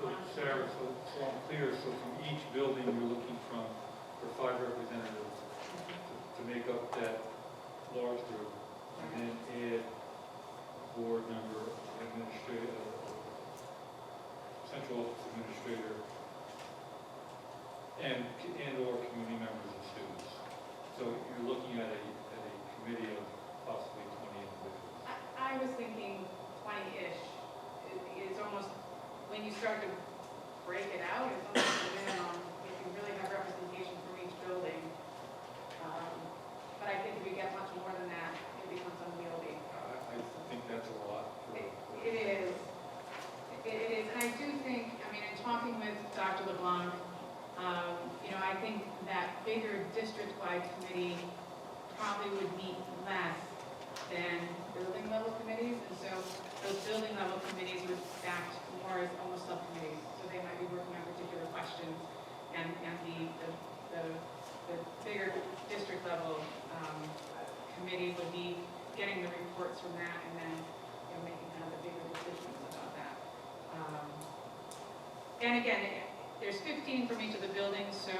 So Sarah, so I'm clear, so from each building you're looking for 5 representatives to make up that large group, and then add a board member, administrator, central office administrator, and or community members and students. So you're looking at a committee of possibly 20 individuals. I was thinking 20-ish. It's almost, when you start to break it out, it's almost a minimum. You can really have representation from each building. But I think if you get much more than that, it becomes unwieldy. I think that's a lot. It is. It is. And I do think, in talking with Dr. LeBlanc, I think that bigger district-wide committee probably would meet less than building level committees. And so those building level committees would act more as almost subcommittees. So they might be working on particular questions, and the bigger district level committee would be getting the reports from that and then making kind of the bigger decisions about that. And again, there's 15 from each of the buildings, so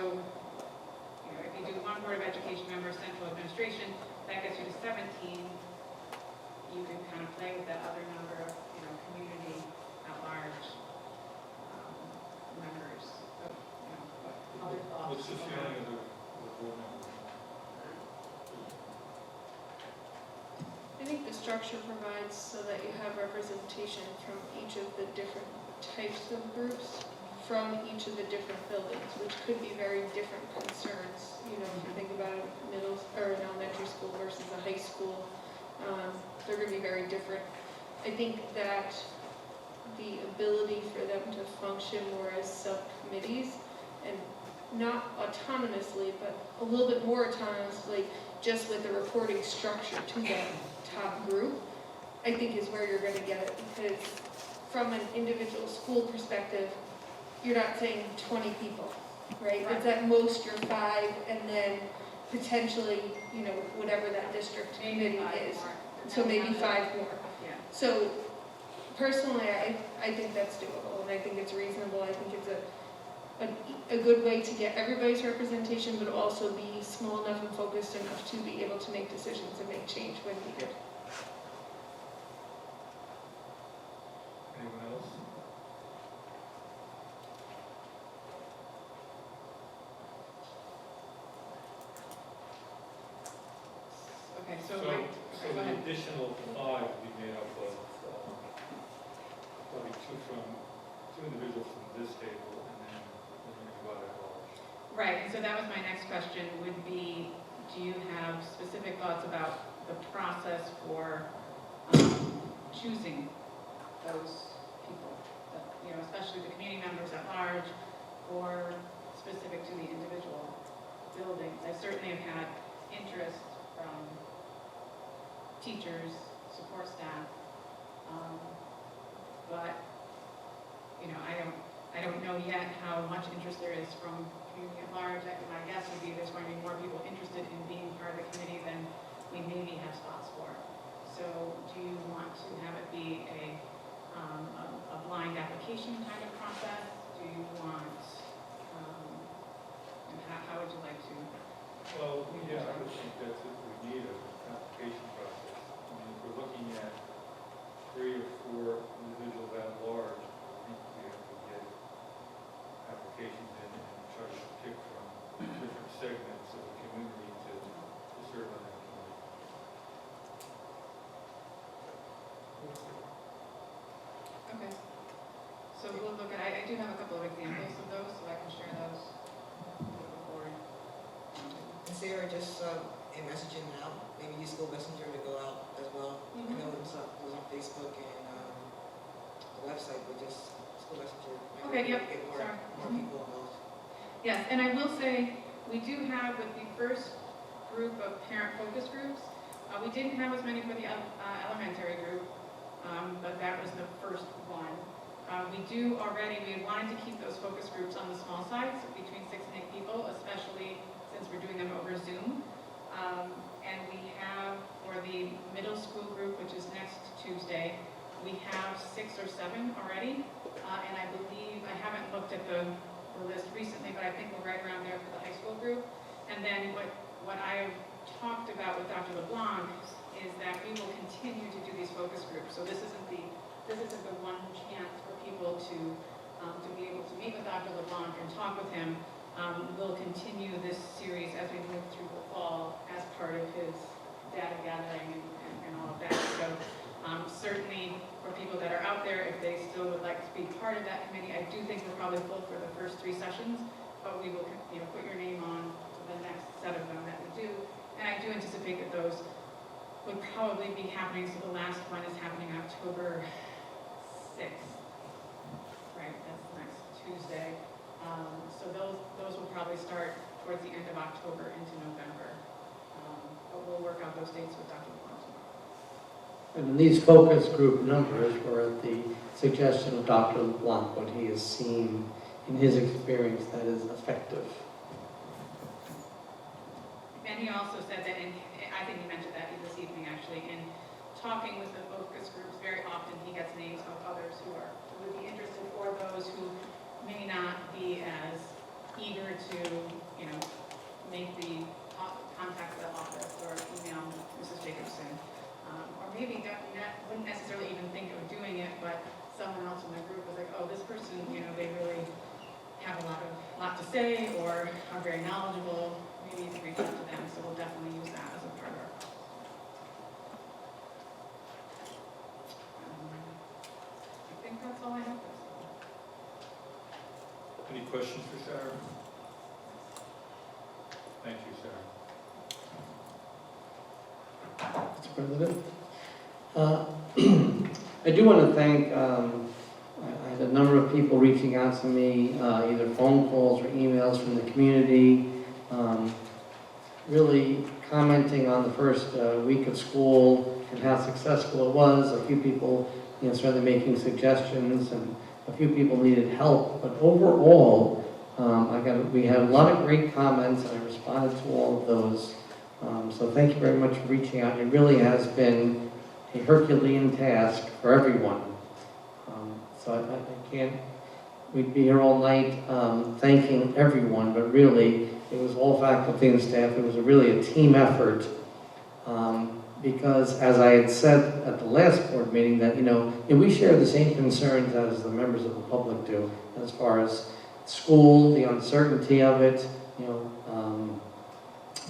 if you do one Board of Education member, central administration, that gets you to 17. You can kind of play with that other number of community at large members. So, other thoughts? What's the feeling of the board members? I think the structure provides so that you have representation from each of the different types of groups from each of the different buildings, which could be very different concerns. If you think about an elementary school versus a high school, they're going to be very different. I think that the ability for them to function more as subcommittees, and not autonomously, but a little bit more autonomously, just with the reporting structure to that top group, I think is where you're going to get it. Because from an individual school perspective, you're not saying 20 people, right? It's at most your 5, and then potentially, whatever that district committee is. So maybe 5 more. Yeah. So personally, I think that's doable, and I think it's reasonable. I think it's a good way to get everybody's representation, but also be small enough and focused enough to be able to make decisions and make change when needed. Anyone else? Okay, so So go the ahead. additional 5 will be made up of probably two individuals from this table, and then everybody at large. Right, and so that was my next question, would be, do you have specific thoughts about the process for choosing those people? You know, especially the community members at large, or specific to the individual buildings? I certainly have had interest from teachers, support staff, but, you know, I don't know yet how much interest there is from community at large. My guess would be there's going to be more people interested in being part of the committee than we maybe have spots for. So do you want to have it be a blind application kind of process? Do you want, and how would you like to? Well, yeah, I would think that's what we need, an application process. I mean, if we're looking at 3 or 4 individuals at large, I think we have to get applications in and try to pick from different segments of the community to serve on that committee. Okay. So we'll look at, I do have a couple of examples of those, so I can share those with the board. Sarah, just a messaging out, maybe use School Messenger to go out as well. I know it was on Facebook and the website, but just School Messenger. Okay, yep, Get more people involved. Yes, and I will say, we do have with the first group of parent focus groups, we didn't have as many for the elementary group, but that was the first one. We do already, we wanted to keep those focus groups on the small side, so between 6 and 8 people, especially since we're doing them over Zoom. And we have, for the middle school group, which is next Tuesday, we have 6 or 7 already. And I believe, I haven't looked at the list recently, but I think we're right around there for the high school group. And then what I've talked about with Dr. LeBlanc is that we will continue to do these focus groups. So this isn't the one chance for people to be able to meet with Dr. LeBlanc and talk with him. We'll continue this series as we move through the fall as part of his data gathering and all of that. So certainly for people that are out there, if they still would like to be part of that committee, I do think we're probably full for the first 3 sessions, but we will put your name on the next set of them that we do. And I do anticipate that those would probably be happening, so the last one is happening October 6th, right, that's next Tuesday. So those will probably start towards the end of October into November. But we'll work out those dates with Dr. LeBlanc tomorrow. And these focus group numbers were at the suggestion of Dr. LeBlanc, what he has seen in his experience that is effective. And he also said that, I think he mentioned that this evening actually, in talking with the focus groups, very often he gets names of others who would be interested, or those who may not be as eager to, make the contact the office or email Mrs. Jacobson. Or maybe wouldn't necessarily even think of doing it, but someone else in the group was like, oh, this person, they really have a lot to say or are very knowledgeable. Maybe you can reach out to them, so we'll definitely use that as a part of our process. I think that's all I have. Any questions for Sarah? Thank you, Sarah. Mr. President. I do want to thank, I had a number of people reaching out to me, either phone calls or emails from the community, really commenting on the first week of school and how successful it was. A few people started making suggestions, and a few people needed help. But overall, we had a lot of great comments, and I responded to all of those. So thank you very much for reaching out. It really has been a Herculean task for everyone. So I can't we'd be here all night thanking everyone, but really, it was all faculty and staff. It was really a team effort. Because as I had said at the last board meeting, that, we share the same concerns as the members of the public do, as far as school, the uncertainty of it,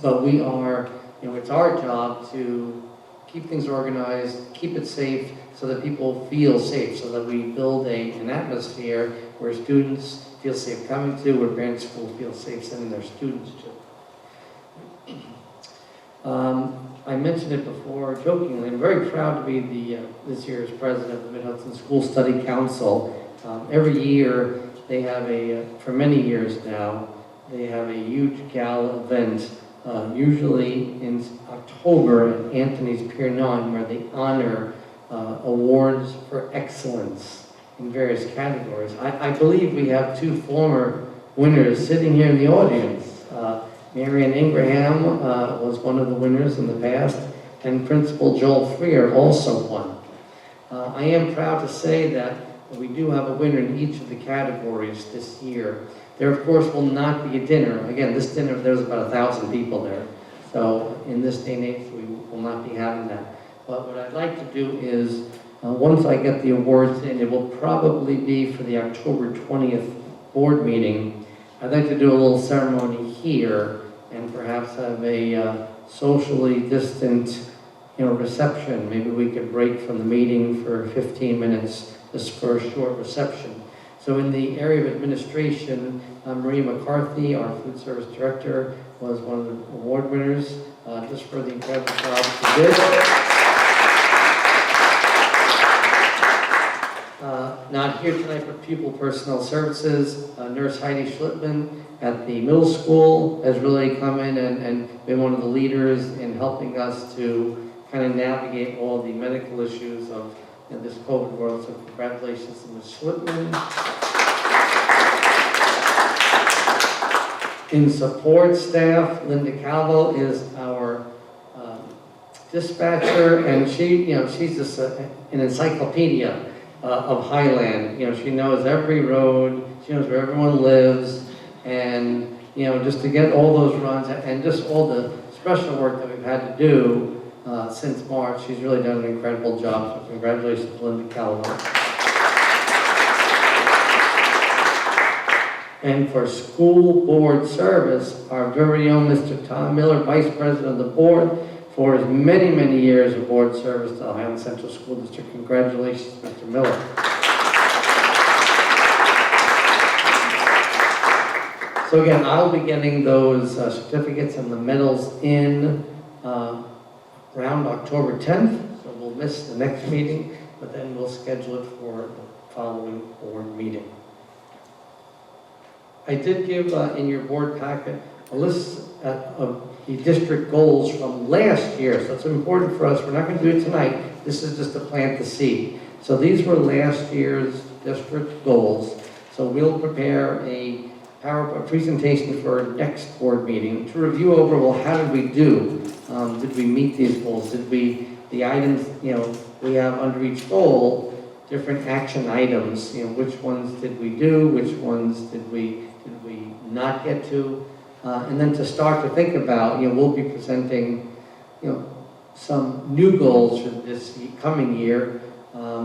but we are, it's our job to keep things organized, keep it safe, so that people feel safe, so that we build an atmosphere where students feel safe coming to, where parents will feel safe sending their students to. I mentioned it before jokingly, I'm very proud to be this year's president of the Mid-Hudson School Study Council. Every year, they have for many years now, they have a huge gala event, usually in October at Anthony's Pier 9, where they honor awards for excellence in various categories. I believe we have 2 former winners sitting here in the audience. Marian Ingraham was one of the winners in the past, and Principal Joel Freer also won. I am proud to say that we do have a winner in each of the categories this year. There, of course, will not be a dinner. Again, this dinner, there's about 1,000 people there. So in this day and age, we will not be having that. But what I'd like to do is, once I get the awards in, it will probably be for the October 20th board meeting. I'd like to do a little ceremony here and perhaps have a socially distant, reception. Maybe we could break from the meeting for 15 minutes just for a short reception. So in the area of administration, Maria McCarthy, our food service director, was one of the award winners, just for the incredible job she did. Not here tonight, but pupil personnel services, Nurse Heidi Schlittman at the middle school has really come in and been one of the leaders in helping us to kind of navigate all the medical issues of this COVID world. So congratulations to Ms. Schlittman. In support staff, Linda Calvo is our dispatcher, and she's just an encyclopedia of Highland. She knows every road, she knows where everyone lives, and just to get all those runs and just all the special work that we've had to do since March, she's really done an incredible job. So congratulations, Linda Calvo. And for school board service, our very own Mr. Tom Miller, Vice President of the board, for his many, many years of board service to the Highland Central School District. Congratulations, Mr. Miller. So again, I'll be getting those certificates and the medals in around October 10th, so we'll miss the next meeting, but then we'll schedule it for the following board meeting. I did give in your board packet a list of the district goals from last year, so it's important for us. We're not going to do it tonight. This is just to plant the seed. So these were last year's district goals. So we'll prepare a PowerPoint presentation for our next board meeting to review over, well, how did we do? Did we meet these goals? Did the items, we have under each goal, different action items, which ones did we do, which ones did we not get to? And then to start to think about, we'll be presenting, some new goals for this coming year.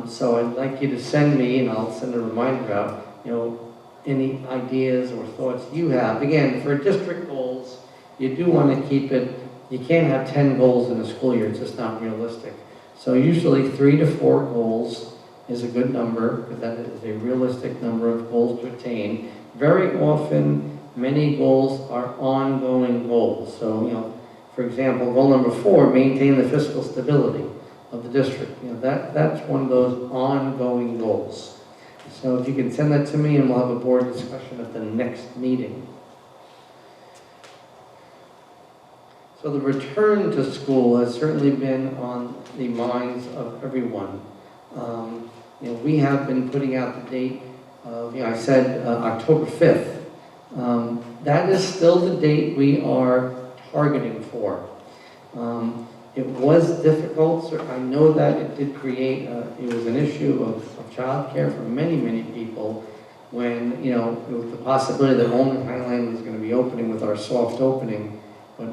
So I'd like you to send me, and I'll send a reminder out, any ideas or thoughts you have. Again, for district goals, you do want to keep it, you can't have 10 goals in a school year, it's just not realistic. So usually 3 to 4 goals is a good number, because that is a realistic number of goals to attain. Very often, many goals are ongoing goals. So, for example, goal number 4, maintain the fiscal stability of the district. That's one of those ongoing goals. So if you can send that to me, and we'll have a board discussion at the next meeting. So the return to school has certainly been on the minds of everyone. We have been putting out the date of, I said October 5th. That is still the date we are targeting for. It was difficult. So I know that it did create, it was an issue of childcare for many, many people. when, you know, with the possibility that only Highland was going to be opening with our soft opening, but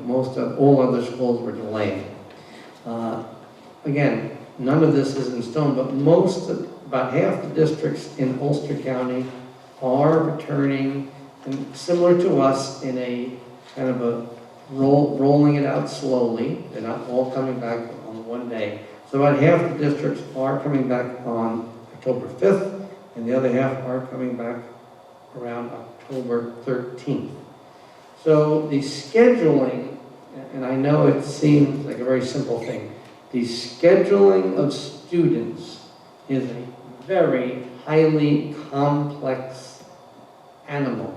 all other schools were delaying. Again, none of this is in stone, but about half the districts in Ulster County are returning, and similar to us, in a kind of a rolling it out slowly. They're not all coming back on one day. So about half the districts are coming back on October 5th, and the other half are coming back around October 13th. So the scheduling, and I know it seems like a very simple thing, the scheduling of students is a very highly complex animal.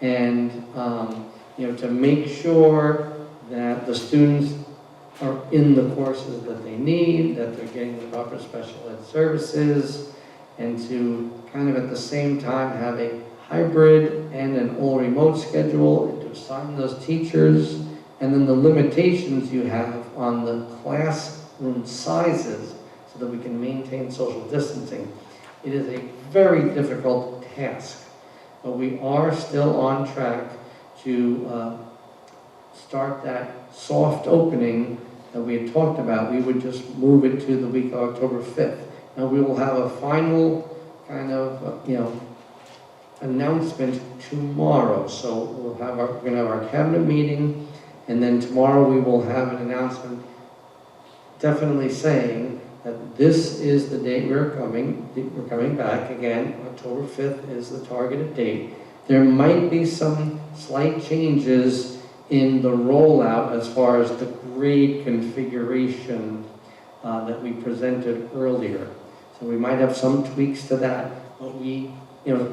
And you know, to make sure that the students are in the courses that they need, that they're getting the proper special ed services, and to kind of at the same time have a hybrid and an all remote schedule, and to assign those teachers, and then the limitations you have on the classroom sizes so that we can maintain social distancing. It is a very difficult task, but we are still on track to start that soft opening that we had talked about. We would just move it to the week of October 5th. Now we will have a final kind of, you know, announcement tomorrow. So we're going to have our cabinet meeting, and then tomorrow we will have an announcement definitely saying that this is the date we're coming back. Again, October 5th is the targeted date. There might be some slight changes in the rollout as far as the grade configuration that we presented earlier. So we might have some tweaks to that, but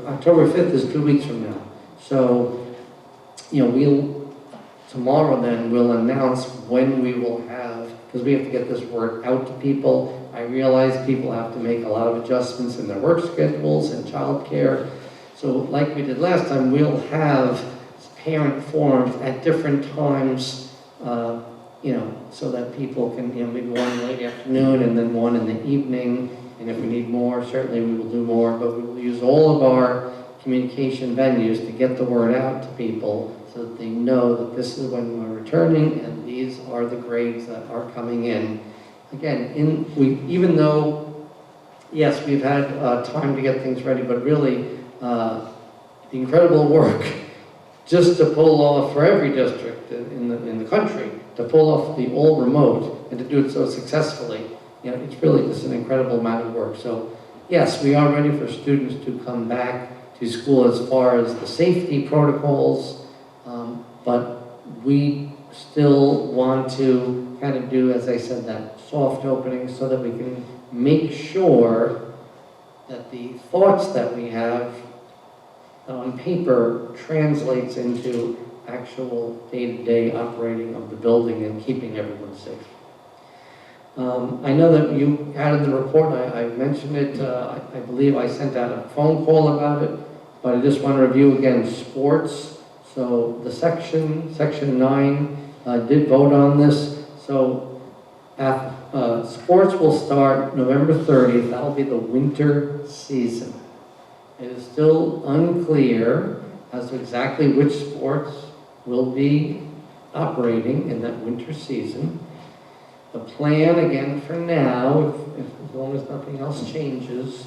October 5th is 2 weeks from now. So, you know, tomorrow then we'll announce when we will have, because we have to get this word out to people. I realize people have to make a lot of adjustments in their work schedules and childcare. So like we did last time, we'll have parent forums at different times, you know, so that people can, you know, maybe one late afternoon and then one in the evening. And if we need more, certainly we will do more, but we will use all of our communication venues to get the word out to people so that they know that this is when we're returning and these are the grades that are coming in. Again, even though, yes, we've had time to get things ready, but really the incredible work just to pull off for every district in the country, to pull off the all remote and to do it so successfully, you know, it's really just an incredible amount of work. So yes, we are ready for students to come back to school as far as the safety protocols, but we still want to kind of do, as I said, that soft opening so that we can make sure that the thoughts that we have on paper translates into actual day-to-day operating of the building and keeping everyone safe. I know that you added the report, I mentioned it, I believe I sent out a phone call about it, but I just want to review again sports. So the section 9 did vote on this. So sports will start November 30th, that'll be the winter season. It is still unclear as to exactly which sports will be operating in that winter season. The plan, again, for now, as long as nothing else changes,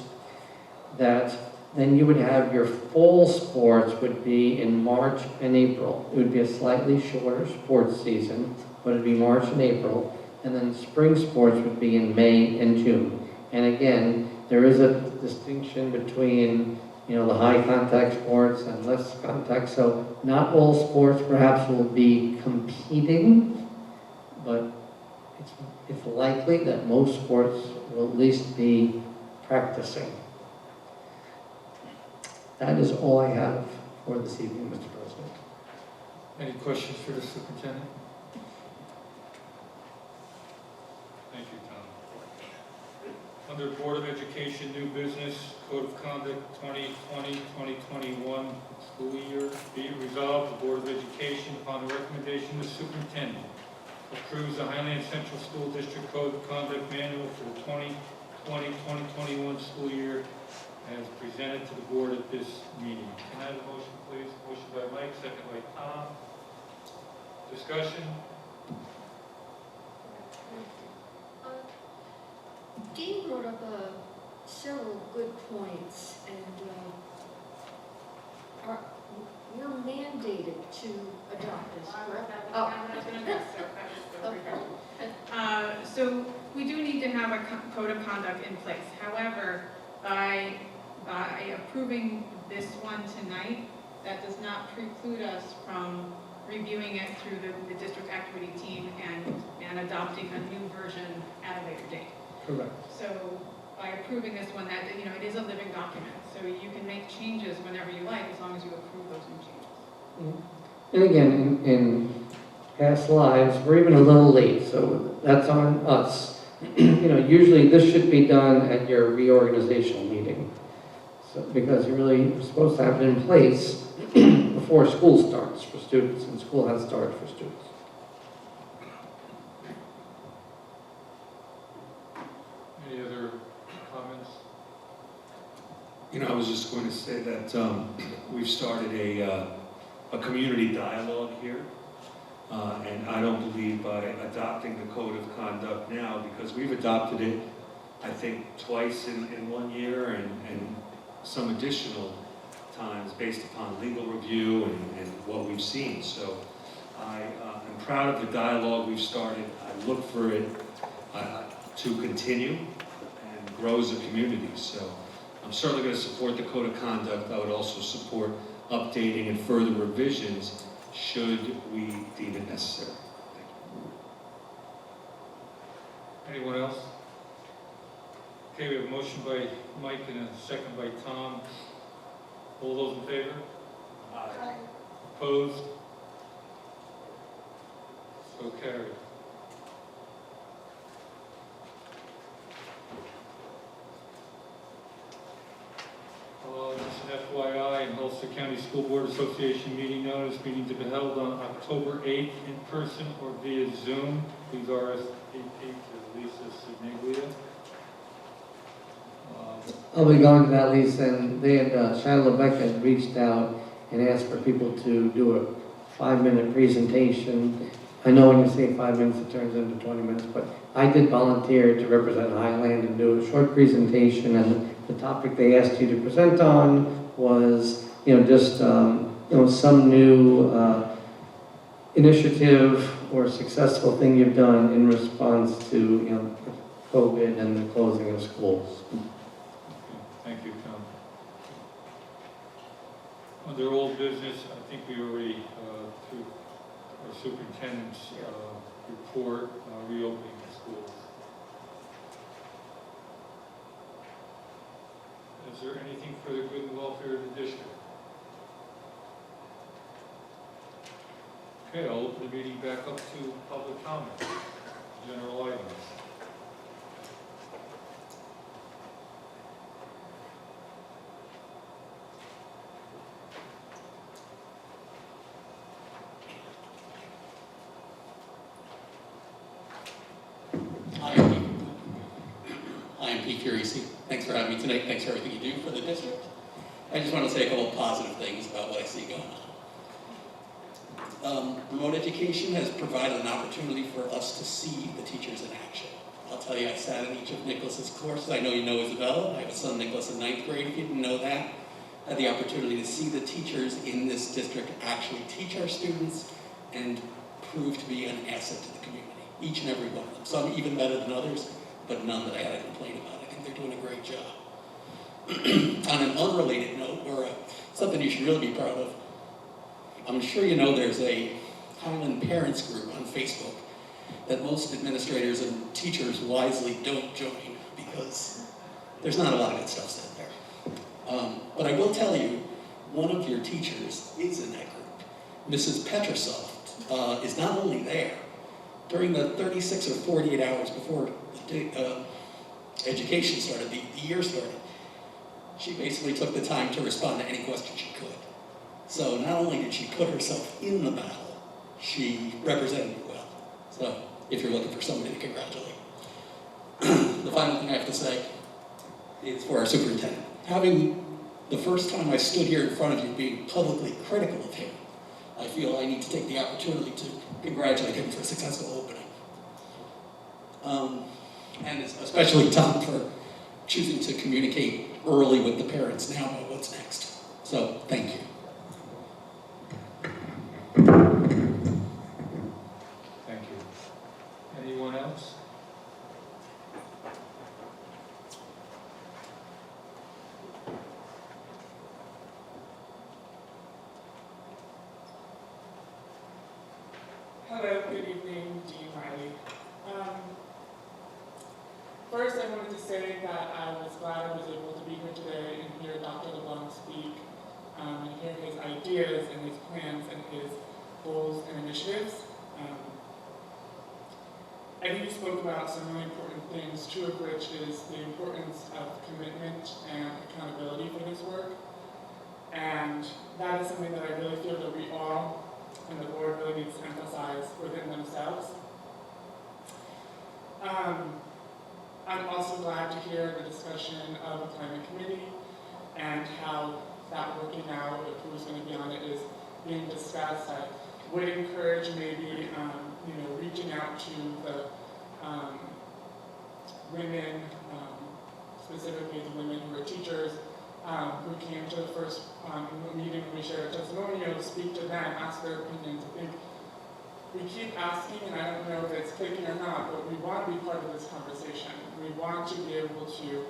that then you would have your fall sports would be in March and April. It would be a slightly shorter sports season, but it would be March and April. And then spring sports would be in May and June. And again, there is a distinction between, you know, the high contact sports and less contact. So not all sports perhaps will be competing, but it's likely that most sports will at least be practicing. That is all I have for this evening, Mr. President. Any questions for the superintendent? Thank you, Tom. Under Board of Education, new business, Code of Conduct 2020-2021 school year. Be it resolved, the Board of Education, upon the recommendation of the superintendent, approves the Highland Central School District Code of Conduct Manual for the 2020-2021 school year as presented to the board at this meeting. Can I have a motion, please? Motion by Mike, second by Tom. Discussion? Dean brought up several good points, and we're mandated to adopt this, correct? So we do need to have a code of conduct in place. However, by approving this one tonight, that does not preclude us from reviewing it through the district activity team and adopting a new version at a later date. Correct. So by approving this one, that, you know, it is a living document, so you can make changes whenever you like, as long as you approve those new changes. And again, in past lives, we're even a little late, so that's on us. You know, usually this should be done at your reorganizational meeting. So, because you're really supposed to have it in place before school starts for students, and school has started for students. Any other comments? You know, I was just going to say that we've started a community dialogue here. And I don't believe by adopting the code of conduct now, because we've adopted it, I think, twice in 1 year and some additional times based upon legal review and what we've seen. So I'm proud of the dialogue we've started. I look for it to continue and grow as a community. So I'm certainly going to support the code of conduct. I would also support updating and further revisions should we deem it necessary. Anyone else? Okay, we have a motion by Mike and a second by Tom. All those in favor? Aye. Opposed? So carried. Just an FYI, in Ulster County School Board Association meeting notice, meeting to be held on October 8th in person or via Zoom. Please RSVP to Lisa Signiglia. I'll be going to that, Lisa, and they had, Shannon Lebeck had reached out and asked for people to do a 5-minute presentation. I know when you say 5 minutes, it turns into 20 minutes, but I did volunteer to represent Highland and do a short presentation, and the topic they asked you to present on was, you know, just, you know, some new initiative or successful thing you've done in response to, you know, COVID and the closing of schools. Thank you, Tom. Under old business, I think we already, through our superintendent's report, reopening the schools. Is there anything for the good and welfare of the district? Okay, I'll open the meeting back up to public comment, general items. I am Pete Curisi. Thanks for having me tonight. Thanks for everything you do for the district. I just want to say a couple of positive things about what I see going on. Remote education has provided an opportunity for us to see the teachers in action. I'll tell you, I sat in each of Nicholas's courses. I know you know Isabella. I have a son, Nicholas, in 9th grade, if you didn't know that. I had the opportunity to see the teachers in this district actually teach our students and prove to be an asset to the community. Each and every one of them. Some even better than others, but none that I had a complaint about. I think they're doing a great job. On an unrelated note, or something you should really be proud of, I'm sure you know there's a Highland Parents group on Facebook that most administrators and teachers wisely don't join because there's not a lot of good stuff said there. But I will tell you, one of your teachers is in that group. Mrs. Petrosoft is not only there, during the 36 or 48 hours before the education started, the year started, she basically took the time to respond to any question she could. So not only did she put herself in the battle, she represented it well. So if you're looking for somebody to congratulate. The final thing I have to say is for our superintendent. having the first time I stood here in front of you being publicly critical of him, I feel I need to take the opportunity to congratulate him for a successful opening. And especially Tom for choosing to communicate early with the parents now about what's next. So, thank you. Thank you. Anyone else? Hello, good evening, Dean Riley. First, I wanted to say that I was glad I was able to be here today and hear Dr. LeBlanc speak, and hear his ideas and his plans and his goals and initiatives. I think he spoke about some really important things, two of which is the importance of commitment and accountability for this work. And that is something that I really feel that we all and the board really needs to emphasize within themselves. I'm also glad to hear the discussion of a climate committee and how that working out, who's going to be on it, is being discussed. I would encourage maybe reaching out to the women, specifically the women who are teachers, who came to the first meeting when we shared a testimonial, speak to them, ask their opinions. I think we keep asking, and I don't know if it's clicking or not, but we want to be part of this conversation. We want to be able to,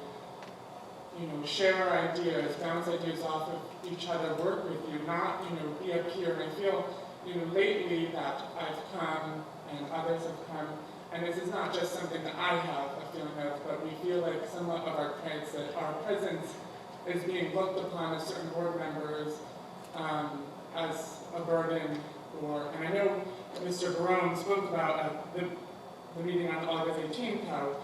share our ideas, bounce ideas off of each other, work with you, not, be up here. And I feel, lately that I've come and others have come, and this is not just something that I have a feeling of, but we feel like some of our kids, that our presence is being looked upon as certain board members as a burden, and I know Mr. Barone spoke about at the meeting on August 18th, how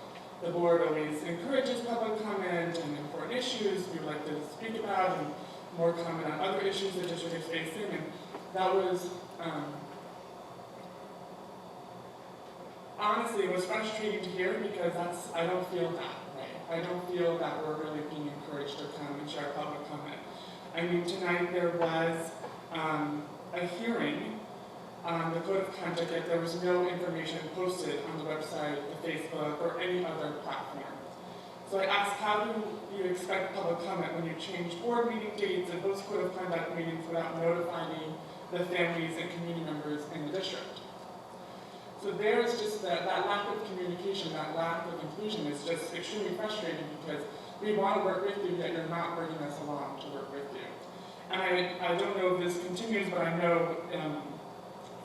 the board always encourages public comment and important issues we would like to speak about, and more comment on other issues the district is facing, and that was, honestly, it was frustrating to hear because I don't feel that. I don't feel that we're really being encouraged to come and share public comment. I mean, tonight there was a hearing on the code of conduct, yet there was no information posted on the website, the Facebook, or any other platform. So I asked, how do you expect public comment when you change board meeting dates and host code of conduct meetings without notifying the families and community members in the district? So there's just that lack of communication, that lack of inclusion is just extremely frustrating because we want to work with you, yet you're not bringing us along to work with you. And I don't know if this continues, but I know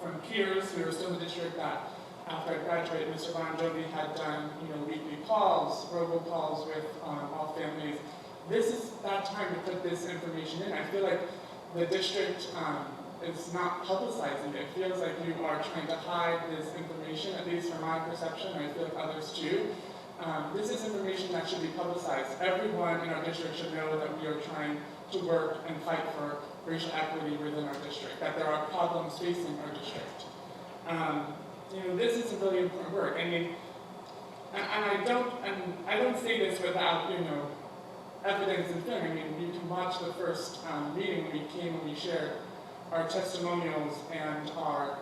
from peers who are still in the district that after I graduated, Mr. Bon Jovi had done weekly calls, robocalls with all families. This is that time to put this information in. I feel like the district is not publicizing it. It feels like you are trying to hide this information, at least from my perception, and I feel like others too. This is information that should be publicized. Everyone in our district should know that we are trying to work and fight for racial equity within our district, that there are problems facing our district. This is a really important work. I mean, and I don't say this without, evidence and film. I mean, you can watch the first meeting when we came and we shared our testimonials and our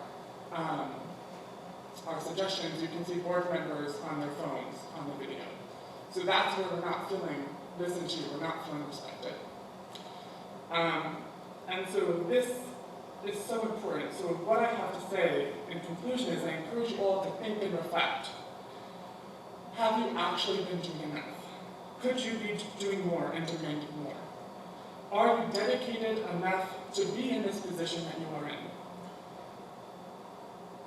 suggestions. You can see board members on their phones on the video. So that's where we're not feeling listened to, we're not feeling respected. And so this is so important. So what I have to say in conclusion is I encourage you all to think and reflect. Have you actually been doing enough? Could you be doing more and doing more? Are you dedicated enough to be in this position that you are in?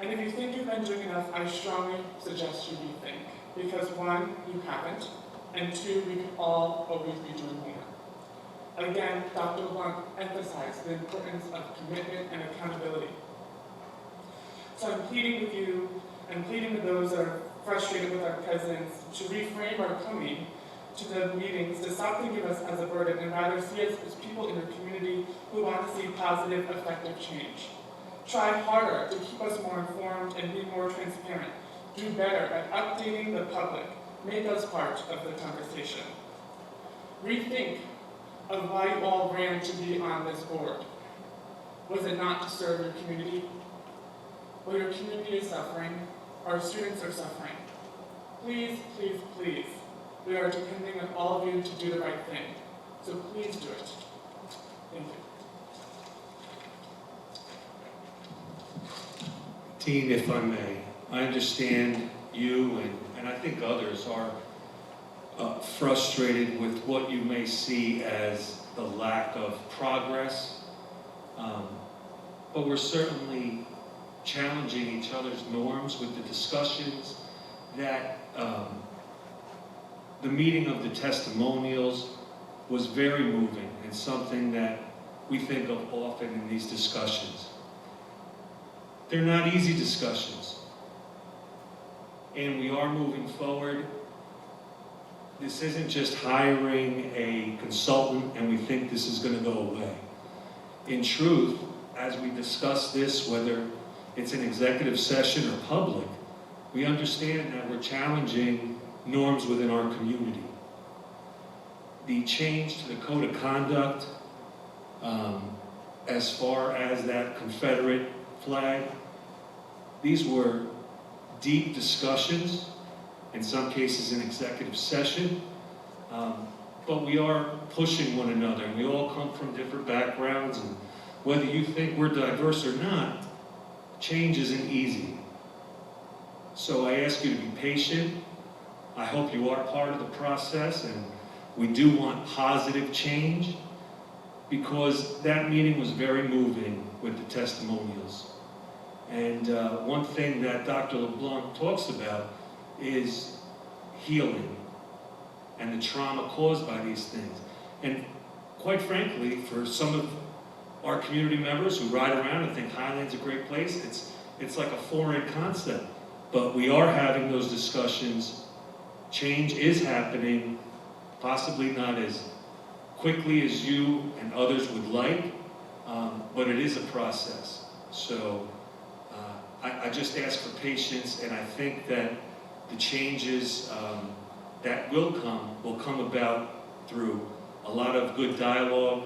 And if you think you've been doing enough, I strongly suggest you rethink. Because one, you haven't, and two, we could all always be doing more. Again, Dr. LeBlanc emphasized the importance of commitment and accountability. So I'm pleading with you, and pleading with those that are frustrated with our presence, to reframe our coming to the meetings, to stop thinking of us as a burden, and rather see us as people in your community who want to see positive, effective change. Try harder to keep us more informed and be more transparent. Do better at updating the public. Make us part of the conversation. Rethink of why you all ran to be on this board? Was it not to serve your community? Well, your community is suffering, our students are suffering. Please, please, please, we are depending on all of you to do the right thing. So please do it. Thank you. Dean, if I may, I understand you and I think others are frustrated with what you may see as the lack of progress, but we're certainly challenging each other's norms with the discussions that the meeting of the testimonials was very moving and something that we think of often in these discussions. They're not easy discussions, and we are moving forward. This isn't just hiring a consultant and we think this is going to go away. In truth, as we discuss this, whether it's an executive session or public, we understand that we're challenging norms within our community. The change to the code of conduct, as far as that Confederate flag, these were deep discussions, in some cases in executive session, but we are pushing one another, and we all come from different backgrounds, and whether you think we're diverse or not, change isn't easy. So I ask you to be patient. I hope you are part of the process, and we do want positive change, because that meeting was very moving with the testimonials. And one thing that Dr. LeBlanc talks about is healing and the trauma caused by these things. And quite frankly, for some of our community members who ride around and think Highland's a great place, it's like a foreign concept. But we are having those discussions. Change is happening, possibly not as quickly as you and others would like, but it is a process. So I just ask for patience, and I think that the changes that will come about through a lot of good dialogue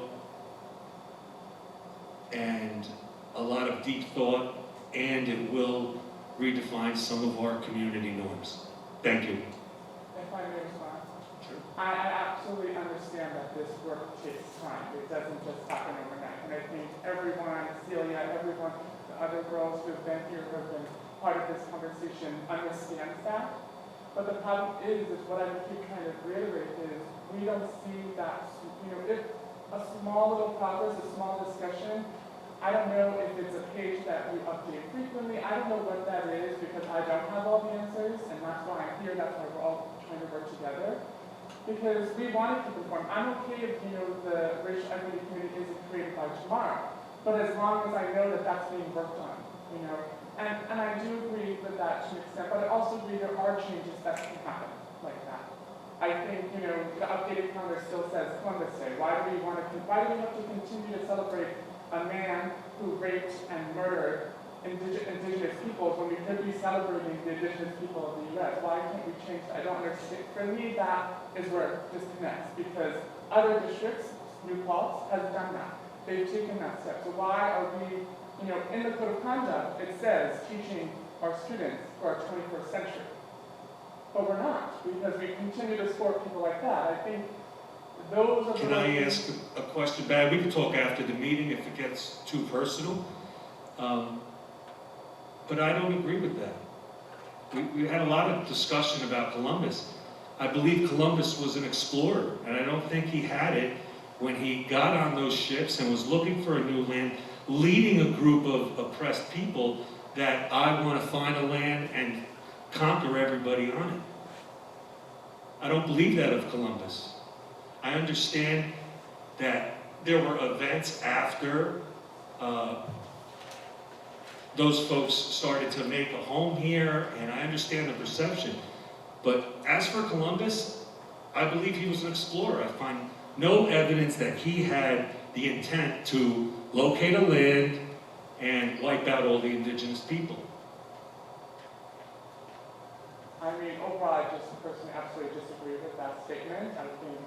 and a lot of deep thought, and it will redefine some of our community norms. Thank you. If I may respond. Sure. I absolutely understand that this work takes time. It doesn't just happen overnight. And I think everyone, Celia, everyone, the other girls who have been here, who have been part of this conversation, understands that. But the problem is what I keep trying to reiterate is we don't see that, if a small little progress, a small discussion, I don't know if it's a page that we update frequently. I don't know what that is, because I don't have all the answers, and that's why I'm here. That's why we're all trying to work together. Because we want to keep informed. I'm okay if, the racial equity committee isn't created by tomorrow, but as long as I know that that's being worked on, And I do agree with that to an extent, but I also agree there are changes that can happen like that. I think, the updated calendar still says Columbus Day. Why do we have to continue to celebrate a man who raped and murdered indigenous peoples when we could be celebrating the indigenous people of the U.S.? Why can't we change that? I don't understand. For me, that is where it disconnects, because other districts, New Paltz, has done that. They've taken that step. So why are we, in the code of conduct, it says teaching our students for our 21st century. But we're not, because we continue to support people like that. I think those are Can I ask a question, Barry? We can talk after the meeting if it gets too personal. But I don't agree with that. We had a lot of discussion about Columbus. I believe Columbus was an explorer, and I don't think he had it when he got on those ships and was looking for a new land, leading a group of oppressed people that I want to find a land and conquer everybody on it. I don't believe that of Columbus. I understand that there were events after those folks started to make a home here, and I understand the perception. But as for Columbus, I believe he was an explorer. I find no evidence that he had the intent to locate a land and wipe out all the indigenous people. I I mean, overall, I just personally absolutely disagree with that statement. I think,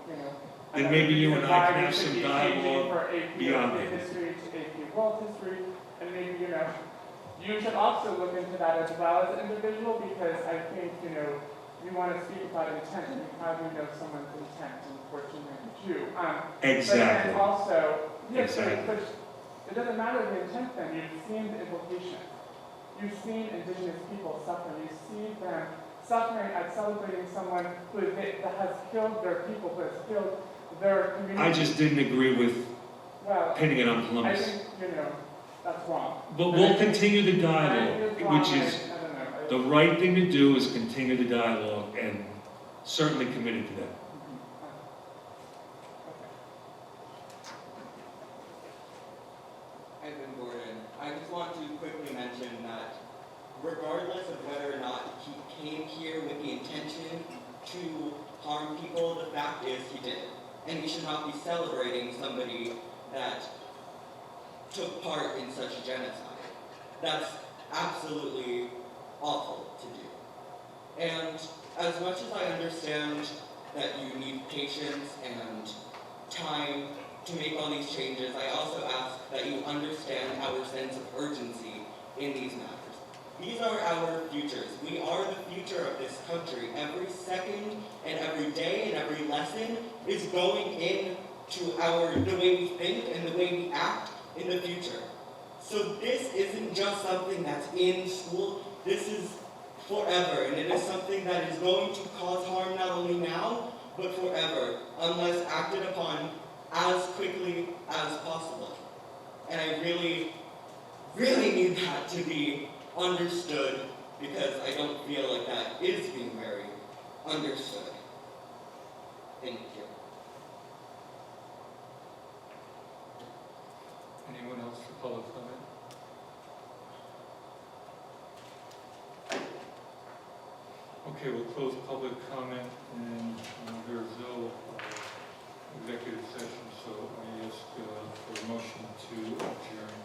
Then maybe you and I can have should some be changing dialogue for AP beyond that. history to AP world history, and maybe, you should also look into that as well as an individual, because I think, you want to speak about intent, and how do you know someone's intent in 1492? Exactly. But then also, Exactly. but it doesn't matter the intent then, you've seen the implications. You've seen indigenous people suffer, you see them suffering at celebrating someone that has killed their people, who has killed their community. I just didn't agree with pinning it on I Columbus. think, that's wrong. But we'll continue the dialogue, which is, the right thing to do is continue the dialogue, and certainly committed to that. Edwin Gordon, I just want to quickly mention that regardless of whether or not he came here with the intention to harm people, the fact is he did. And we should not be celebrating somebody that took part in such a genocide. That's absolutely awful to do. And as much as I understand that you need patience and time to make all these changes, I also ask that you understand our sense of urgency in these matters. These are our futures. We are the future of this country. Every second and every day and every lesson is going into the way we think and the way we act in the future. So this isn't just something that's in school. This is forever, and it is something that is going to cause harm not only now, but forever, unless acted upon as quickly as possible. And I really, really need that to be understood, because I don't feel like that is being very understood. Thank you. Anyone else for public comment? Okay, we'll close public comment, and there's no executive session, so I ask for a motion to adjourn.